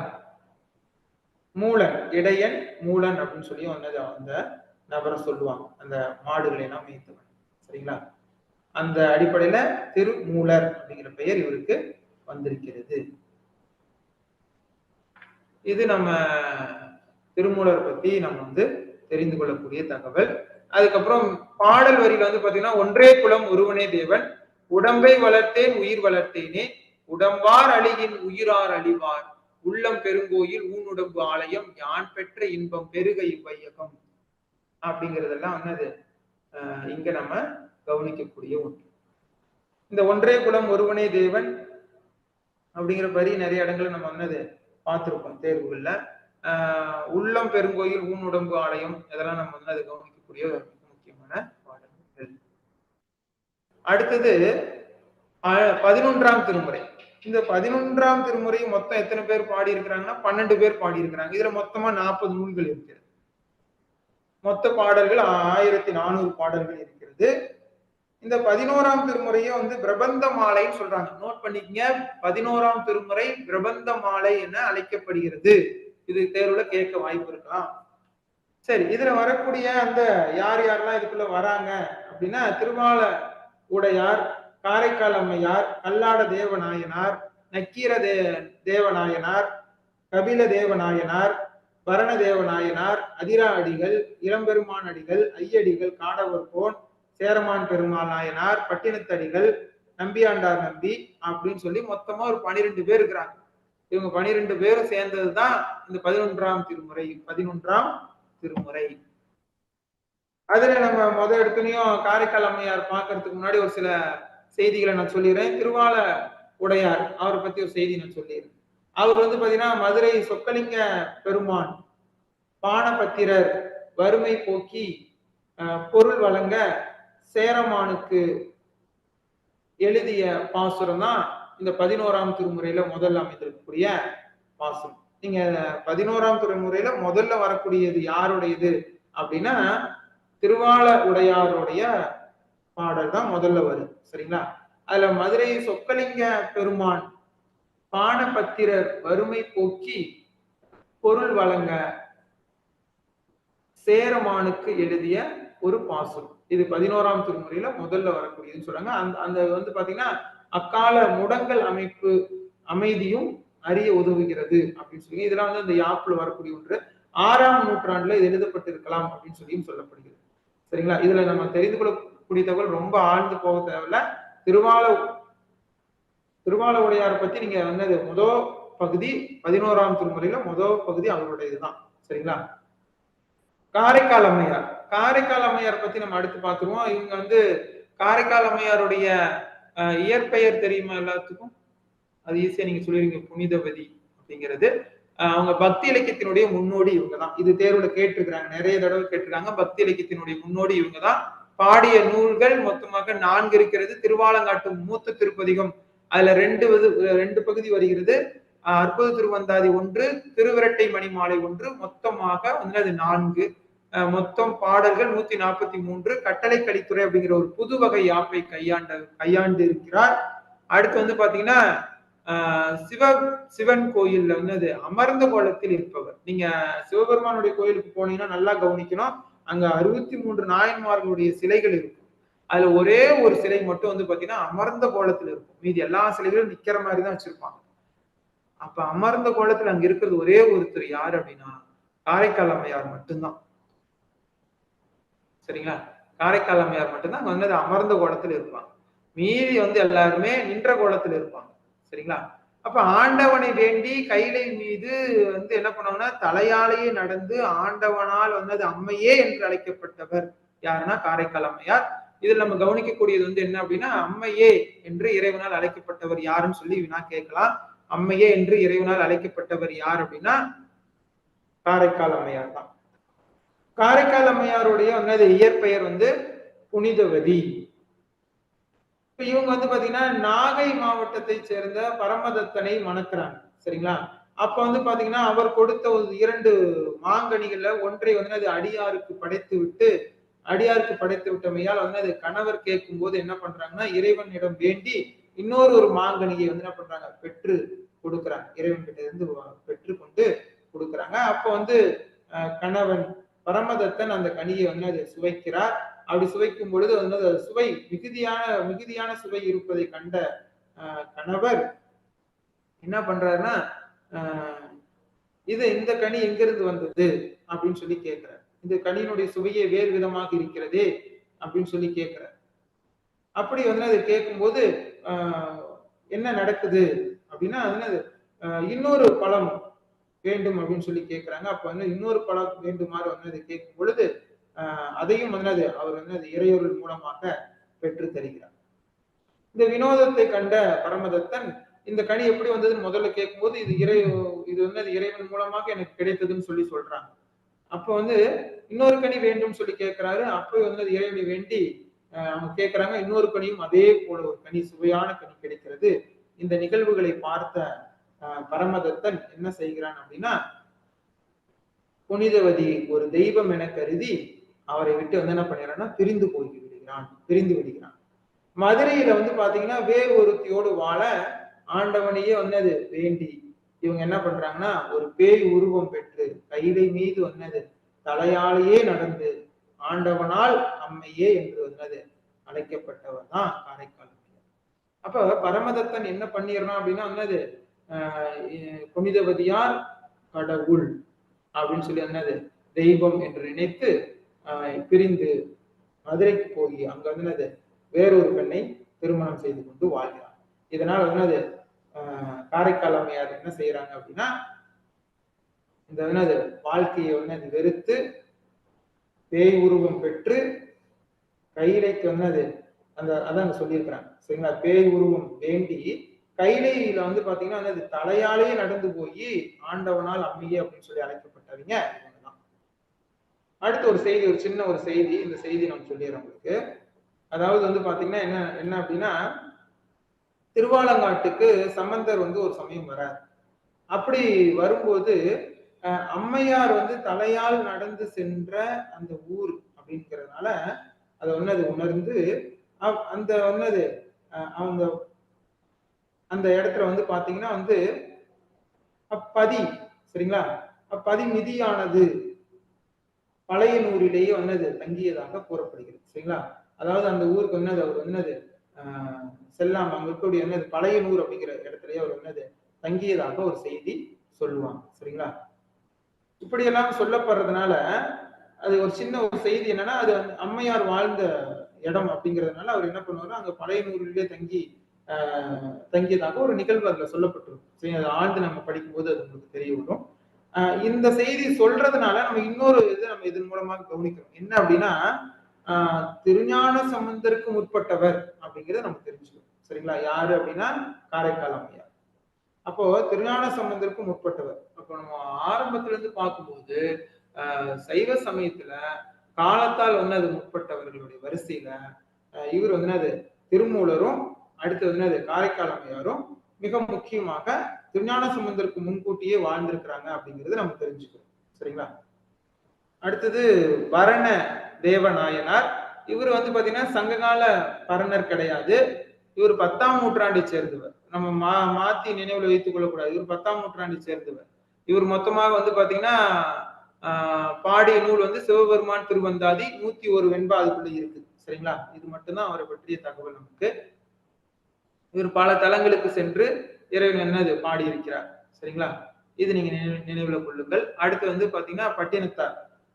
மூலன், இடையன் மூலன் அப்படின்னு சொல்லி அந்த நபரை சொல்லுவாங்க, அந்த மாடுகளை எல்லாம் மேய்த்தவன். சரிங்களா? அந்த அடிப்படையில திருமூலர் அப்படிங்கிற பெயர் இவருக்கு வந்திருக்கிறது. இது நம்ம திருமூலர் பத்தி நம்ம தெரிந்து கொள்ளக்கூடிய தகவல். அதுக்கப்புறம் பாடல் வரியில பாத்தீங்கன்னா, ஒன்றே குலம் ஒருவனே தேவன், உடம்பை வளர்த்தேன் உயிர் வளர்த்தேனே, உடம்பார் அழியின் உயிரார் அழிவார், உள்ளம் பெருங்கோயில் ஊனுடம்பு ஆலயம், யான் பெற்ற இன்பம் பெருக இவ்வையகம் அப்படிங்கிறதெல்லாம் இங்க நம்ம கவனிக்கக்கூடிய ஒன்று. இந்த ஒன்றே குலம் ஒருவனே தேவன் அப்படிங்கிற வரி நிறைய இடங்கள்ல நம்ம பார்த்திருப்போம் தேர்வுகள்ல. உள்ளம் பெருங்கோயில் ஊனுடம்பு ஆலயம், இதெல்லாம் நம்ம அது கவனிக்கக்கூடிய ஒரு முக்கியமான பாடல்கள். அடுத்தது 11ஆம் திருமுறை. இந்த 11ஆம் திருமுறை மொத்தம் எத்தனை பேர் பாடி இருக்கிறாங்கன்னா 12 பேர் பாடி இருக்கிறாங்க. இதுல மொத்தமா 40 நூல்கள் இருக்கிறது. மொத்த பாடல்கள் 1400 பாடல்கள் இருக்கிறது. இந்த 11ஆம் திருமுறையை பிரபந்த மாலைன்னு சொல்றாங்க. நோட் பண்ணிக்கங்க, 11ஆம் திருமுறை பிரபந்த மாலை என அழைக்கப்படுகிறது. இது தேர்வுல கேட்க வாய்ப்பு இருக்கலாம். சரி, இதுல வரக்கூடிய அந்த யார் யாரெல்லாம் இதுக்குள்ள வராங்க அப்படின்னா, திருவால உடையார், காரைக்கால் அம்மையார், கல்லாட தேவநாயனார், நக்கீர தேவநாயனார், கபில தேவநாயனார், பரண தேவநாயனார், அதிரா அடிகள், இளம்பெருமான் அடிகள், ஐயடிகள், காடவர்கோன், சேரமான் பெருமாள் நாயனார், பட்டினத்தடிகள், நம்பியாண்டார் நம்பி அப்படின்னு சொல்லி மொத்தமா ஒரு 12 பேர் இருக்கிறாங்க. இவங்க 12 பேரும் சேர்ந்ததுதான் இந்த 11ஆம் திருமுறை. 11ஆம் திருமுறை. அதுல நம்ம எடுத்தனையும் காரைக்கால் அம்மையார் பார்க்கறதுக்கு முன்னாடி ஒரு சில செய்திகளை நான் சொல்லிடுறேன். திருவால உடையார் அவரை பத்தி ஒரு செய்தி நான் சொல்லிடுறேன். அவர் பாத்தீங்கன்னா மதுரை சொக்கலிங்க பெருமான் பானபத்திரர் வறுமை போக்கி பொருள் வழங்க சேரமானுக்கு எழுதிய பாசுரம் தான் இந்த 11ஆம் திருமுறையில முதல்ல அமைந்திருக்கக்கூடிய பாசுரம். நீங்க 11ஆம் திருமுறையில முதல்ல வரக்கூடியது யாருடையது அப்படின்னா, திருவால உடையாருடைய பாடல் தான் முதல்ல வரும். சரிங்களா? அதுல மதுரை சொக்கலிங்க பெருமான் பானபத்திரர் வறுமை போக்கி பொருள் வழங்க சேரமானுக்கு எழுதிய ஒரு பாசுரம். இது 11ஆம் திருமுறையில முதல்ல வரக்கூடியதுன்னு சொல்றாங்க. அந்த பாத்தீங்கன்னா, அக்கால முடங்கல் அமைப்பு அமைதியும் அறிய உதவுகிறது அப்படின்னு சொல்லி இதெல்லாம் அந்த யாப்புல வரக்கூடிய ஒன்று. 6ஆம் நூற்றாண்டுல இது எழுதப்பட்டிருக்கலாம் அப்படின்னு சொல்லியும் சொல்லப்படுகிறது. சரிங்களா? இதுல நம்ம தெரிந்து கொள்ளக்கூடிய தகவல் ரொம்ப ஆழ்ந்து போக தேவையில்ல. திருவால உடையாரை பத்தி நீங்க முதல் பகுதி 11ஆம் திருமுறையில முதல் பகுதி அவருடைய இதுதான். சரிங்களா? காரைக்கால் அம்மையார். காரைக்கால் அம்மையார் பத்தி நம்ம அடுத்து பார்த்துருவோம். இவங்க காரைக்கால் அம்மையாருடைய இயற்பெயர் தெரியுமா எல்லாத்துக்கும்? அது ஈஸியா நீங்க சொல்லிருங்க, புனிதவதி அப்படிங்கிறது. அவங்க பக்தி இலக்கியத்தினுடைய முன்னோடி இவங்கதான். இது தேர்வுல கேட்டிருக்கிறாங்க, நிறைய தடவை கேட்டிருக்காங்க. பக்தி இலக்கியத்தினுடைய முன்னோடி இவங்கதான். பாடிய நூல்கள் மொத்தமாக 4 இருக்கிறது. திருவாலங்காட்டு மூத்த திருப்பதிகம், அதுல 2 பகுதி வருகிறது. அற்புத திருவந்தாதி 1, திருவிரட்டை மணிமாலை 1, மொத்தமாக அது 4. மொத்தம் பாடல்கள் 143, கட்டளை கலித்துறை அப்படிங்கிற ஒரு புது வகை யாப்பை கையாண்டு இருக்கிறார். அடுத்து வந்து பாத்தீங்கன்னா சிவன் கோயில்ல வந்து அது அமர்ந்த கோலத்தில் இருப்பவர். நீங்க சிவபெருமானுடைய கோயிலுக்கு போனீங்கன்னா நல்லா கவனிக்கணும். அங்க 63 நாயன்மார்களுடைய சிலைகள் இருக்கும். அதுல ஒரே ஒரு சிலை மட்டும் வந்து பாத்தீங்கன்னா அமர்ந்த கோலத்துல இருக்கும். மீதி எல்லா சிலைகளும் நிக்கிற மாதிரி தான் வச்சிருப்பாங்க. அப்ப அமர்ந்த கோலத்துல அங்க இருக்கிறது ஒரே ஒருத்தர் யாரு அப்படின்னா காரைக்கால் அம்மையார் மட்டும்தான். சரிங்களா? காரைக்கால் அம்மையார் மட்டும்தான் வந்து அமர்ந்த கோலத்துல இருப்பாங்க. மீதி வந்து எல்லாருமே நின்ற கோலத்துல இருப்பாங்க. சரிங்களா? அப்ப ஆண்டவனை வேண்டி கைலை மீது வந்து என்ன பண்ணுவாங்கன்னா தலையாலேயே நடந்து ஆண்டவனால் வந்து அது அம்மையே என்று அழைக்கப்பட்டவர் யாருன்னா காரைக்கால் அம்மையார். இதில் நம்ம கவனிக்கக்கூடியது வந்து என்ன அப்படின்னா அம்மையே என்று இறைவனால் அழைக்கப்பட்டவர் யாருன்னு சொல்லி வினா கேட்கலாம். அம்மையே என்று இறைவனால் அழைக்கப்பட்டவர் யார் அப்படின்னா காரைக்கால் அம்மையார் தான். காரைக்கால் அம்மையாருடைய வந்து இயற்பெயர் வந்து புனிதவதி. இவங்க வந்து பாத்தீங்கன்னா நாகை மாவட்டத்தை சேர்ந்த பரமதத்தனை மணக்கிறாங்க. சரிங்களா? அப்ப வந்து பாத்தீங்கன்னா அவர் கொடுத்த ஒரு 2 மாங்கனிகள்ல ஒன்றை வந்து அது அடியாருக்கு படைத்து விட்டமையால் வந்து அது கணவர் கேட்கும் போது என்ன பண்றாங்கன்னா இறைவனிடம் வேண்டி இன்னொரு மாங்கனியை வந்து என்ன பண்றாங்க பெற்று கொடுக்குறாங்க. இறைவன் கிட்ட இருந்து பெற்று கொண்டு கொடுக்குறாங்க. அப்ப வந்து கணவன் பரமதத்தன் அந்த கனியை வந்து அதை சுவைக்கிறார். அப்படி சுவைக்கும் பொழுது வந்து சுவை மிகுதியான சுவை இருப்பதை கண்ட கணவர் என்ன பண்றாருன்னா இந்த கனி எங்கிருந்து வந்தது அப்படின்னு சொல்லி கேட்கிறார். இந்த கனியினுடைய சுவையே வேறு விதமாக இருக்கிறதே அப்படின்னு சொல்லி கேட்கிறார். அப்படி வந்து அதை கேட்கும்போது என்ன நடக்குது அப்படின்னா இன்னொரு பழம் வேண்டும் அப்படின்னு சொல்லி கேட்கிறாங்க. அப்ப வந்து இன்னொரு பழம் வேண்டுமாறு வந்து அதை கேட்கும் பொழுது அதையும் வந்து அவர் வந்து அது இறையொருள் மூலமாக பெற்று தருகிறார். இந்த வினோதத்தை கண்ட பரமதத்தன் இந்த கனி எப்படி வந்ததுன்னு முதல்ல கேட்கும்போது இது வந்து அது இறைவன் மூலமாக எனக்கு கிடைத்ததுன்னு சொல்லி சொல்றாங்க. அப்ப வந்து இன்னொரு கனி வேண்டும் சொல்லி கேட்கிறாரு. அப்போ வந்து அது இறைவனை வேண்டி அவங்க கேட்கிறாங்க. இன்னொரு கனியும் அதே போல ஒரு கனி சுவையான கனி கிடைக்கிறது. இந்த நிகழ்வுகளை பார்த்த பரமதத்தன் என்ன செய்கிறான் அப்படின்னா புனிதவதி ஒரு தெய்வம் என கருதி அவரை விட்டு வந்து என்ன பண்ணிடுறான்னா பிரிந்து விடுகிறான். மதுரையில வந்து பாத்தீங்கன்னா வேறு ஒருத்தியோடு வாழ ஆண்டவனையே வந்து அது வேண்டி இவங்க என்ன பண்றாங்கன்னா ஒரு பேய் உருவம் பெற்று கைலை மீது வந்தது தலையாலேயே நடந்து ஆண்டவனால் அம்மையே என்று வந்தது அழைக்கப்பட்டவர் தான் காரைக்கால். அப்ப பரமதத்தன் என்ன பண்ணிடுறான் அப்படின்னா வந்தது புனிதவதியார் கடவுள் அப்படின்னு சொல்லி என்னது தெய்வம் என்று நினைத்து பிரிந்து மதுரைக்கு போய் அங்க வந்து வேறொரு பெண்ணை திருமணம் செய்து கொண்டு வாழ்கிறார். இதனால் வந்து காரைக்கால் அம்மையார் என்ன செய்யறாங்க அப்படின்னா இந்த வாழ்க்கையை வந்து வெறுத்து பேய் உருவம் பெற்று கைலைக்கு வந்து அதான் சொல்லியிருக்கிறாங்க. சரிங்களா? பேய் உருவம் வேண்டி கைலையில வந்து பாத்தீங்கன்னா அது தலையாலேயே நடந்து போய் ஆண்டவனால் அம்மையே அப்படின்னு சொல்லி அழைக்கப்பட்டவங்க இவங்கதான். அடுத்து ஒரு செய்தி, ஒரு சின்ன ஒரு செய்தி, இந்த செய்தி நம்ம சொல்லிடுறோம் உங்களுக்கு. அதாவது வந்து பாத்தீங்கன்னா என்ன அப்படின்னா திருவாலங்காட்டுக்கு சம்பந்தர் வந்து ஒரு சமயம் வரார். அப்படி வரும்போது அம்மையார் வந்து தலையால் நடந்து சென்ற அந்த ஊர் அப்படிங்கிறதுனால அதை வந்து அது உணர்ந்து அந்த வந்து அவங்க அந்த இடத்துல வந்து பாத்தீங்கன்னா வந்து அப்பதி சரிங்களா அப்பதி மிதியானது பழைய நூறிலேயே வந்து தங்கியதாக கூறப்படுகிறது. சரிங்களா? அதாவது அந்த ஊருக்கு வந்து அவர் வந்து செல்லாம அங்க இருக்கக்கூடிய பழைய நூறு அப்படிங்கிற இடத்துலயே அவர் வந்து தங்கியதாக ஒரு செய்தி சொல்லுவாங்க. சரிங்களா? இப்படி எல்லாம் சொல்லப்படுறதுனால அது ஒரு சின்ன ஒரு செய்தி என்னன்னா அது அம்மையார் வாழ்ந்த இடம் அப்படிங்கிறதுனால அவர் என்ன பண்ணுவாரு அங்க பழைய நூறிலேயே தங்கியதாக ஒரு நிகழ்வு அதுல சொல்லப்பட்டிருக்கும். சரி, அதை ஆழ்ந்து நம்ம படிக்கும்போது அது உங்களுக்கு தெரிய வரும். இந்த செய்தி சொல்றதுனால நம்ம இன்னொரு இது நம்ம இதன் மூலமாக கவனிக்கிறோம். என்ன அப்படின்னா திருஞான சம்பந்தருக்கு முற்பட்டவர் அப்படிங்கிறத நம்ம தெரிஞ்சுக்கணும். சரிங்களா? யாரு அப்படின்னா காரைக்கால் அம்மையார். அப்போ திருஞான சம்பந்தருக்கு முற்பட்டவர். அப்போ நம்ம ஆரம்பத்துல இருந்து பார்க்கும்போது சைவ சமயத்துல காலத்தால் வந்து அது முற்பட்டவர்களுடைய வரிசையில இவர் வந்து அது திருமூலரும் அடுத்து வந்து அது காரைக்கால் அம்மையாரும் மிக முக்கியமாக திருஞான சம்பந்தருக்கு முன்கூட்டியே வாழ்ந்திருக்கிறாங்க அப்படிங்கிறது நம்ம தெரிஞ்சுக்கிறோம். சரிங்களா? அடுத்தது வரண தேவநாயனார். இவர் வந்து பாத்தீங்கன்னா சங்ககால பரணர் கிடையாது. இவர் 10ஆம் நூற்றாண்டை சேர்ந்தவர். நம்ம மாத்தி நினைவுல வைத்துக் கொள்ளக்கூடாது. இவர் 10ஆம் நூற்றாண்டை சேர்ந்தவர். இவர் மொத்தமாக வந்து பாத்தீங்கன்னா பாடிய நூல் வந்து சிவபெருமான் திருவந்தாதி 101 வெண்பா அதுக்குள்ள இருக்கு. சரிங்களா? இது மட்டும்தான் அவரை பற்றிய தகவல் நமக்கு. இவர் பல தலங்களுக்கு சென்று இறைவன் என்னது பாடி இருக்கிறார். சரிங்களா? இது நீங்க நினைவுல கொள்ளுங்கள். அடுத்து வந்து பாத்தீங்கன்னா பட்டினத்தார்.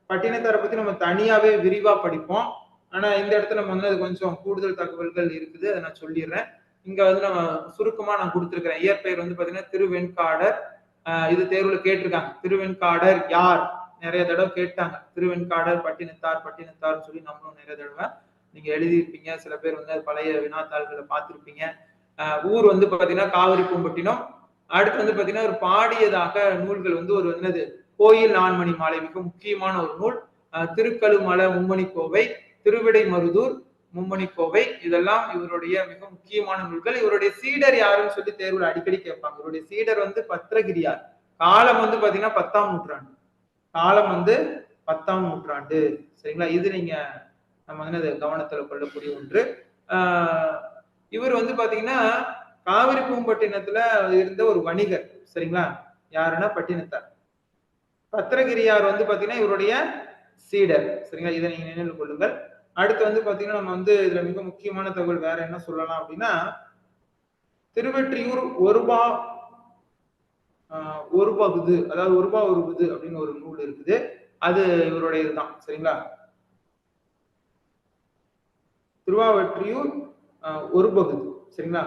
பட்டினத்தாரை பத்தி நம்ம தனியாவே விரிவா படிப்போம். ஆனா இந்த இடத்துல நம்ம வந்து அது கொஞ்சம் கூடுதல் தகவல்கள் இருக்குது. அதை நான் சொல்லிடுறேன். இங்க வந்து நம்ம சுருக்கமா நான் கொடுத்திருக்கிறேன். இயற்பெயர் வந்து பாத்தீங்கன்னா திருவெண்காடர். இது தேர்வுல கேட்டிருக்காங்க. திருவெண்காடர் யார்? நிறைய தடவை கேட்டாங்க. திருவெண்காடர் பட்டினத்தார் பட்டினத்தார்னு சொல்லி நம்மளும் நிறைய தடவை நீங்க எழுதியிருப்பீங்க. சில பேர் வந்து பழைய வினாத்தாள்களை பார்த்திருப்பீங்க. ஊர் வந்து பாத்தீங்கன்னா காவிரி பூம்பட்டினம். அடுத்து வந்து பாத்தீங்கன்னா ஒரு பாடியதாக நூல்கள் வந்து ஒரு என்னது கோயில் நான்மணி மாலை மிக முக்கியமான ஒரு நூல். திருக்கழுமலை மும்மணி கோவை, திருவிடை மருதூர் மும்மணி கோவை, இதெல்லாம் இவருடைய மிக முக்கியமான நூல்கள். இவருடைய சீடர் யாருன்னு சொல்லி தேர்வுல அடிக்கடி கேட்பாங்க. இவருடைய சீடர் வந்து பத்திரகிரியார். காலம் வந்து பாத்தீங்கன்னா 10ஆம் நூற்றாண்டு. காலம் வந்து 10ஆம் நூற்றாண்டு. சரிங்களா? இது நீங்க நம்ம வந்து கவனத்துல கொள்ளக்கூடிய ஒன்று. இவர் வந்து பாத்தீங்கன்னா காவிரி பூம்பட்டினத்துல இருந்த ஒரு வணிகர். சரிங்களா? யாருன்னா பட்டினத்தார். பத்திரகிரியார் வந்து பாத்தீங்கன்னா இவருடைய சீடர். சரிங்களா? இதை நீங்க நினைவில் கொள்ளுங்கள். அடுத்து வந்து பாத்தீங்கன்னா நம்ம வந்து இதுல மிக முக்கியமான தகவல் வேற என்ன சொல்லலாம் அப்படின்னா, திருவெற்றியூர் ஒரு பகுது, அதாவது ஒரு பகுது அப்படின்னு ஒரு நூல் இருக்குது. அது இவருடைய இதுதான். சரிங்களா? திருவாவற்றியூர் ஒரு பகுது. சரிங்களா?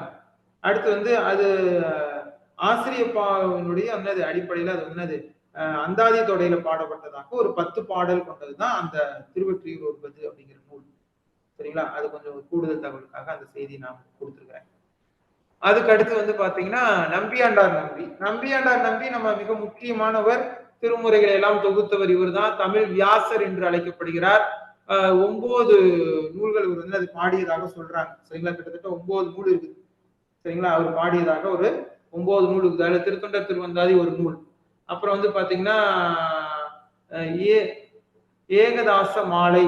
அடுத்து வந்து அது ஆசிரியப்பாவினுடைய என்னது அடிப்படையில அது என்னது அந்தாதி தொடையில பாடப்பட்டதாக ஒரு 10 பாடல் கொண்டதுதான் அந்த திருவெற்றியூர் ஒரு பகுது அப்படிங்கிற நூல். சரிங்களா? அது கொஞ்சம் கூடுதல் தகவலுக்காக அந்த செய்தி நான் கொடுத்துருக்கிறேன். அதுக்கு அடுத்து வந்து பாத்தீங்கன்னா நம்பியாண்டார் நம்பி. நம்பியாண்டார் நம்பி நம்ம மிக முக்கியமானவர். திருமுறைகளை எல்லாம் தொகுத்தவர் இவர் தான். தமிழ் வியாசர் என்று அழைக்கப்படுகிறார். 9 நூல்கள் இவர் வந்து அது பாடியதாக சொல்றாங்க. சரிங்களா? கிட்டத்தட்ட 9 நூல் இருக்குது. சரிங்களா? அவர் பாடியதாக ஒரு 9 நூல் இருக்குது. அதுல திருத்தொண்டர் திருவந்தாதி ஒரு நூல். அப்புறம் வந்து பாத்தீங்கன்னா ஏகதாச மாலை,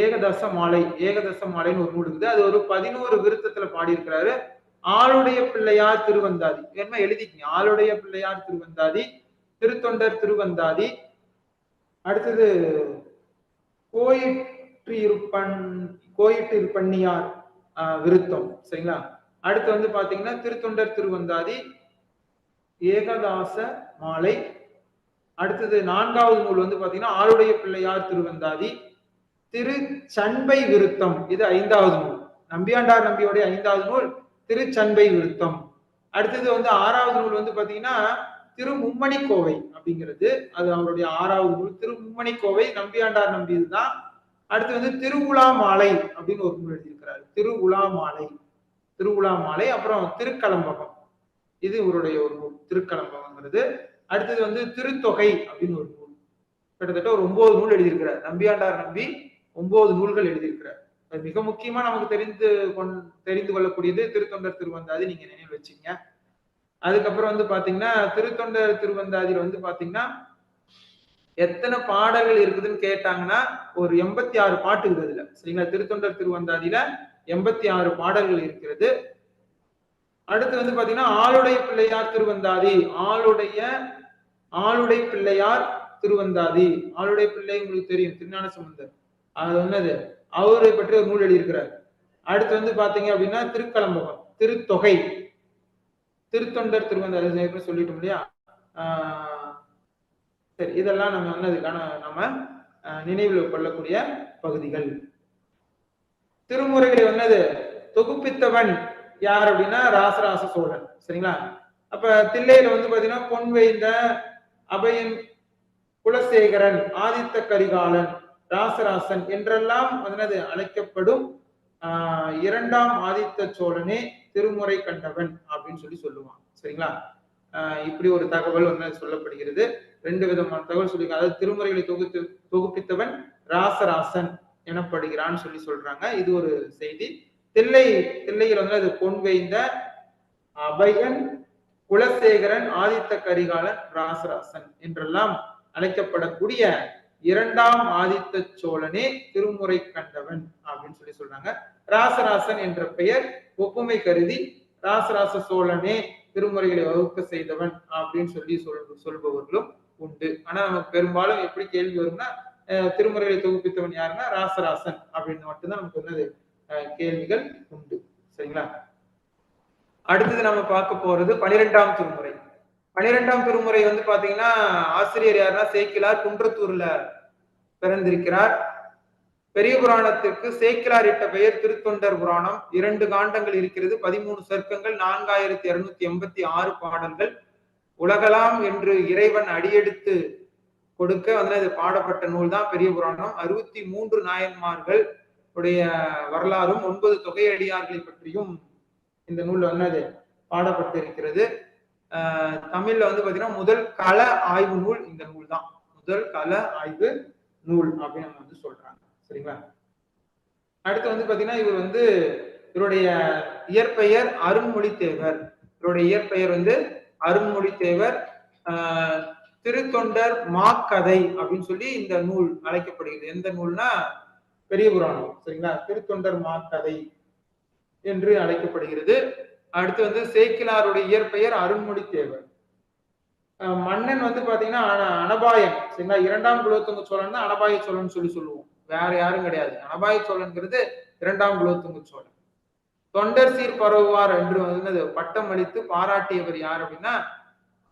ஏகதச மாலைன்னு ஒரு நூல் இருக்குது. அது ஒரு 11 விருத்தத்துல பாடி இருக்கிறாரு. ஆளுடைய பிள்ளையார் திருவந்தாதி என்ன எழுதிக்கீங்க. ஆளுடைய பிள்ளையார் திருவந்தாதி, திருத்தொண்டர் திருவந்தாதி, அடுத்தது கோயிற்றிருப்பண்ணியார் விருத்தம். சரிங்களா? அடுத்து வந்து பாத்தீங்கன்னா திருத்தொண்டர் திருவந்தாதி, ஏகதாச மாலை. அடுத்தது 4வது நூல் வந்து பாத்தீங்கன்னா ஆளுடைய பிள்ளையார் திருவந்தாதி, திரு சண்பை விருத்தம். இது 5வது நூல். நம்பியாண்டார் நம்பியோடைய 5வது நூல் திரு சண்பை விருத்தம். அடுத்தது வந்து 6வது நூல் வந்து பாத்தீங்கன்னா திரு மும்மணி கோவை அப்படிங்கிறது. அது அவருடைய 6வது நூல். திரு மும்மணி கோவை நம்பியாண்டார் நம்பி இதுதான். அடுத்து வந்து திருவுலா மாலை அப்படின்னு ஒரு நூல் எழுதியிருக்கிறாரு. திருவுலா மாலை. அப்புறம் திருக்கலம்பகம், இது இவருடைய ஒரு நூல். திருக்கலம்பகம்ங்கிறது. அடுத்தது வந்து திருத்தொகை அப்படின்னு ஒரு நூல். கிட்டத்தட்ட ஒரு 9 நூல் எழுதியிருக்கிறார். நம்பியாண்டார் நம்பி 9 நூல்கள் எழுதியிருக்கிறார். மிக முக்கியமா நமக்கு தெரிந்து கொள்ளக்கூடியது திருத்தொண்டர் திருவந்தாதி. நீங்க நினைவு வச்சுங்க. அதுக்கப்புறம் வந்து பாத்தீங்கன்னா திருத்தொண்டர் திருவந்தாதியில வந்து பாத்தீங்கன்னா எத்தனை பாடல்கள் இருக்குதுன்னு கேட்டாங்கன்னா ஒரு 86 பாட்டு இருக்குதுல. சரிங்களா? திருத்தொண்டர் திருவந்தாதியில 86 பாடல்கள் இருக்கிறது. அடுத்து வந்து பாத்தீங்கன்னா ஆளுடைய பிள்ளையார் திருவந்தாதி, ஆளுடைய பிள்ளையார் திருவந்தாதி. ஆளுடைய பிள்ளை உங்களுக்கு தெரியும், திருஞான சம்பந்தர். அது என்னது அவரை பற்றி ஒரு நூல் எழுதியிருக்கிறார். அடுத்து வந்து பாத்தீங்க அப்படின்னா திருக்கலம்பகம், திருத்தொகை, திருத்தொண்டர் திருவந்தாதி சொல்லிட்டோம் இல்லையா? சரி, இதெல்லாம் நம்ம என்னதுக்கான நம்ம நினைவில் கொள்ளக்கூடிய பகுதிகள். திருமுறைகளை என்னது தொகுப்பித்தவன் யார் அப்படின்னா ராசராச சோழன். சரிங்களா? அப்ப தில்லையில வந்து பாத்தீங்கன்னா பொன்வேய்ந்த, அபயன், குலசேகரன், ஆதித்த கரிகாலன், ராசராசன் என்றெல்லாம் என்னது அழைக்கப்படும் 2ஆம் ஆதித்த சோழனே திருமுறை கண்டவன் அப்படின்னு சொல்லுவாங்க. சரிங்களா? இப்படி ஒரு தகவல் சொல்லப்படுகிறது. 2 விதமான தகவல் சொல்லி, அதாவது திருமுறைகளை தொகுப்பித்தவன் ராசராசன் எனப்படுகிறான்னு சொல்றாங்க. இது ஒரு செய்தி. தில்லையில் வந்து அது பொன்வேய்ந்த, அபயன், குலசேகரன், ஆதித்த கரிகாலன், ராசராசன் என்றெல்லாம் அழைக்கப்படக்கூடிய இரண்டாம் ஆதித்த சோழனே திருமுறை கண்டவன் அப்படின்னு சொல்லி சொல்றாங்க. ராசராசன் என்ற பெயர் ஒப்புமை கருதி ராசராச சோழனே திருமுறைகளை வகுக்க செய்தவன் அப்படின்னு சொல்லி சொல்பவர்களும் உண்டு. ஆனா நமக்கு பெரும்பாலும் எப்படி கேள்வி வரும்னா திருமுறைகளை தொகுப்பித்தவன் யாருன்னா ராசராசன் அப்படின்னு மட்டும்தான் நமக்கு வந்து கேள்விகள் உண்டு. சரிங்களா? அடுத்தது நம்ம பார்க்க போறது 12ஆம் திருமுறை. 12ஆம் திருமுறை வந்து பாத்தீங்கன்னா ஆசிரியர் யாருன்னா சேக்கிழார், குன்றத்தூர்ல பிறந்திருக்கிறார். பெரிய புராணத்திற்கு சேக்கிழார் இட்ட பெயர் திருத்தொண்டர் புராணம். 2 காண்டங்கள் இருக்கிறது, 13 சர்க்கங்கள், 4286 பாடல்கள். உலகலாம் என்று இறைவன் அடியெடுத்து கொடுக்க வந்து அது பாடப்பட்ட நூல் தான் பெரிய புராணம். 63 நாயன்மார்கள் உடைய வரலாறும் 9 தொகையடியார்களை பற்றியும் இந்த நூல் வந்து அது பாடப்பட்டு இருக்கிறது. தமிழ்ல வந்து பாத்தீங்கன்னா முதல் கள ஆய்வு நூல் இந்த நூல் தான். முதல் கள ஆய்வு நூல் அப்படின்னு நம்ம வந்து சொல்றாங்க. சரிங்களா? அடுத்து வந்து பாத்தீங்கன்னா இவர் வந்து இவருடைய இயற்பெயர் அருண்மொழி தேவர். இவருடைய இயற்பெயர் வந்து அருண்மொழி தேவர். திருத்தொண்டர் மாக்கதை அப்படின்னு சொல்லி இந்த நூல் அழைக்கப்படுகிறது. எந்த நூல்னா பெரிய புராணம். சரிங்களா? திருத்தொண்டர் மாக்கதை என்று அழைக்கப்படுகிறது. அடுத்து வந்து சேக்கிழாருடைய இயற்பெயர் அருண்மொழி தேவர். மன்னன் வந்து பாத்தீங்கன்னா அனபாயன். சரிங்களா? 2ஆம் குலோத்துங்க சோழன் தான் அனபாய சோழன் சொல்லி சொல்லுவோம், வேற யாரும் கிடையாது. அனபாய சோழன்கிறது 2ஆம் குலோத்துங்க சோழன். தொண்டர் சீர் பரவுவார் என்று வந்து பட்டம் அளித்து பாராட்டியவர் யார் அப்படின்னா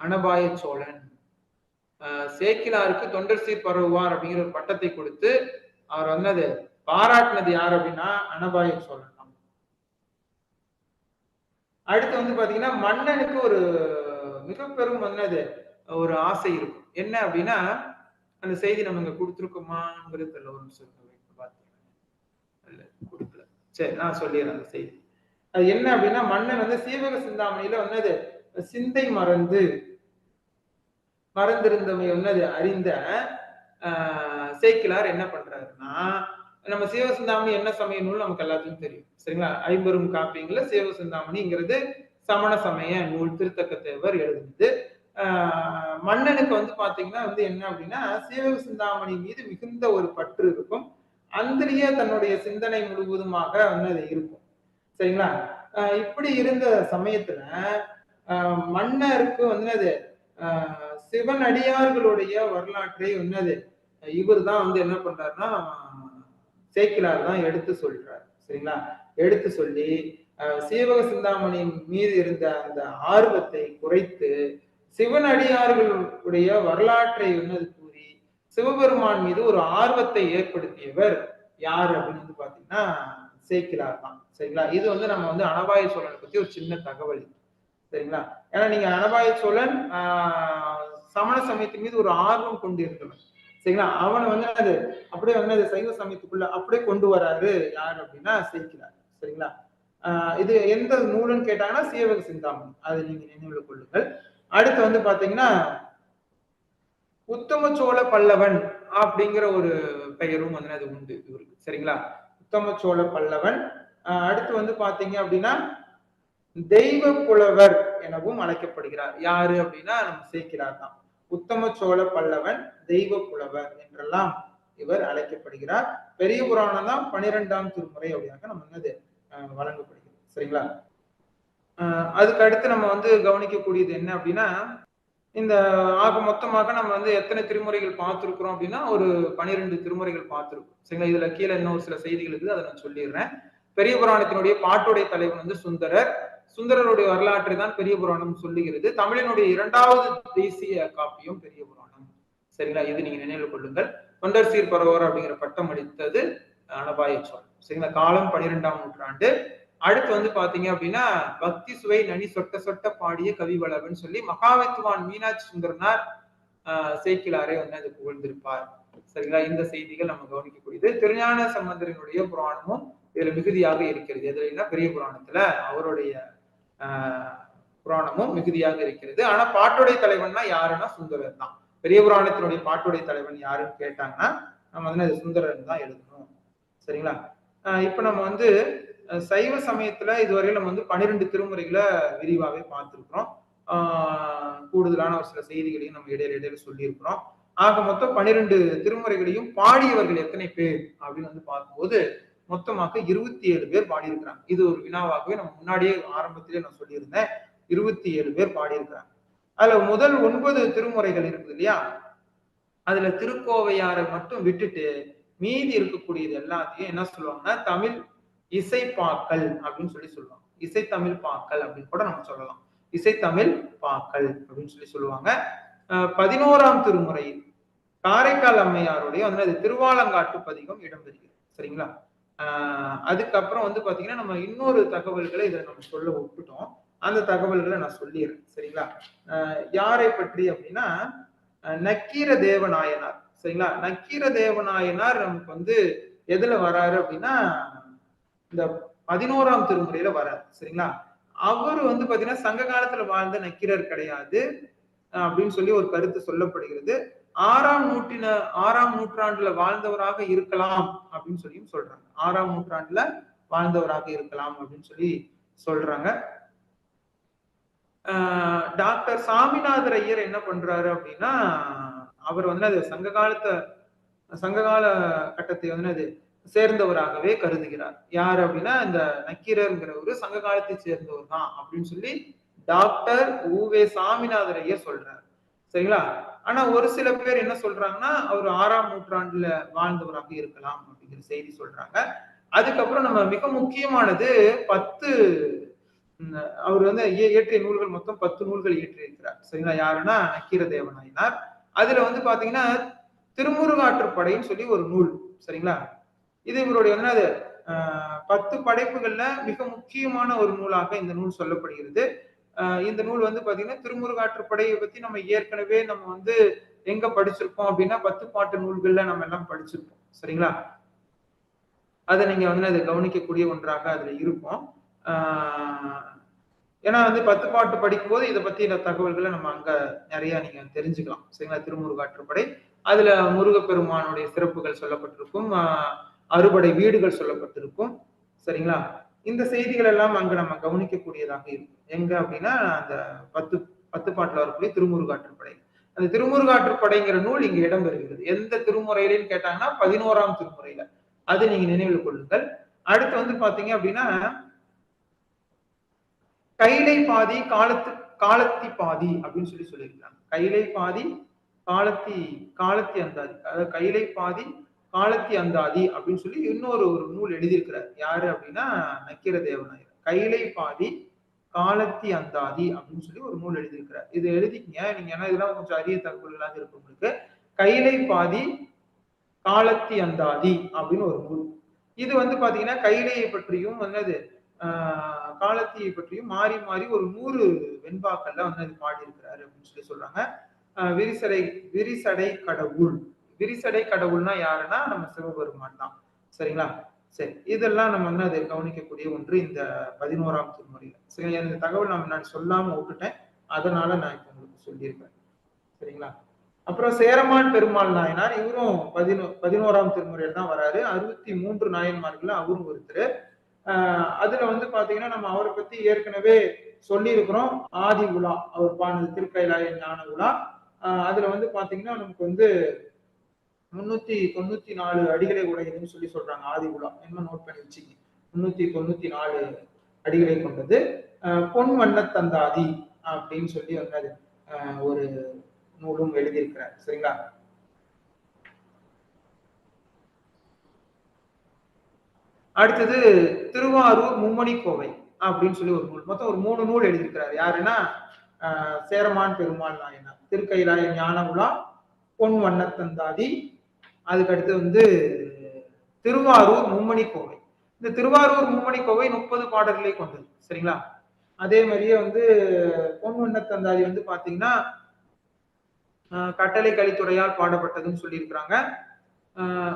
அனபாய சோழன். சேக்கிழாருக்கு தொண்டர் சீர் பரவுவார் அப்படிங்கிற ஒரு பட்டத்தை கொடுத்து அவர் வந்து அது பாராட்டினது யார் அப்படின்னா அனபாய சோழன் தான். அடுத்து வந்து பாத்தீங்கன்னா மன்னனுக்கு ஒரு மிக பெரும் வந்து ஒரு ஆசை இருக்கும். என்ன அப்படின்னா அந்த செய்தி நம்ம இங்க கொடுத்துருக்கோமாங்கிறது தெரியல. ஒரு நிமிஷம் கொடுக்கல. சரி, நான் சொல்லிடுறேன் அந்த செய்தி. அது என்ன அப்படின்னா மன்னன் வந்து சீவக சிந்தாமணியில வந்து அது சிந்தை மறந்திருந்தமை வந்து அது அறிந்த சேக்கிழார் என்ன பண்றாருன்னா, நம்ம சீவக சிந்தாமணி என்ன சமய நூல் நமக்கு எல்லாத்துக்கும் தெரியும். சரிங்களா? 50 காப்பியங்கள்ல சீவக சிந்தாமணிங்கிறது சமண சமய நூல். திருத்தக்க தேவர் எழுதுனது. மன்னனுக்கு வந்து பாத்தீங்கன்னா வந்து என்ன அப்படின்னா சீவக சிந்தாமணி மீது மிகுந்த ஒரு பற்று இருக்கும். அந்திரிய தன்னுடைய சிந்தனை முழுவதுமாக வந்து அது இருக்கும். சரிங்களா? இப்படி இருந்த சமயத்துல மன்னருக்கு வந்து அது சிவன் அடியார்களுடைய வரலாற்றை வந்து இவர் தான் வந்து என்ன பண்றாருன்னா சேக்கிழார் தான் எடுத்து சொல்றார். சரிங்களா? எடுத்து சொல்லி சீவக சிந்தாமணி மீது இருந்த அந்த ஆர்வத்தை குறைத்து சிவன் அடியார்களுடைய வரலாற்றை வந்து கூறி சிவபெருமான் மீது ஒரு ஆர்வத்தை ஏற்படுத்தியவர் யார் அப்படின்னு வந்து பாத்தீங்கன்னா சேக்கிழார் தான். சரிங்களா? இது வந்து நம்ம வந்து அனபாய சோழனை பத்தி ஒரு சின்ன தகவல். சரிங்களா? ஏன்னா நீங்க அனபாய சோழன் சமண சமயத்தின் மீது ஒரு ஆர்வம் கொண்டு இருந்தவன். சரிங்களா? அவனை வந்து அது அப்படியே வந்து அது சைவ சமயத்துக்குள்ள அப்படியே கொண்டு வராரு யார் அப்படின்னா சேக்கிழார். சரிங்களா? இது எந்த நூலுன்னு கேட்டாங்கன்னா சீவக சிந்தாமணி. அதை நீங்க நினைவுல கொள்ளுங்கள். அடுத்து வந்து பாத்தீங்கன்னா உத்தம சோழ பல்லவன் அப்படிங்கிற ஒரு பெயரும் வந்து அது உண்டு இவருக்கு. சரிங்களா? உத்தம சோழ பல்லவன். அடுத்து வந்து பாத்தீங்க அப்படின்னா தெய்வ புலவர் எனவும் அழைக்கப்படுகிறார். யாரு அப்படின்னா நம்ம சேக்கிழார் தான். உத்தம சோழ பல்லவன், தெய்வ புலவர் என்றெல்லாம் இவர் அழைக்கப்படுகிறார். பெரிய புராணம் தான் 12ஆம் திருமுறை அப்படின்னாக்க நம்ம வந்து வழங்கப்படுகிறது. சரிங்களா? அதுக்கு அடுத்து நம்ம வந்து கவனிக்கக்கூடியது என்ன அப்படின்னா இந்த மொத்தமாக நம்ம வந்து எத்தனை திருமுறைகள் பார்த்திருக்கிறோம் அப்படின்னா ஒரு 12 திருமுறைகள் பார்த்திருக்கோம். சரிங்களா? இதுல கீழே இன்னும் ஒரு சில செய்திகள் இருக்குது, அதை நான் சொல்லிடுறேன். பெரிய புராணத்தினுடைய பாட்டுடை தலைவன் வந்து சுந்தரர். சுந்தரருடைய வரலாற்றை தான் பெரிய புராணம் சொல்லுகிறது. தமிழினுடைய 2வது தேசிய காப்பியம் பெரிய புராணம். சரிங்களா? இது நீங்க நினைவில் கொள்ளுங்கள். தொண்டர் சீர் பரவர் அப்படிங்கிற பட்டம் அளித்தது அனபாய சோழன். சரிங்களா? காலம் 12ஆம் நூற்றாண்டு. அடுத்து வந்து பாத்தீங்க அப்படின்னா பக்தி சுவை நனி சொட்ட சொட்ட பாடிய கவிவளவன் சொல்லி மகாவித்வான் மீனாட்சி சுந்தரனார் சேக்கிழாரை வந்து அது புகழ்ந்திருப்பார். சரிங்களா? இந்த செய்திகள் நம்ம கவனிக்கக்கூடியது. திருஞான சம்பந்தரினுடைய புராணமும் இதுல மிகுதியாக இருக்கிறது. எதுனா பெரிய புராணத்துல அவருடைய புராணமும் மிகுதியாக இருக்கிறது. ஆனா பாட்டுடை தலைவன்னா யாருன்னா சுந்தரர் தான். பெரிய புராணத்தினுடைய பாட்டுடை தலைவன் யாருன்னு கேட்டாங்கன்னா நம்ம வந்து அது சுந்தரன் தான் எழுதணும். சரிங்களா? இப்ப நம்ம வந்து சைவ சமயத்துல இதுவரையில நம்ம வந்து 12 திருமுறைகளை விரிவாவே பார்த்திருக்கிறோம். கூடுதலான ஒரு சில செய்திகளையும் நம்ம இடையில சொல்லியிருக்கிறோம். ஆக மொத்தம் 12 திருமுறைகளையும் பாடியவர்கள் எத்தனை பேர் அப்படின்னு வந்து பார்க்கும்போது மொத்தமாக 27 பேர் பாடியிருக்கிறாங்க. இது ஒரு வினாவாகவே நம்ம முன்னாடியே ஆரம்பத்திலே நான் சொல்லியிருந்தேன். 27 பேர் பாடியிருக்கிறாங்க. அதுல முதல் 9 திருமுறைகள் இருக்குது இல்லையா? அதுல திருக்கோவையாரை மட்டும் விட்டுட்டு மீதி இருக்கக்கூடியது எல்லாத்தையும் என்ன சொல்லுவாங்கன்னா தமிழ் இசைப்பாக்கள் அப்படின்னு சொல்லுவாங்க. இசைத்தமிழ் பாக்கள் அப்படின்னு கூட நம்ம சொல்லலாம். இசைத்தமிழ் பாக்கள் அப்படின்னு சொல்லுவாங்க. 11ஆம் திருமுறை காரைக்கால் அம்மையாருடைய அது திருவாலங்காட்டு பதிகம் இடம்பெறுகிறது. சரிங்களா? அதுக்கப்புறம் வந்து பாத்தீங்கன்னா நம்ம இன்னொரு தகவல்களை இதை நம்ம சொல்ல விட்டுட்டோம். அந்த தகவல்களை நான் சொல்லிடுறேன். சரிங்களா? யாரை பற்றி அப்படின்னா நக்கீர தேவநாயனார். சரிங்களா? நக்கீர தேவநாயனார் நமக்கு வந்து எதுல வராரு அப்படின்னா இந்த 11ஆம் திருமுறையில வராரு. சரிங்களா? அவரு வந்து பாத்தீங்கன்னா சங்க காலத்துல வாழ்ந்த நக்கீரர் கிடையாது அப்படின்னு சொல்லி ஒரு கருத்து சொல்லப்படுகிறது. 6ஆம் நூற்றாண்டுல வாழ்ந்தவராக இருக்கலாம் அப்படின்னு சொல்லியும் சொல்றாங்க. 6ஆம் நூற்றாண்டுல வாழ்ந்தவராக இருக்கலாம் அப்படின்னு சொல்லி சொல்றாங்க. டாக்டர் சாமிநாதர் ஐயர் என்ன பண்றாரு அப்படின்னா அவர் வந்து அது சங்ககால கட்டத்தை வந்து அது சேர்ந்தவராகவே கருதுகிறார். யார் அப்படின்னா இந்த நக்கீரர்ங்கிறவரு சங்க காலத்தை சேர்ந்தவர் தான் அப்படின்னு சொல்லி டாக்டர் உவே சாமிநாதர் ஐயர் சொல்றாரு. சரிங்களா? ஆனா ஒரு சில பேர் என்ன சொல்றாங்கன்னா அவர் 6ஆம் நூற்றாண்டுல வாழ்ந்தவராக இருக்கலாம் அப்படிங்கிற செய்தி சொல்றாங்க. அதுக்கப்புறம் நம்ம மிக முக்கியமானது 10 அவர் வந்து இயற்றிய நூல்கள் மொத்தம் 10 நூல்கள் இயற்றியிருக்கிறார். சரிங்களா? யாருன்னா நக்கீர தேவநாயனார். அதுல வந்து பாத்தீங்கன்னா திருமுருகாற்றுப்படைன்னு சொல்லி ஒரு நூல். சரிங்களா? இது இவருடைய வந்து 10 படைப்புகள்ல மிக முக்கியமான ஒரு நூலாக இந்த நூல் சொல்லப்படுகிறது. இந்த நூல் வந்து பாத்தீங்கன்னா திருமுருகாற்றுப்படையை பத்தி நம்ம ஏற்கனவே நம்ம வந்து எங்க படிச்சிருக்கோம் அப்படின்னா 10 பாட்டு நூல்கள்ல நம்ம எல்லாம் படிச்சிருப்போம். சரிங்களா? அதை நீங்க வந்து அதை கவனிக்கக்கூடிய ஒன்றாக அதுல இருக்கும். ஏன்னா வந்து 10 பாட்டு படிக்கும் போது இதை பத்தி தகவல்களை நம்ம அங்க நிறைய நீங்க தெரிஞ்சுக்கலாம். சரிங்களா? திருமுருகாற்றுப்படை அதுல முருகப்பெருமானுடைய சிறப்புகள் சொல்லப்பட்டிருக்கும். அறுபடை வீடுகள் சொல்லப்பட்டிருக்கும். சரிங்களா? இந்த செய்திகள் எல்லாம் அங்க நம்ம கவனிக்கக்கூடியதாக இருக்கும். எங்க அப்படின்னா அந்த 10 பாட்டுல வரக்கூடிய திருமுருகாற்றுப்படை. அந்த திருமுருகாற்றுப்படைங்கிற நூல் இங்க இடம்பெறுகிறது. எந்த திருமுறையிலன்னு கேட்டாங்கன்னா 11ஆம் திருமுறையில. அது நீங்க நினைவில் கொள்ளுங்கள். அடுத்து வந்து பாத்தீங்க அப்படின்னா கைலை பாதி காலத்தி பாதி அப்படின்னு சொல்லியிருக்காங்க. கைலை பாதி காலத்தி அந்தாதி. அதாவது கைலை பாதி காலத்தி அந்தாதி அப்படின்னு சொல்லி இன்னொரு நூல் எழுதியிருக்கிறார். யாரு அப்படின்னா நக்கீர தேவநாயகர். கைலை பாதி காலத்தி அந்தாதி அப்படின்னு சொல்லி ஒரு நூல் எழுதியிருக்கிறார். இது எழுதிக்கீங்க நீங்க. ஏன்னா இதெல்லாம் கொஞ்சம் அரிய தகவல்களாக இருக்கும் உங்களுக்கு. கைலை பாதி காலத்தி அந்தாதி அப்படின்னு ஒரு நூல். இது வந்து பாத்தீங்கன்னா கைலையை பற்றியும் வந்து காலத்தியை பற்றியும் மாறி மாறி ஒரு 100 வெண்பாக்கள்ல வந்து அது பாடியிருக்கிறாரு அப்படின்னு சொல்லி சொல்றாங்க. விரிசடை கடவுள். விரிசடை கடவுள்னா யாருன்னா நம்ம சிவபெருமான் தான். சரிங்களா? சரி, இதெல்லாம் நம்ம வந்து அதை கவனிக்கக்கூடிய ஒன்று இந்த 11ஆம் திருமுறையில. சரி, இந்த தகவல் நான் சொல்லாம விட்டுட்டேன். அதனால நான் இப்ப உங்களுக்கு சொல்லியிருக்கேன். சரிங்களா? அப்புறம் சேரமான் பெருமாள் நாயனார் இவரும் 11ஆம் திருமுறையில் தான் வராரு. 63 நாயன்மார்கள் அவரும் ஒருத்தர். அதுல வந்து பாத்தீங்கன்னா நம்ம அவரை பத்தி ஏற்கனவே சொல்லி இருக்கிறோம். ஆதி உலா அவர் பாடினது திருக்கைலாய ஞான உலா. அதுல வந்து பாத்தீங்கன்னா நமக்கு வந்து 394 அடிகளை உடையதுன்னு சொல்லி சொல்றாங்க. ஆதி உலா என்ன நோட் பண்ணி வச்சுக்கி 394 அடிகளை கொண்டது. பொன் வண்ணத்தந்தாதி அப்படின்னு சொல்லி வந்து ஒரு நூலும் எழுதியிருக்கிறார். சரிங்களா? அடுத்தது திருவாரூர் மும்மணி கோவை அப்படின்னு சொல்லி ஒரு நூல். மொத்தம் ஒரு 3 நூல் எழுதியிருக்கிறார். யாருன்னா சேரமான் பெருமாள் நாயனார். திருக்கைலாய ஞான உலா, பொன் வண்ணத்தந்தாதி, அதுக்கு அடுத்து வந்து திருவாரூர் மும்மணி கோவை. இந்த திருவாரூர் மும்மணி கோவை 30 பாடல்களை கொண்டது. சரிங்களா? அதே மாதிரியே வந்து பொன் வண்ணத்தந்தாதி வந்து பாத்தீங்கன்னா கட்டளை கலித்துறையால் பாடப்பட்டதுன்னு சொல்லியிருக்கிறாங்க.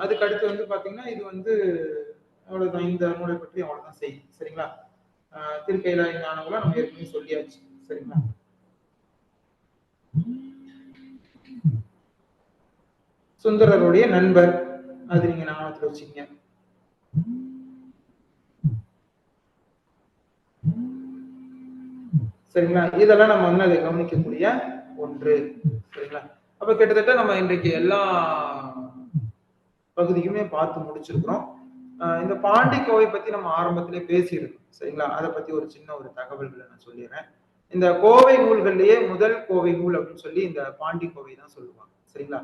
அதுக்கு அடுத்து வந்து பாத்தீங்கன்னா இது வந்து அவ்வளவுதான். இந்த நூலை பற்றி அவ்வளவுதான் செய்தி. சரிங்களா? திருக்கைலாய ஞானங்களா நம்ம ஏற்கனவே சொல்லியாச்சு. சரிங்களா? சுந்தரருடைய நண்பர், அது நீங்க ஞாபகத்துல வச்சுக்கீங்க. சரிங்களா? இதெல்லாம் நம்ம வந்து அதை கவனிக்கக்கூடிய ஒன்று. சரிங்களா? அப்ப கிட்டத்தட்ட நம்ம இன்றைக்கு எல்லா பகுதியுமே பார்த்து முடிச்சிருக்கிறோம். இந்த பாண்டி கோவை பத்தி நம்ம ஆரம்பத்திலே பேசியிருக்கோம். சரிங்களா? அதை பத்தி ஒரு சின்ன ஒரு தகவல்களை நான் சொல்லிடுறேன். இந்த கோவை நூல்கள்லயே முதல் கோவை நூல் அப்படின்னு சொல்லி இந்த பாண்டி கோவை தான் சொல்லுவாங்க. சரிங்களா?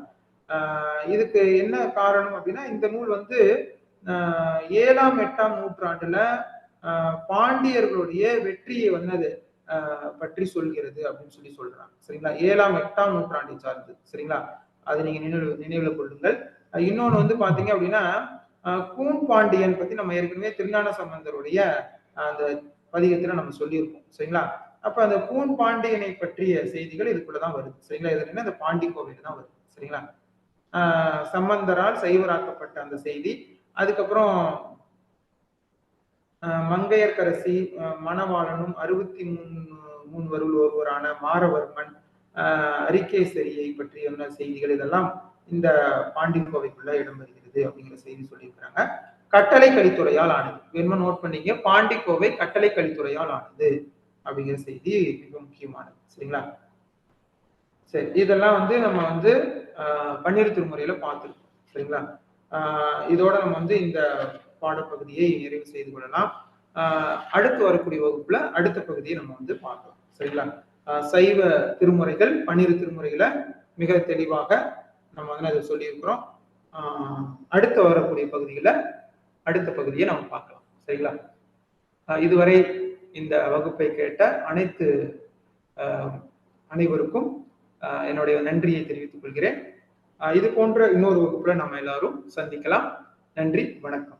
இதுக்கு என்ன காரணம் அப்படின்னா, இந்த நூல் வந்து 7ஆம் 8ஆம் நூற்றாண்டுல பாண்டியர்களுடைய வெற்றியை வந்து அது பற்றி சொல்கிறது அப்படின்னு சொல்லி சொல்றாங்க. சரிங்களா? 7ஆம் 8ஆம் நூற்றாண்டை சார்ந்து. சரிங்களா? அதை நீங்க நினைவுல கொள்ளுங்கள். இன்னொன்னு வந்து பாத்தீங்க அப்படின்னா, கூன் பாண்டியன் பத்தி நம்ம ஏற்கனவே திருஞான சம்பந்தருடைய அந்த பதிகத்துல நம்ம சொல்லியிருக்கோம். சரிங்களா? அப்ப அந்த கூன் பாண்டியனை பற்றிய செய்திகள் இதுக்குள்ளதான் வருது. சரிங்களா? இது என்ன, அந்த பாண்டி கோவில தான் வருது. சரிங்களா? சம்பந்தரால் சைவராக்கப்பட்ட அந்த செய்தி. அதுக்கப்புறம் மங்கையர்க்கரசி, மணவாளனும் 63 வருள் ஒருவரான மாரவர்மன், அரிகேசரியை பற்றிய செய்திகள் இதெல்லாம் இந்த பாண்டி கோவைக்குள்ள இடம்பெறுகிறது அப்படிங்கிற செய்தி சொல்லியிருக்கிறாங்க. கட்டளை கலித்துறையால் ஆனது. வேணுமா நோட் பண்ணீங்க, பாண்டி கோவை கட்டளை கலித்துறையால் ஆனது அப்படிங்கிற செய்தி மிக முக்கியமானது. சரிங்களா? சரி, இதெல்லாம் வந்து நம்ம வந்து பன்னிரு திருமுறையில பார்த்துருக்கோம். சரிங்களா? இதோட நம்ம வந்து இந்த பாடப்பகுதியை நிறைவு செய்து கொள்ளலாம். அடுத்து வரக்கூடிய வகுப்புல அடுத்த பகுதியை நம்ம வந்து பார்க்கலாம். சரிங்களா? சைவ திருமுறைகள் 12 திருமுறைகளை மிக தெளிவாக நம்ம வந்து அதை சொல்லியிருக்கிறோம். அடுத்து வரக்கூடிய பகுதியில அடுத்த பகுதியை நம்ம பார்க்கலாம். சரிங்களா? இதுவரை இந்த வகுப்பை கேட்ட அனைவருக்கும் என்னுடைய நன்றியை தெரிவித்துக் கொள்கிறேன். இது போன்ற இன்னொரு வகுப்புல நம்ம எல்லாரும் சந்திக்கலாம். நன்றி, வணக்கம்.